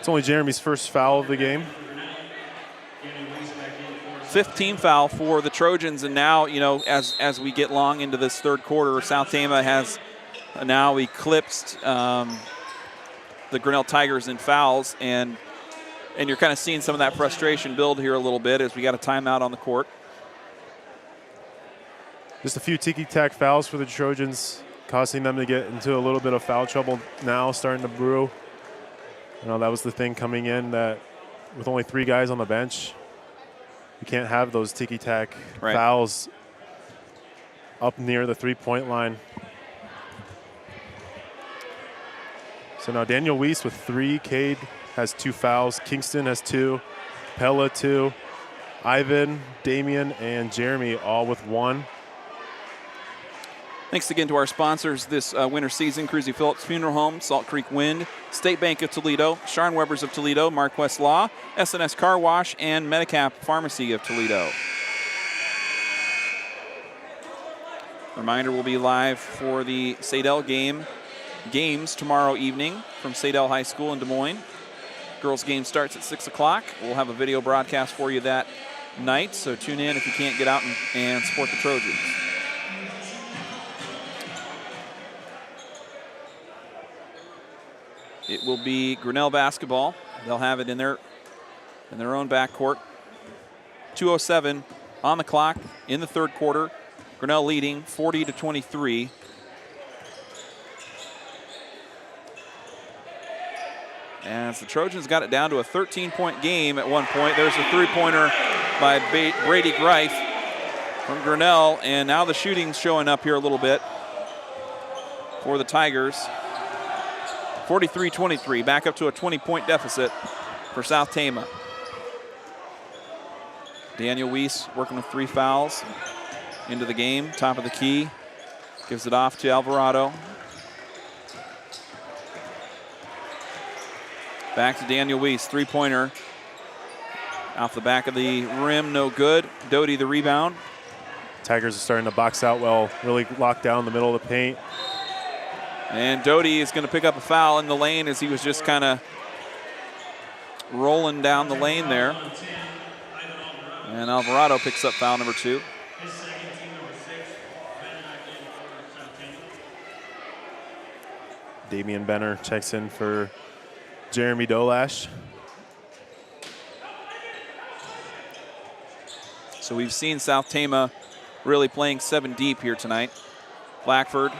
It's only Jeremy's first foul of the game. 15 foul for the Trojans, and now, you know, as we get long into this third quarter, South Tama has now eclipsed the Grinnell Tigers in fouls, and you're kind of seeing some of that frustration build here a little bit as we got a timeout on the court. Just a few ticky-tack fouls for the Trojans, causing them to get into a little bit of foul trouble now, starting to brew. You know, that was the thing coming in, that with only 3 guys on the bench, you can't have those ticky-tack fouls up near the three-point line. So now Daniel Weiss with 3. Cade has 2 fouls. Kingston has 2. Pella 2. Ivan, Damian, and Jeremy all with 1. Thanks again to our sponsors this winter season: Cruzy Phillips Funeral Home, Salt Creek Wind, State Bank of Toledo, Sharn Webbers of Toledo, Marquest Law, SNS Car Wash, and Medicap Pharmacy of Toledo. Reminder, we'll be live for the Sadell games tomorrow evening from Sadell High School in Des Moines. Girls game starts at 6 o'clock. We'll have a video broadcast for you that night, so tune in if you can't get out and support the Trojans. It will be Grinnell basketball. They'll have it in their own backcourt. 2:07 on the clock in the third quarter. Grinnell leading 40-23. As the Trojans got it down to a 13-point game at one point. There's a three-pointer by Brady Greif from Grinnell, and now the shooting's showing up here a little bit for the Tigers. 43-23, back up to a 20-point deficit for South Tama. Daniel Weiss working with 3 fouls into the game, top of the key. Gives it off to Alvarado. Back to Daniel Weiss, three-pointer. Off the back of the rim, no good. Doty the rebound. Tigers are starting to box out well, really lock down the middle of the paint. And Doty is going to pick up a foul in the lane as he was just kind of rolling down the lane there. And Alvarado picks up foul number 2. Damian Benner checks in for Jeremy Dolash. So we've seen South Tama really playing 7 deep here tonight. Blackford.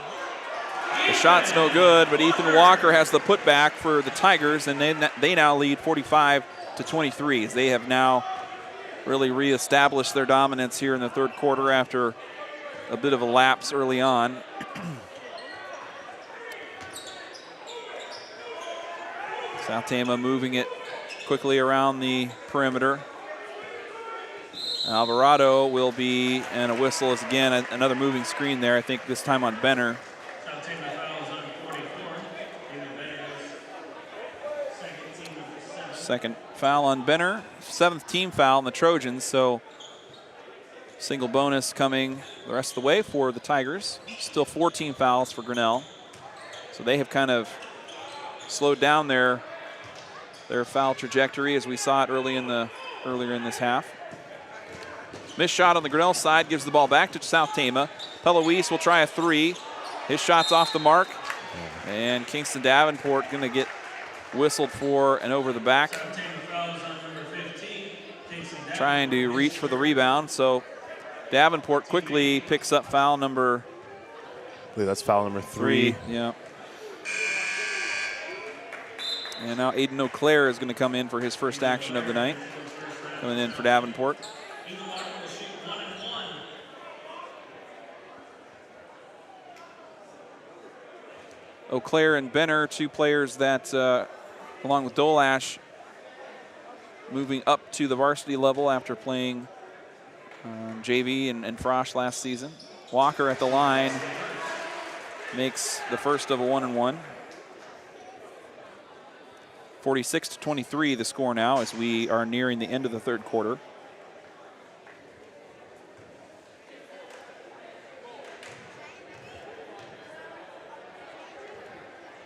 The shot's no good, but Ethan Walker has the putback for the Tigers, and they now lead 45-23 as they have now really reestablished their dominance here in the third quarter after a bit of a lapse early on. South Tama moving it quickly around the perimeter. Alvarado will be, and a whistle is again another moving screen there, I think this time on Benner. Second foul on Benner, 7th team foul on the Trojans, so single bonus coming the rest of the way for the Tigers. Still 14 fouls for Grinnell. So they have kind of slowed down their foul trajectory as we saw it earlier in this half. Missed shot on the Grinnell side gives the ball back to South Tama. Peloise will try a 3. His shot's off the mark. And Kingston Davenport going to get whistled for and over the back. Trying to reach for the rebound. So Davenport quickly picks up foul number, I believe that's foul number 3. Yeah. And now Aiden O'Clair is going to come in for his first action of the night. Coming in for Davenport. O'Clair and Benner, 2 players that, along with Dolash, moving up to the varsity level after playing JV and Frosh last season. Walker at the line makes the first of a 1-and-1. 46-23 the score now as we are nearing the end of the third quarter.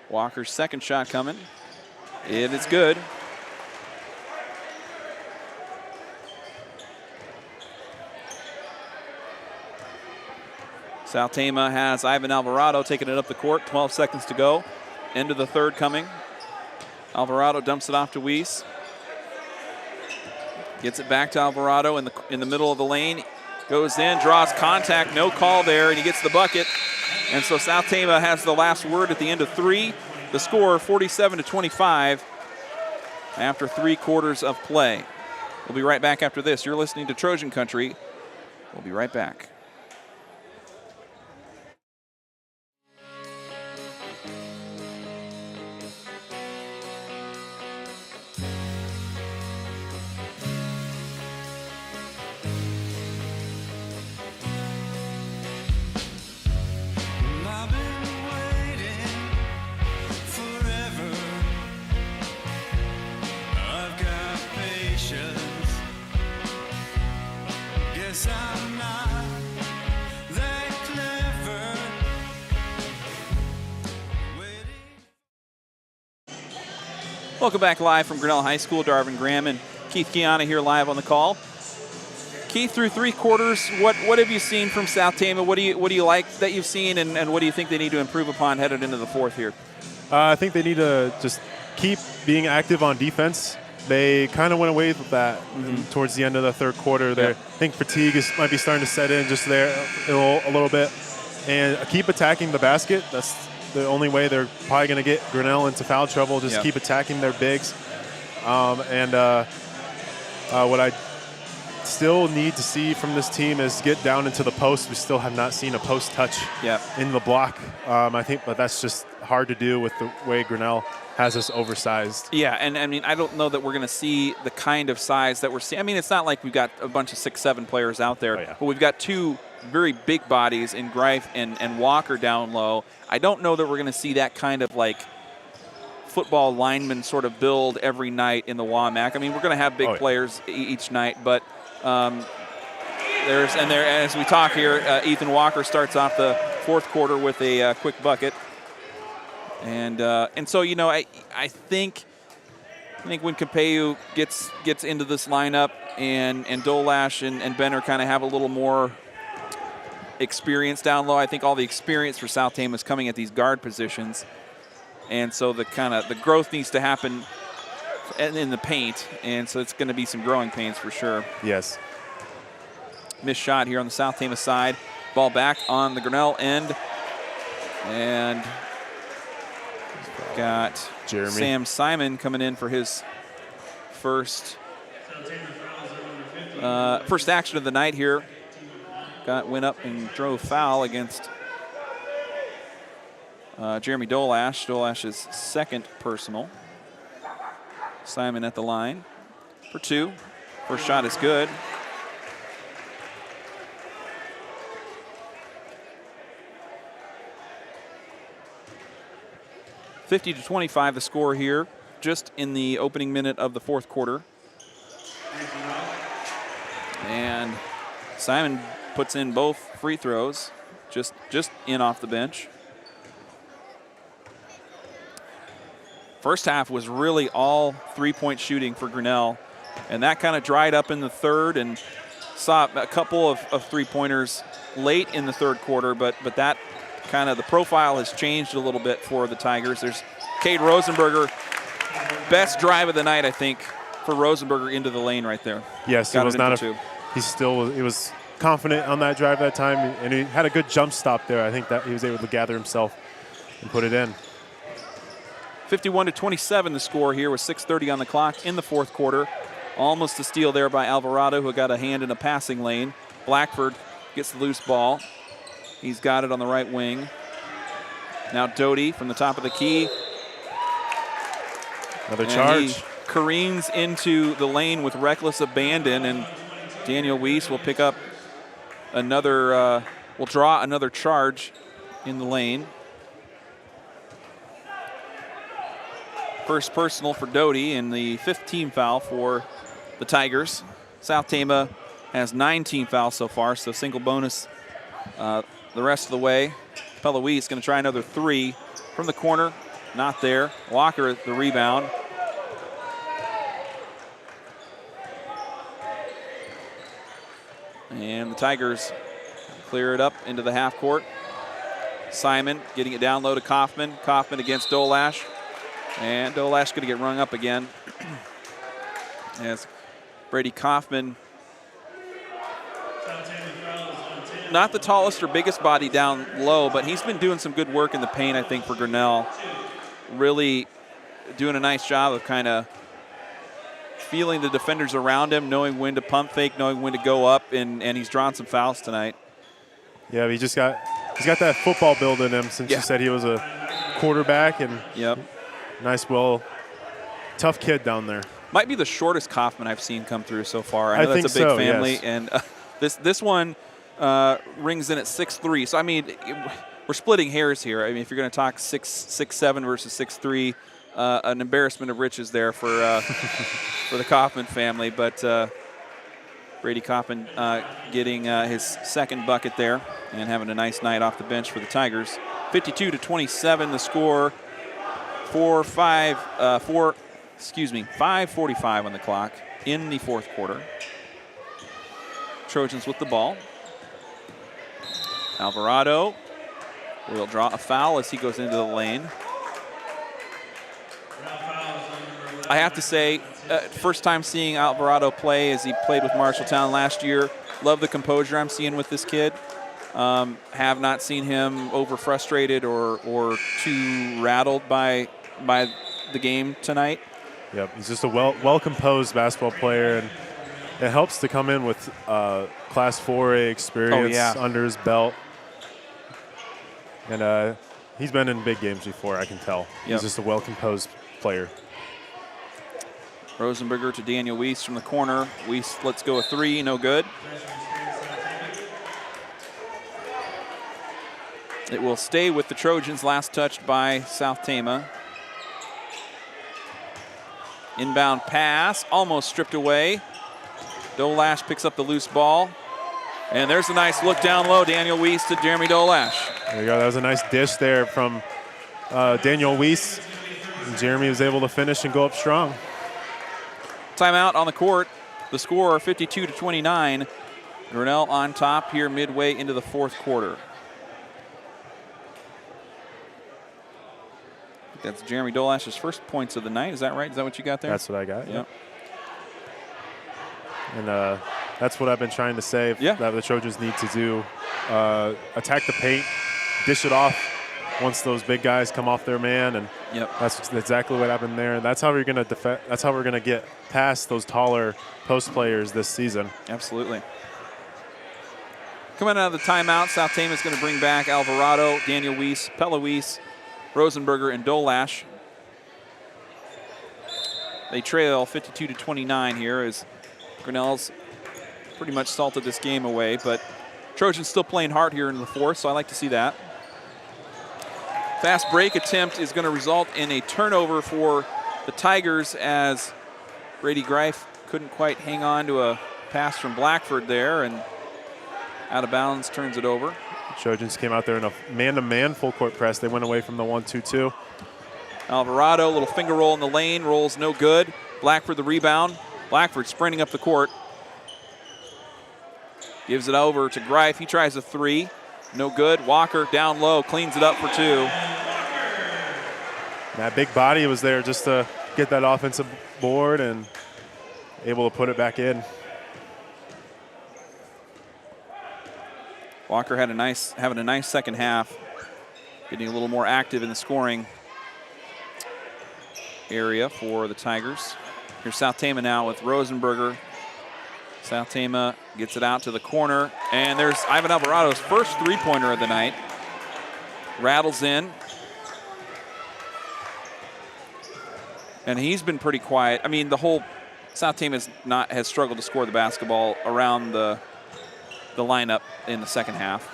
Walker's second shot coming. It is good. South Tama has Ivan Alvarado taking it up the court. 12 seconds to go. End of the third coming. Alvarado dumps it off to Weiss. Gets it back to Alvarado in the middle of the lane. Goes in, draws contact, no call there, and he gets the bucket. And so South Tama has the last word at the end of 3. The score 47-25 after 3 quarters of play. We'll be right back after this. You're listening to Trojan Country. We'll be right back. Welcome back live from Grinnell High School. Darvin Graham and Keith Kiana here live on the call. Keith, through 3 quarters, what have you seen from South Tama? What do you like that you've seen, and what do you think they need to improve upon headed into the fourth here? I think they need to just keep being active on defense. They kind of went away with that towards the end of the third quarter. There, I think fatigue might be starting to set in just there a little bit, and keep attacking the basket. That's the only way they're probably going to get Grinnell into foul trouble. Just keep attacking their bigs. What I still need to see from this team is get down into the post. We still have not seen a post touch in the block. I think, but that's just hard to do with the way Grinnell has us oversized. Yeah, and I mean, I don't know that we're going to see the kind of size that we're seeing. I mean, it's not like we've got a bunch of 6'7" players out there, but we've got 2 very big bodies in Greif and Walker down low. I don't know that we're going to see that kind of like football lineman sort of build every night in the WAMAC. I mean, we're going to have big players each night, but as we talk here, Ethan Walker starts off the fourth quarter with a quick bucket. And so, you know, I think I think when Capeu gets into this lineup and Dolash and Benner kind of have a little more experience down low, I think all the experience for South Tama is coming at these guard positions. And so the growth needs to happen in the paint, and so it's going to be some growing pains for sure. Yes. Missed shot here on the South Tama side. Ball back on the Grinnell end. And got Jeremy. Sam Simon coming in for his first action of the night here. Went up and drove foul against Jeremy Dolash. Dolash's second personal. Simon at the line for 2. First shot is good. (50-25) the score here, just in the opening minute of the fourth quarter. And Simon puts in both free throws, just in off the bench. First half was really all three-point shooting for Grinnell, and that kind of dried up in the third, and saw a couple of three-pointers late in the third quarter, but that kind of the profile has changed a little bit for the Tigers. There's Cade Rosenberger, best drive of the night, I think, for Rosenberger into the lane right there. Yes, Got it was not he was confident on that drive that time, and he had a good jump stop there. I think that he was able to gather himself and put it in. 51-27 the score here with 6:30 on the clock in the fourth quarter. Almost a steal there by Alvarado, who got a hand in a passing lane. Blackford gets the loose ball. He's got it on the right wing. Now Doty from the top of the key. Another and charge. He careens into the lane with reckless abandon, and Daniel Weiss will pick up another, will draw another charge in the lane. First personal for Doty, and the 5th team foul for the Tigers. South Tama has 9 team fouls so far, so single bonus the rest of the way. Peloise is going to try another 3 from the corner. Not there. Walker at the rebound. And the Tigers clear it up into the half court. Simon getting it down low to Kaufman. Kaufman against Dolash. And Dolash going to get rung up again. As Brady Kaufman, not the tallest or biggest body down low, but he's been doing some good work in the paint, I think, for Grinnell. Really doing a nice job of kind of feeling the defenders around him, knowing when to pump fake, knowing when to go up, and he's drawn some fouls tonight. Yeah, he's got that football build in him since you said he was a quarterback, and nice, tough kid down there. Might be the shortest Kaufman I've seen come through so far. I know that's a big family, yes. and this one rings in at 6'3". So I mean, we're splitting hairs here. I mean, if you're going to talk 6'7" versus 6'3", an embarrassment of riches there for the Kaufman family. But Brady Kaufman getting his second bucket there and having a nice night off the bench for the Tigers. 52-27 the score. 5:45 on the clock in the fourth quarter. Trojans with the ball. Alvarado will draw a foul as he goes into the lane. I have to say, first time seeing Alvarado play as he played with Marshalltown last year. Love the composure I'm seeing with this kid. Have not seen him over frustrated or too rattled by the game tonight. Yep, he's just a well composed basketball player, and it helps to come in with Class 4A experience under his belt. And he's been in big games before, I can tell. He's just a well composed player. Rosenberger to Daniel Weiss from the corner. Weiss lets go a 3, no good. It will stay with the Trojans, last touched by South Tama. Inbound pass, almost stripped away. Dolash picks up the loose ball. And there's a nice look down low, Daniel Weiss to Jeremy Dolash. There you go, that was a nice dish there from Daniel Weiss. And Jeremy was able to finish and go up strong. timeout on the court. The score 52-29. Grinnell on top here midway into the fourth quarter. That's Jeremy Dolash's first points of the night. Is that right? Is that what you got there? That's what I got. Yep. And that's what I've been trying to say Yeah. that the Trojans need to do. Attack the paint, dish it off once those big guys come off their man, and Yep. that's exactly what happened there. That's how we're going to defend. That's how we're going to get past those taller post players this season. Absolutely. Coming out of the timeout, South Tama is going to bring back Alvarado, Daniel Weiss, Pella Weiss, Rosenberger, and Dolash. They trail 52-29 here as Grinnell's pretty much salted this game away, but Trojans still playing hard here in the fourth, so I like to see that. Fast break attempt is going to result in a turnover for the Tigers as Brady Greif couldn't quite hang on to a pass from Blackford there, and out of bounds, turns it over. Trojans came out there in a man-to-man full court press. They went away from the 1-2-2. Alvarado, little finger roll in the lane, rolls no good. Blackford the rebound. Blackford sprinting up the court. Gives it over to Greif. He tries a three. No good. Walker down low, cleans it up for two. That big body was there just to get that offensive board and able to put it back in. Walker having a nice second half, getting a little more active in the scoring area for the Tigers. Here's South Tama now with Rosenberger. South Tama gets it out to the corner, and there's Ivan Alvarado's first three-pointer of the night. Rattles in. And he's been pretty quiet. I mean, the whole South Tama has struggled to score the basketball around the lineup in the second half.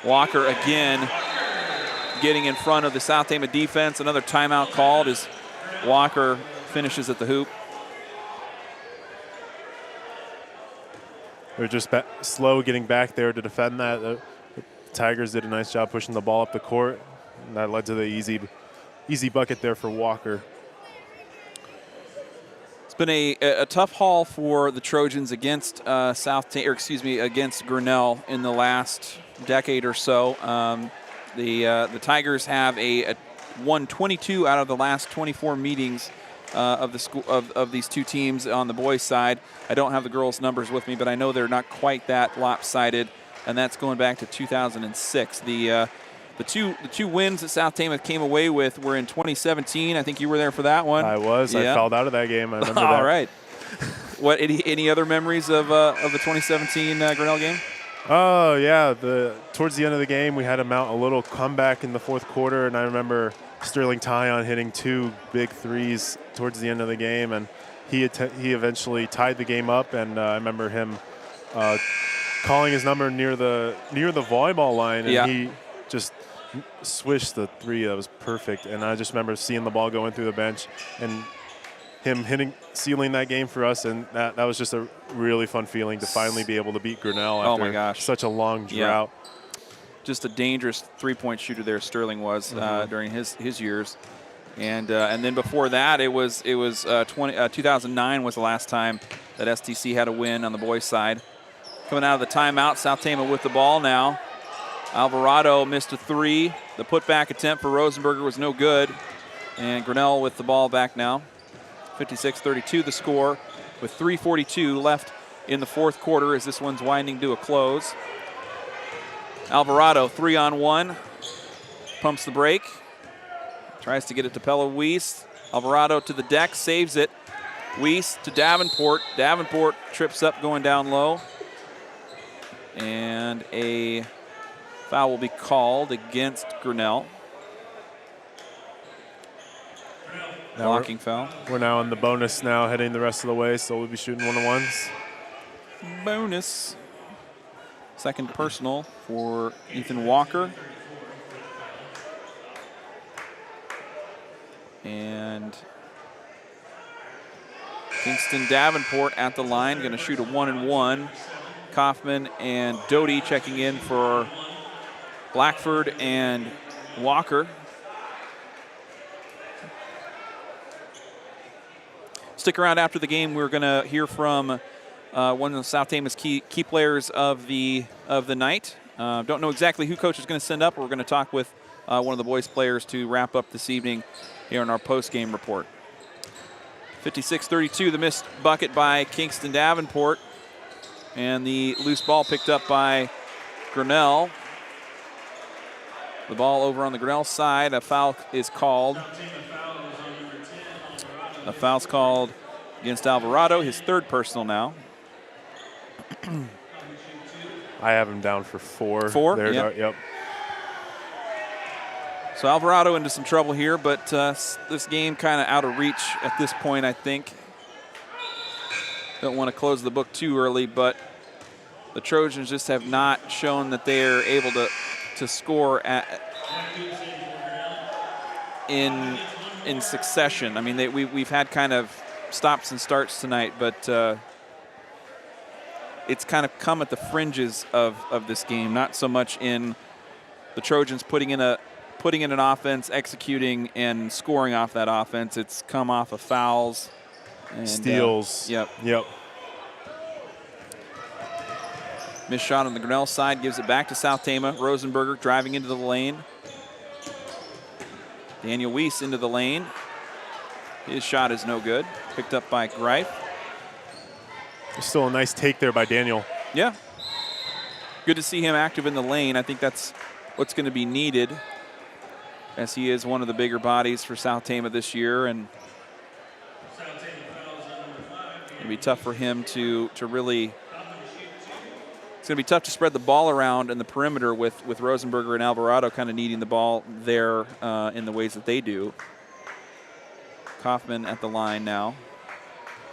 Walker again getting in front of the South Tama defense. Another timeout called as Walker finishes at the hoop. They're just slow getting back there to defend that. The Tigers did a nice job pushing the ball up the court, and that led to the easy bucket there for Walker. It's been a tough haul for the Trojans against against Grinnell in the last decade or so. The Tigers have won 22 out of the last 24 meetings of the school of these two teams on the boys' side. I don't have the girls' numbers with me, but I know they're not quite that lopsided, and that's going back to 2006. The two wins that South Tama came away with were in 2017. I think you were there for that one. I was. Yeah. I fouled out of that game. I remember that. All right. What? Any other memories of the 2017 Grinnell game? Oh yeah, towards the end of the game, we had to mount a little comeback in the fourth quarter, and I remember Sterling Tyon hitting two big threes towards the end of the game, and he eventually tied the game up. And I remember him calling his number near the volleyball line, and he just swished the three. That was perfect. And I just remember seeing the ball going through the bench and him sealing that game for us, and that was just a really fun feeling to finally be able to beat Grinnell after such a long drought. Just a dangerous three-point shooter there, Sterling was during his years, and then before that, it was 2009 was the last time that STC had a win on the boys' side. Coming out of the timeout, South Tama with the ball now. Alvarado missed a three. The putback attempt for Rosenberger was no good, and Grinnell with the ball back now. 56-32 the score with 3:42 left in the fourth quarter as this one's winding to a close. Alvarado 3-on-1, pumps the break, tries to get it to Pella Weiss. Alvarado to the deck, saves it. Weiss to Davenport. Davenport trips up going down low. And a foul will be called against Grinnell. Blocking foul. We're now in the bonus now, heading the rest of the way, so we'll be shooting one-on-ones. Bonus. Second personal for Ethan Walker. And Kingston Davenport at the line, going to shoot a 1-and-1. Kaufman and Doty checking in for Blackford and Walker. Stick around after the game. We're going to hear from one of South Tama's key players of the night. Don't know exactly who coach is going to send up. We're going to talk with one of the boys' players to wrap up this evening here in our post-game report. 56-32, the missed bucket by Kingston Davenport. And the loose ball picked up by Grinnell. The ball over on the Grinnell side. A foul is called. A foul's called against Alvarado, his third personal now. I have him down for 4. 4? There, Yep. Yep. So Alvarado into some trouble here, but this game kind of out of reach at this point, I think. Don't want to close the book too early, but the Trojans just have not shown that they're able to score in succession. I mean, we've had kind of stops and starts tonight, but it's kind of come at the fringes of this game, not so much in the Trojans putting in an offense, executing, and scoring off that offense. It's come off of fouls. And, steals. Yep. Yep. Missed shot on the Grinnell side, gives it back to South Tama. Rosenberger driving into the lane. Daniel Weiss into the lane. His shot is no good. Picked up by Greif. Still a nice take there by Daniel. Yeah. Good to see him active in the lane. I think that's what's going to be needed, as he is one of the bigger bodies for South Tama this year, and it'll be tough for him to really. It's going to be tough to spread the ball around in the perimeter with Rosenberger and Alvarado kind of needing the ball there in the ways that they do. Kaufman at the line now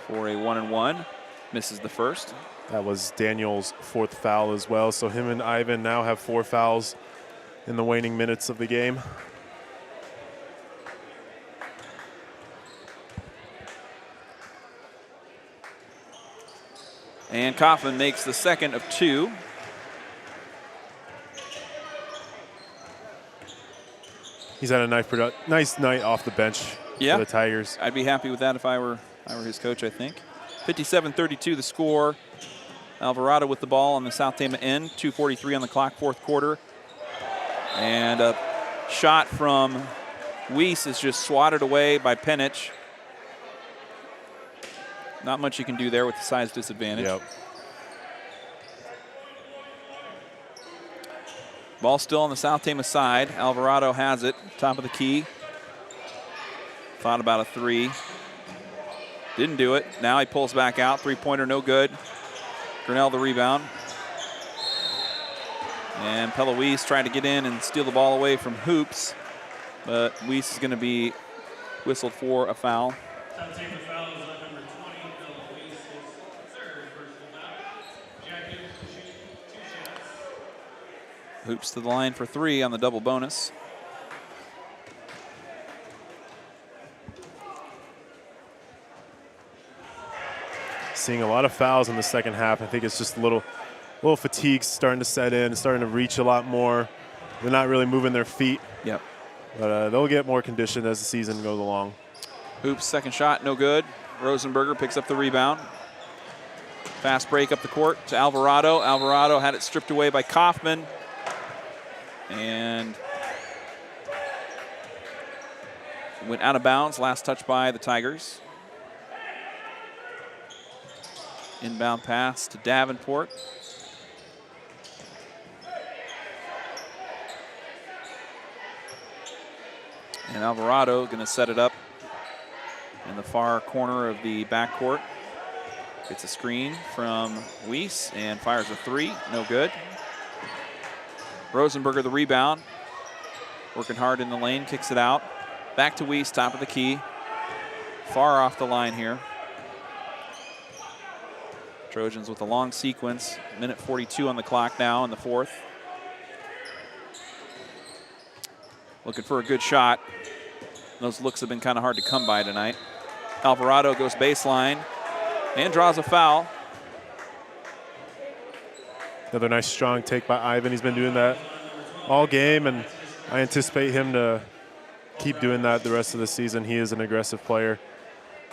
for a 1-and-1. Misses the first. That was Daniel's 4th foul as well. So him and Ivan now have 4 fouls in the waning minutes of the game. And Kaufman makes the second of 2. He's had a nice night off the bench for the Tigers. I'd be happy with that if I were his coach, I think. 57-32 the score. Alvarado with the ball on the South Tama end. 2:43 on the clock, 4th quarter. And a shot from Weiss is just swatted away by Penich. Not much you can do there with the size disadvantage. Yep. Ball still on the South Tama side. Alvarado has it, top of the key. Thought about a 3. Didn't do it. Now he pulls back out. 3-pointer, no good. Grinnell the rebound. And Pella Weiss trying to get in and steal the ball away from Hoops. But Weiss is going to be whistled for a foul. Hoops to the line for 3 on the double bonus. Seeing a lot of fouls in the second half. I think it's just a little fatigue starting to set in, starting to reach a lot more. They're not really moving their feet. Yep. But they'll get more conditioned as the season goes along. Hoops, second shot, no good. Rosenberger picks up the rebound. Fast break up the court to Alvarado. Alvarado had it stripped away by Kaufman. And went out of bounds. Last touch by the Tigers. Inbound pass to Davenport. And Alvarado going to set it up in the far corner of the backcourt. Gets a screen from Weiss and fires a 3. No good. Rosenberger the rebound. Working hard in the lane, kicks it out. Back to Weiss, top of the key. Far off the line here. Trojans with a long sequence. Minute 42 on the clock now in the 4th. Looking for a good shot. Those looks have been kind of hard to come by tonight. Alvarado goes baseline and draws a foul. Another nice strong take by Ivan. He's been doing that all game, and I anticipate him to keep doing that the rest of the season. He is an aggressive player.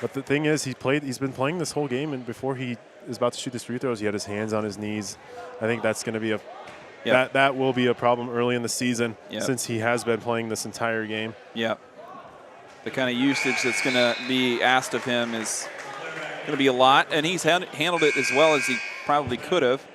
But the thing is, he's been playing this whole game, and before he is about to shoot his free throws, he had his hands on his knees. I think that's going to be that will be a problem early in the season since he has been playing this entire game. Yep. The kind of usage that's going to be asked of him is going to be a lot, and he's handled it as well as he probably could have.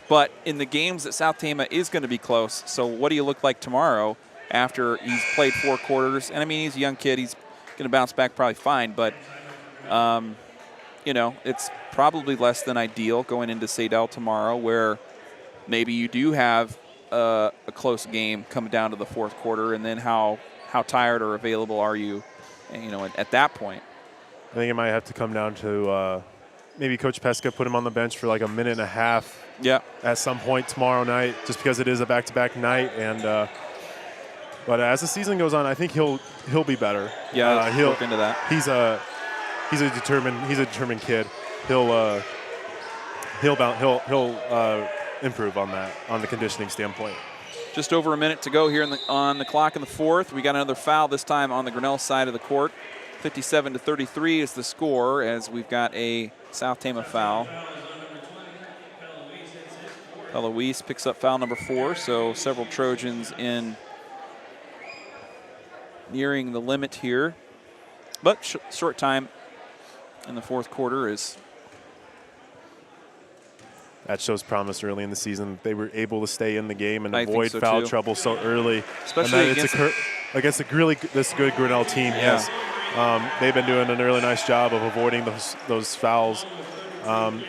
But in the games that South Tama is going to be close, so what do you look like tomorrow after he's played 4 quarters? And, I mean, he's a young kid. He's going to bounce back probably fine, but, you know, it's probably less than ideal going into Sadell tomorrow where maybe you do have a close game coming down to the 4th quarter, and then how tired or available are you, you know, at that point? I think it might have to come down to maybe Coach Pesca put him on the bench for like a minute and a half at some point tomorrow night, just because it is a back-to-back night. And but as the season goes on, I think he'll be better. Yeah, he'll look into that. He's a determined kid. He'll improve on that, on the conditioning standpoint. Just over a minute to go here on the clock in the 4th. We got another foul, this time on the Grinnell side of the court. 57-33 is the score, as we've got a South Tama foul. Eloise picks up foul number 4, so several Trojans in nearing the limit here. But short time in the 4th quarter is... That shows promise early in the season. They were able to stay in the game and I avoid so foul too. trouble so early. Especially against this good Grinnell team. Yeah. Yes, they've been doing a really nice job of avoiding those fouls.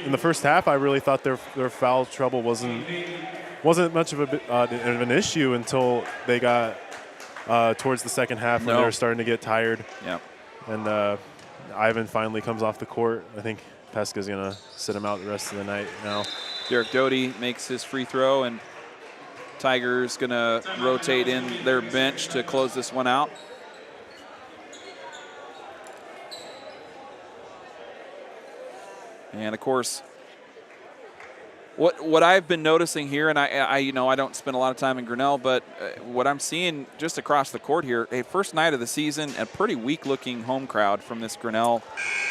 In the first half, I really thought their foul trouble wasn't much of an issue until they got towards the second half when they were starting to get tired. Yeah. And Ivan finally comes off the court. I think Pesca's going to sit him out the rest of the night now. Derek Doty makes his free throw, and Tigers going to rotate in their bench to close this one out. And, of course, what I've been noticing here, and I don't spend a lot of time in Grinnell, but what I'm seeing just across the court here, first night of the season, a pretty weak-looking home crowd from this Grinnell,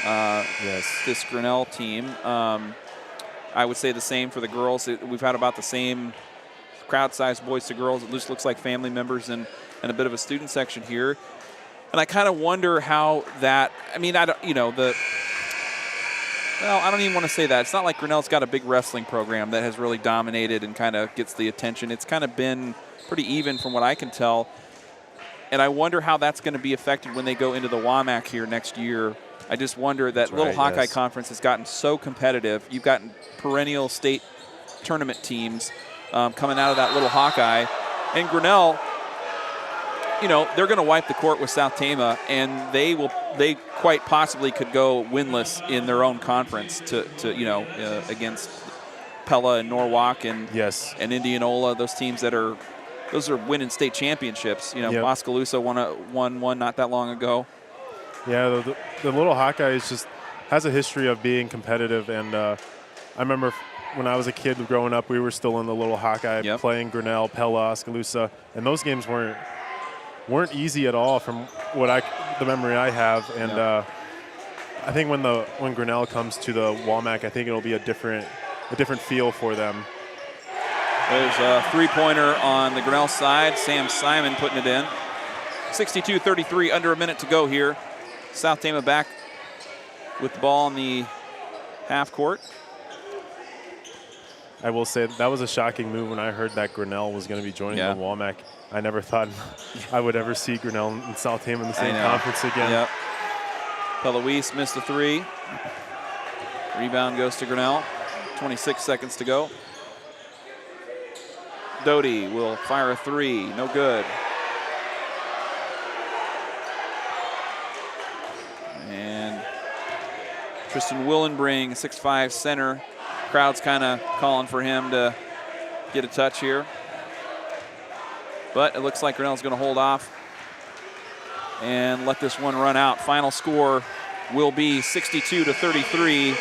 this Grinnell team. I would say the same for the girls. We've had about the same crowd size, boys to girls. It just looks like family members and a bit of a student section here. And I kind of wonder how that. I mean, I don't even want to say that. It's not like Grinnell's got a big wrestling program that has really dominated and kind of gets the attention. It's kind of been pretty even from what I can tell. And I wonder how that's going to be affected when they go into the WAMAC here next year. I just wonder that Little Hawkeye Conference has gotten so competitive. You've gotten perennial state tournament teams coming out of that Little Hawkeye. And Grinnell, they're going to wipe the court with South Tama, and they quite possibly could go winless in their own conference against Pella and Norwalk and Indianola, those teams those are winning state championships. Oskaloosa won one not that long ago. Yeah, the Little Hawkeyes just has a history of being competitive, and I remember when I was a kid growing up, we were still in the Little Hawkeye playing Grinnell, Pella, Oskaloosa, and those games weren't easy at all from the memory I have. And I think when Grinnell comes to the WAMAC, I think it'll be a different feel for them. There's a three-pointer on the Grinnell side. Sam Simon putting it in. 62-33, under a minute to go here. South Tama back with the ball in the half court. I will say that was a shocking move when I heard that Grinnell was going to be joining the WAMAC. I never thought I would ever see Grinnell and South Tama in the same conference again. Yep. Peloise missed the three. Rebound goes to Grinnell. 26 seconds to go. Doty will fire a three. No good. And Tristan Willenbring, 6'5" center. Crowd's kind of calling for him to get a touch here. But it looks like Grinnell's going to hold off and let this one run out. Final score will be 62-33.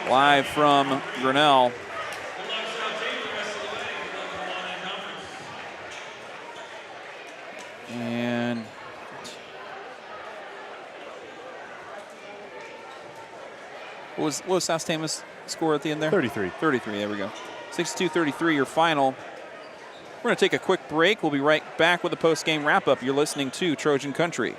Live from Grinnell. And What was South Tama's score at the end there? 33. 33, there we go. 62-33, your final. We're going to take a quick break. We'll be right back with a post-game wrap-up. You're listening to Trojan Country.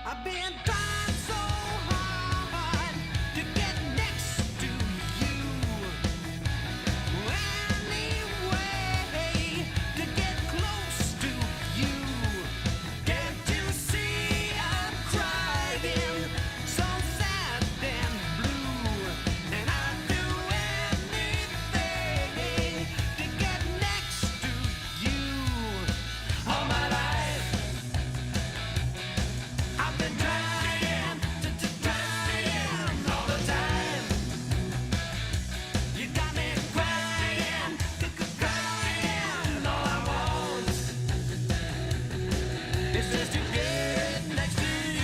I've been trying so hard to get next to you. Anyway, to get close to you. Can't you see I'm crying, so sad and blue? And I'd do anything to get next to you. All my life I've been trying all the time. You got me crying. All I want is just to get next to you.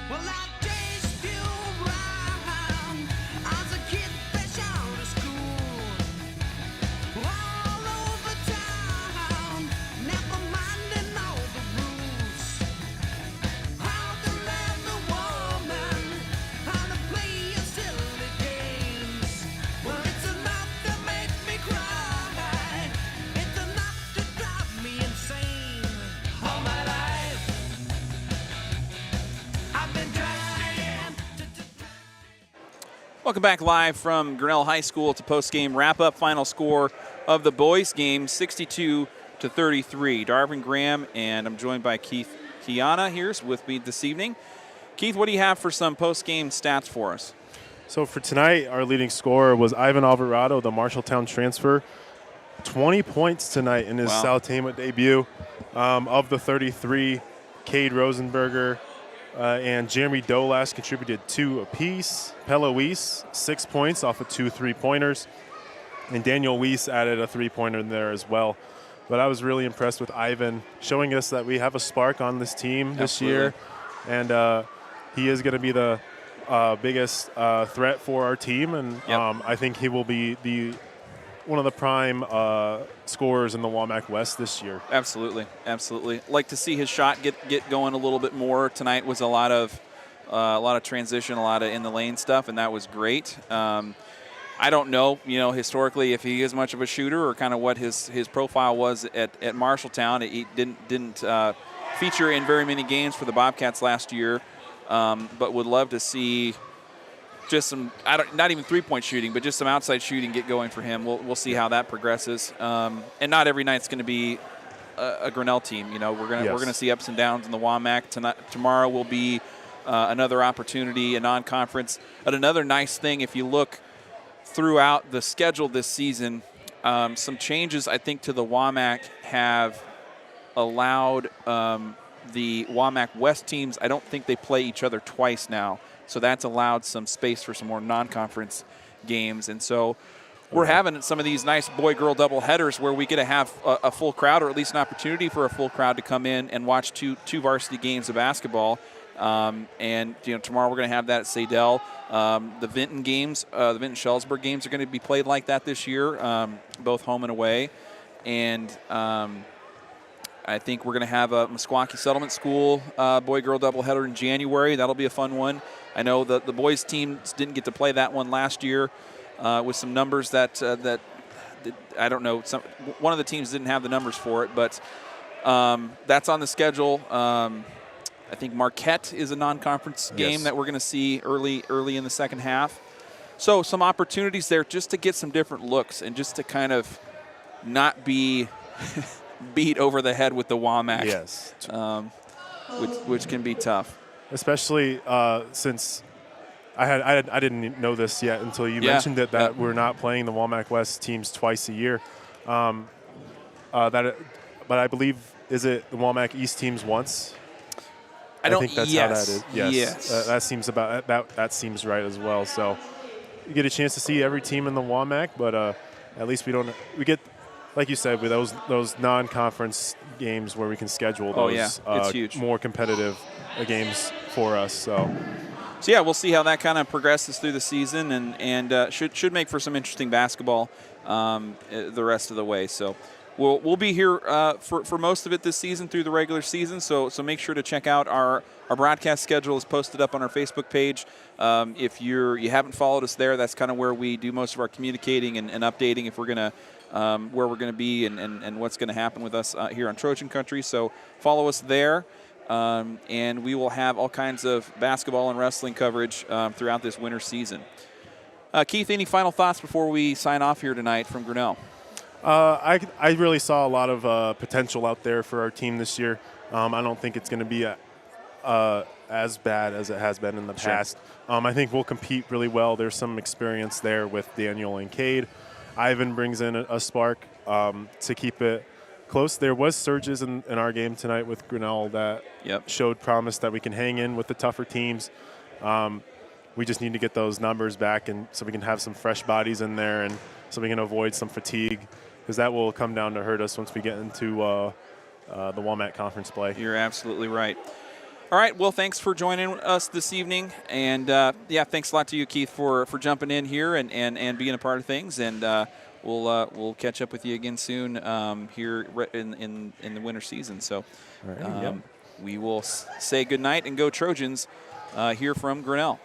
Well, I chased you around as a kid fresh out of school. All over town, never minding all the rules. How to love the woman, how to play your silly games. Well, it's enough to make me cry. It's enough to drive me insane. All my life I've been trying Welcome back live from Grinnell High School. It's a post-game wrap-up. Final score of the boys' game, 62-33. Darvin Graham, and I'm joined by Keith Kiana here with me this evening. Keith, what do you have for some post-game stats for us? So for tonight, our leading scorer was Ivan Alvarado, the Marshalltown transfer. 20 points tonight in his Wow. South Tama debut. Of the 33, Cade Rosenberger and Jeremy Dolas contributed 2 apiece. Pella Weiss, 6 points off of 2 3-pointers. And Daniel Weiss added a 3-pointer in there as well. But I was really impressed with Ivan, showing us that we have a spark on this team this year. And he is going to be the biggest threat for our team. And Yep. I think he will be one of the prime scorers in the WAMAC West this year. Absolutely, absolutely. Like to see his shot get going a little bit more. Tonight was a lot of transition, a lot of in the lane stuff, and that was great. I don't know, historically if he is much of a shooter or kind of what his profile was at Marshalltown. He didn't feature in very many games for the Bobcats last year, but would love to see just some, not even three-point shooting, but just some outside shooting get going for him. We'll see how that progresses. And not every night's going to be a Grinnell team. We're gonna see ups and downs in the WAMAC. Tomorrow will be another opportunity, a non-conference. But another nice thing, if you look throughout the schedule this season, some changes I think to the WAMAC have allowed the WAMAC West teams. I don't think they play each other twice now. So that's allowed some space for some more non-conference games. And so we're having some of these nice boy-girl double headers where we get to have a full crowd, or at least an opportunity for a full crowd to come in and watch two varsity games of basketball. And tomorrow we're going to have that at Sadell. The Vinton games, the Vinton-Shellsburg games are going to be played like that this year, both home and away. And I think we're going to have a Meskwaki Settlement School boy-girl doubleheader in January. That'll be a fun one. I know that the boys' teams didn't get to play that one last year with some numbers that I don't know. One of the teams didn't have the numbers for it, but that's on the schedule. I think Marquette is a non-conference game that we're going to see early in the second half. So some opportunities there just to get some different looks and just to kind of not be beat over the head with the WAMAC. Yes. Which can be tough. Especially since I didn't know this yet until you mentioned it, that we're not playing the WAMAC West teams twice a year. But I believe, is it the WAMAC East teams once? I think that's how that is. Yes. That seems right as well. So get a chance to see every team in the WAMAC, but at least we get, like you said, with those non-conference games where we can schedule those it's huge. more competitive games for us. So yeah, we'll see how that kind of progresses through the season, and should make for some interesting basketball the rest of the way. So we'll be here for most of it this season through the regular season. So make sure to check out our broadcast schedule is posted up on our Facebook page. If you haven't followed us there, that's kind of where we do most of our communicating and updating if we're gonna where we're gonna be and what's gonna happen with us here on Trojan Country. So follow us there. And we will have all kinds of basketball and wrestling coverage throughout this winter season. Keith, any final thoughts before we sign off here tonight from Grinnell? I really saw a lot of potential out there for our team this year. I don't think it's going to be as bad as it has been in the past. I think we'll compete really well. There's some experience there with Daniel and Cade. Ivan brings in a spark to keep it close. There was surges in our game tonight with Grinnell that showed promise that we can hang in with the tougher teams. We just need to get those numbers back, and so we can have some fresh bodies in there, and so we can avoid some fatigue, because that will come down to hurt us once we get into the WAMAC conference play. You're absolutely right. All right, well, thanks for joining us this evening, and thanks a lot to you, Keith, for jumping in here and being a part of things, and we'll catch up with you again soon here in the winter season. So we will say good night and go Trojans here from Grinnell.